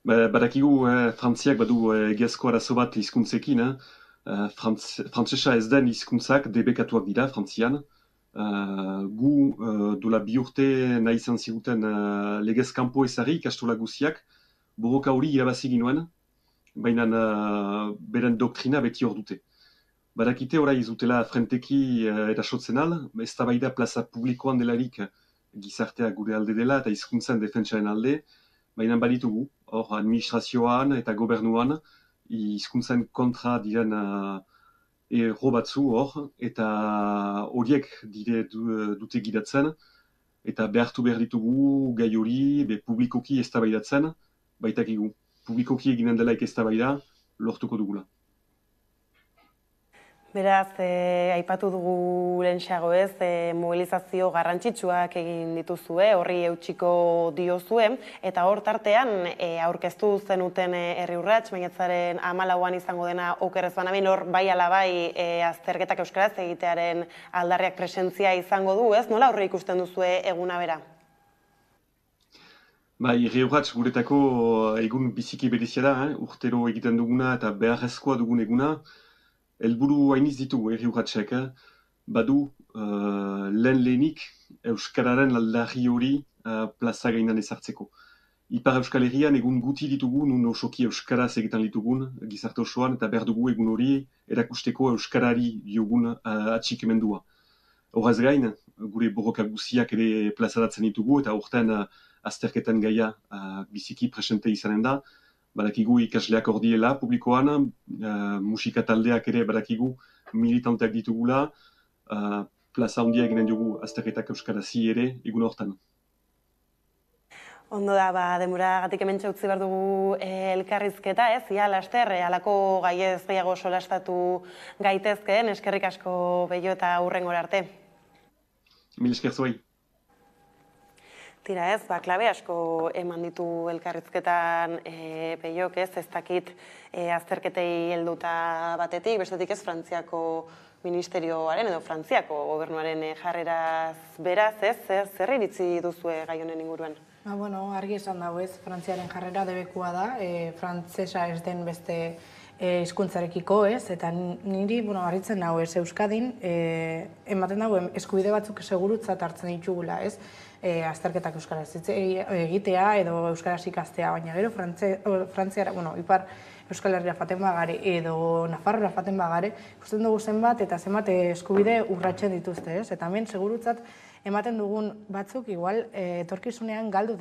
Speaker 2: Badakigu Frantziak badu egiazko arazo bat hizkuntzekin, frantsesa ez den hizkuntzak debekatuak dira Frantzian. Gu dola bi urte nahi izan ziguten legez kanpo ezari ikastola guziak, borroka hori irabazi ginuen, baina beren doktrina beti hor dute. Badakite orai zutela frenteki erasotzen al, ez da baida plaza publikoan delarik gizartea gure alde dela eta hizkuntzan defentsaren alde, baina baditugu, hor administrazioan eta gobernuan, hizkuntzan kontra diren erro batzu hor, eta horiek dute gidatzen, eta behartu behar ditugu gai hori publikoki eztabaidatzen, baitakigu. Publikoki eginen delaik eztabaida lortuko dugula.
Speaker 3: Beraz, aipatu dugu lehentxeago ez, mobilizazio garrantzitsuak egin dituzue, horri eutxiko diozue, eta hor tartean aurkeztu zenuten herri urrats, maiatzaren 14an izango dena okerrez banabil, hor bai ala bai azterketak euskaraz egitearen aldarriak presentzia izango du, ez? Nola horre ikusten duzue eguna bera?
Speaker 2: Bai, herri urrats guretako egun biziki berezia da, urtero egiten duguna eta beharrezkoa dugun eguna, helburu hainiz ditugu herri urratsek, badu lehenik euskararen aldarri hori plaza gainan ezartzeko. Ipar Euskal Herrian egun guti ditugu, nun osoki euskaraz egiten ditugun gizarte osoan, eta behar dugu egun hori erakusteko euskarari diogun atxikimendua. Horrez gain, gure borroka guziak ere plazaratzen ditugu, eta horten azterketan gaia biziki presente izanen da. Badakigu ikasleak hor diela publikoan, musika taldeak ere badakigu militanteak ditugula, plaza handia eginen dugu azterketak euskarazi ere egun hortan.
Speaker 3: Ondo da, denboragatik hementxe utzi behar dugu elkarrizketa, ez? Ia, laster, halako gaiez gehiago solastatu gaitezkeen, eskerrik asko Bello eta hurrengora arte.
Speaker 2: Mil esker zuei.
Speaker 3: Tira ez, klabe asko eman ditu elkarrizketan Bellok ez dakit azterketei helduta batetik, bestetik ez Frantziako ministerioaren edo Frantziako gobernuaren jarreraz beraz ez, zer iritzi duzue gai honen inguruan?
Speaker 20: Argi esan dago ez, Frantziaren jarrera debekua da, frantzesa ez den beste hizkuntzarekiko ez, eta niri harritzen nago ez Euskadin, ematen dago eskubide batzuk segurutzat hartzen ditugula ez, azterketak euskaraz egitea edo euskaraz ikastea, baina gero Frantziara, ipar Euskal Herria faten bagare edo Nafarroa faten bagare, ikusten dugu zenbat eta zenbat eskubide urratzen dituzte ez, eta hemen segurutzat ematen dugun batzuk igual etorkizunean galdu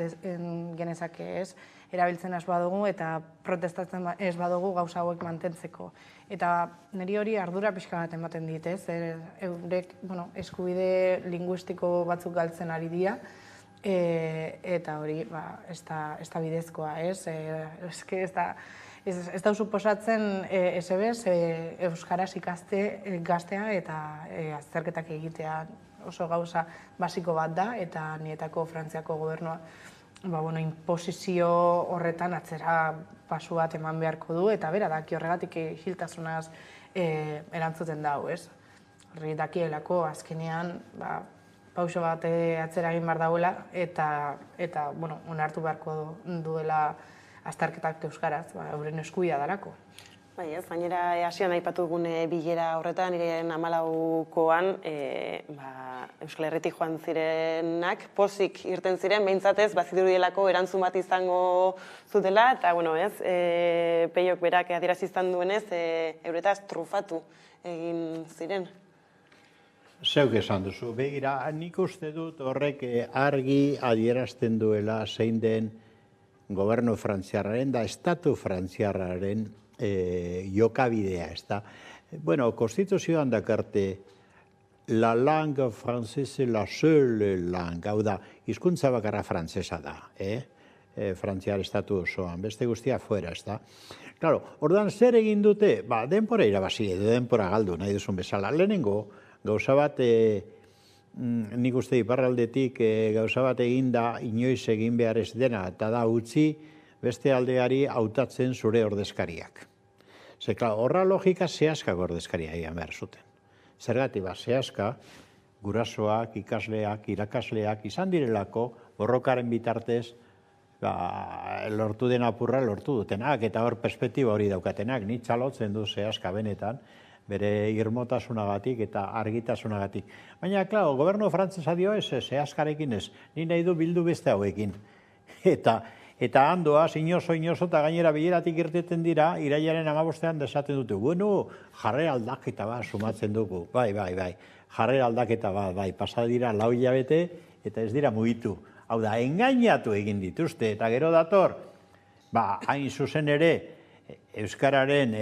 Speaker 20: genezake ez, erabiltzen ez badugu eta protestatzen ez badugu gauza hauek mantentzeko. Eta niri hori ardura pixka bat ematen dit, ez? Eurek eskubide linguistiko batzuk galtzen ari dira, eta hori ez da bidezkoa, ez? Ez da suposatzen esebez euskaraz gaztea eta azterketak egitea oso gauza basiko bat da, eta nietako Frantziako gobernua imposizio horretan atzera pasu bat eman beharko du, eta bera daki horregatik hiltasunaz erantzuten dago, ez? Horri dakielako azkenean pauso bat atzera egin behar dauela, eta onartu beharko duela azterketak euskaraz, euren eskubidea darako.
Speaker 3: Bai, ez, gainera hasian aipatu dugun bilera horretan, irailaren 14koan, Euskal Herritik joan zirenak, pozik irten ziren, behintzat ez, bazirudielako erantzun bat izango zutela, eta, Peiok berak adierazi izan duenez, euretaz trufatu egin ziren.
Speaker 21: Zeuk esan duzu, begira, nik uste dut horrek argi adierazten duela zein den gobernu frantziarraren da estatu frantziarraren jokabidea, ez da. Konstituzioan dakarte, la langue française la seule langue, hau da, hizkuntza bakarra frantzesa da, Frantziar estatu osoan, beste guztia fuera, ez da. Claro, orduan zer egin dute? Denpora irabazi edo denpora galdu, nahi duzun bezala. Lehenengo, gauza bat, nik uste iparraldetik gauza bat eginda inoiz egin behar ez dena, eta da utzi beste aldeari hautatzen zure ordezkariak. Horra logika zehazkak ordezkaria egin behar zuten. Zergatik zehazka, gurasoak, ikasleak, irakasleak izan direlako borrokaren bitartez lortu den apurra lortu dutenak, eta hor perspektiba hori daukatenak, ni txalotzen du zehazka benetan, bere irmotasunagatik eta argitasunagatik. Baina, gobernu frantzesa dio ez, zehazkarekin ez, ni nahi du bildu beste hauekin. Eta handoaz, inozo, eta gainera bileratik irteten dira, irailaren 15ean desaten dute. Jarrera aldaketa bat sumatzen dugu. Bai, jarrera aldaketa bat, pasa dira 4 hilabete eta ez dira mugitu. Hau da, engainatu egin dituzte, eta gero dator, hain zuzen ere, Euskararen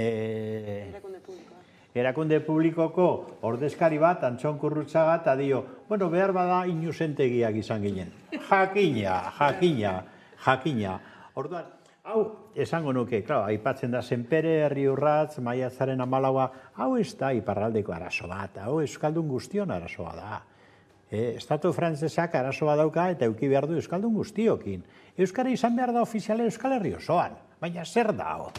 Speaker 21: erakunde publikoko ordezkari bat, Antxon Kurrutxaga, eta dio, behar bada inusentegiak izan ginen. Jakina. Orduan, hau, esango nuke, aipatzen da Senpere, Herri Urratz, Maiatzaren 14, hau ez da iparraldeko arazo bat, hau euskaldun guztion arazoa da. Estatu frantzesak arazoa dauka eta euki behar du euskaldun guztiokin. Euskara izan behar da ofiziale Euskal Herri osoan, baina zer da?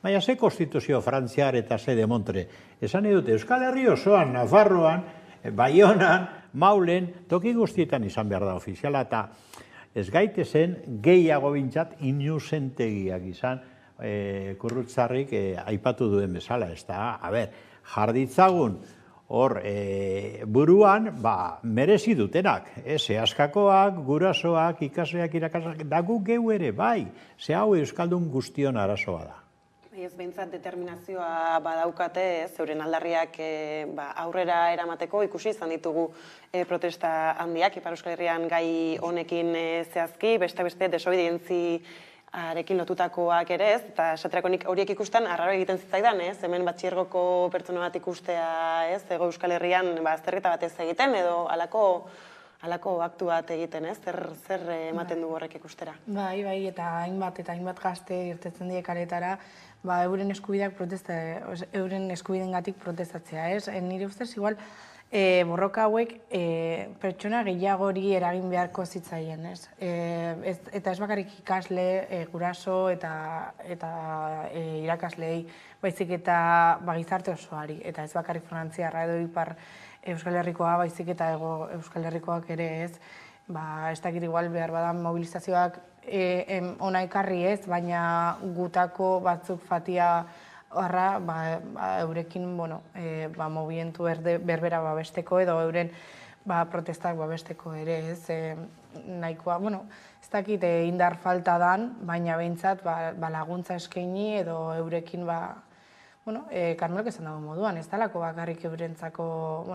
Speaker 21: Baina ze konstituzio frantziar eta ze demontre. Esan edute Euskal Herri osoan, Nafarroan, Baionan, Maulen, toki guztietan izan behar da ofiziala, eta ez gaitezen gehiago bintzat inusentegiak izan Kurrutzarrik aipatu duen bezala. Ez da, jarditzagun hor buruan merezi dutenak. Zehazkakoak, gurasoak, ikasleak, irakasleak, dagu geu ere, ze hau euskaldun guztion arazoa da.
Speaker 3: Ez behintzat determinazioa badaukate, zeuren aldarriak aurrera eramateko, ikusi izan ditugu protesta handiak, Ipar Euskal Herrian gai honekin zehazki, beste desobedientziarekin lotutakoak ere ez, eta esaterako nik horiek ikusten arraro egiten zitzaidan, hemen batxiergoko pertsona bat ikustea, Hego Euskal Herrian azterketa batez egiten, edo halako aktu bat egiten, zer ematen du horrek ikustera.
Speaker 20: Bai, eta hainbat gazte irtetzen die kaletara, euren eskubidengatik protestatzea, ez? Nire ustez, igual, borroka hauek pertsona gehiagori eragin beharko zitzaien, ez? Eta ez bakarrik ikasle, guraso eta irakaslei, baizik eta gizarte osoari, eta ez bakarrik frantziarra edo Ipar Euskal Herrikoa, baizik eta Hego Euskal Herrikoak ere ez, ez dakit igual behar badan mobilizazioak ona ekarri ez, baina gutako batzuk fatia horra eurekin movimentu berbera babesteko edo euren protestak babesteko ere ez, nahikoa, ez dakit indar falta dan, baina behintzat laguntza eskaini edo eurekin Karmelok esan dago moduan, ez dalako bakarrik eurentzako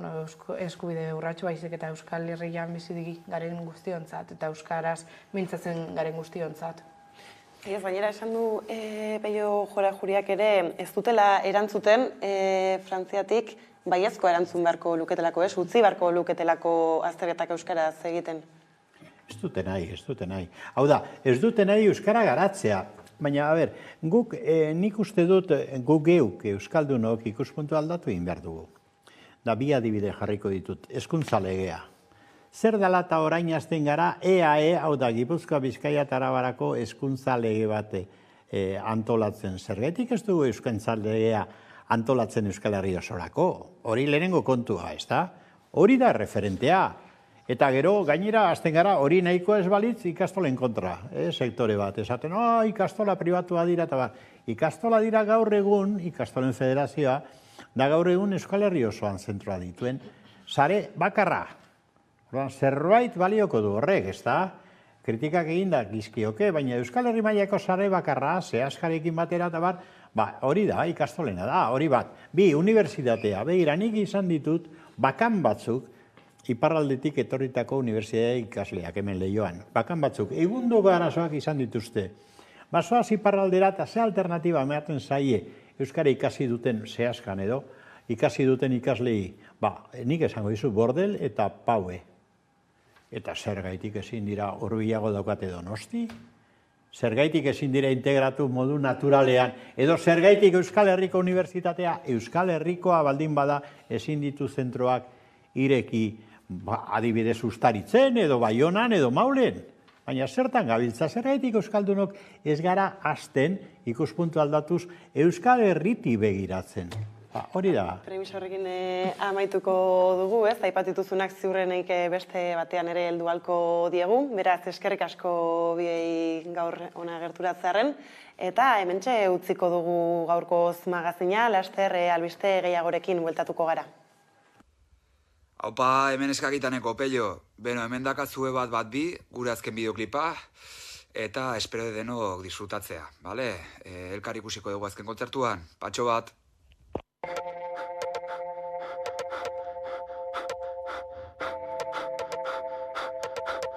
Speaker 20: eskubide urratxo baizik eta Euskal Herrian bizidik garen guztiontzat eta euskaraz mintzatzen garen guztiontzat.
Speaker 3: Baina esan du Peio Jora Juriak ere ez dutela erantzuten Frantziatik baiezko erantzun beharko luketelako, utzi beharko luketelako azterketak euskaraz egiten.
Speaker 21: Ez dute nahi. Hau da, ez dute nahi euskara garatzea. Baina, guk nik uste dut guk geuk euskaldunok ikuspuntu aldatu egin behar dugu. Da, bi adibide jarriko ditut, hezkuntza legea. Zer dela eta orain hasten gara EAE, hau da, Gipuzkoa, Bizkaia eta Arabarako hezkuntza lege bat antolatzen. Zergatik ez dugu hezkuntza legea antolatzen Euskal Herri osorako? Hori lehenengo kontua, ez da? Hori da referentea. Eta gero, gainera, azten gara, hori nahiko ez balitz ikastolen kontra, sektore bat. Esaten, ikastola pribatua dira, eta bat. Ikastola dira gaur egun, ikastolen federazioa, da gaur egun Euskal Herri osoan zentroa dituen, sare bakarra. Zerbait balioko du horrek, ez da? Kritikak egindak gizkioke, baina Euskal Herri mailako sare bakarra, zehaskarekin batera, eta bat, hori da, ikastolena da, hori bat. Bi, unibertsitatea, begira, nik izan ditut, bakan batzuk, iparraldetik etorritako unibertsitatea ikasleak hemen Leioan. Bakan batzuk, egundo garazoak izan dituzte. Basoaz iparraldera eta ze alternatiba ematen zaie Euskara ikasi duten zehazkan edo, ikasi duten ikaslei, nik esango dizu Bordel eta Paue. Eta zergaitik ezin dira hurbilago daukate Donosti? Zergaitik ezin dira integratu modu naturalean, edo zergaitik Euskal Herriko Unibertsitatea, Euskal Herrikoa baldin bada ezin ditu zentroak ireki, adibidez Uztaritzen, edo Baionan, edo Maulen. Baina zertan gabiltza, zergaitik euskaldunok ez gara hasten ikuspuntu aldatuz Euskal Herriti begiratzen. Hori da.
Speaker 3: Premisa horrekin amaituko dugu, ez? Aipatituzunak ziurrenik beste batean ere heldu halko diegu. Beraz, eskerrik asko biei gaur ona gerturatzearren. Eta hementxe utziko dugu gaurkoz magazina, laster albiste gehiagorekin bueltatuko gara.
Speaker 5: Haupa, hemen eskakitaneko, pello. Beno, hemen dakazue bat bi, gure azken bideoklipa, eta espero denok disfrutatzea, bale? Elkar ikusiko dugu azken kontzertuan. Patxo bat!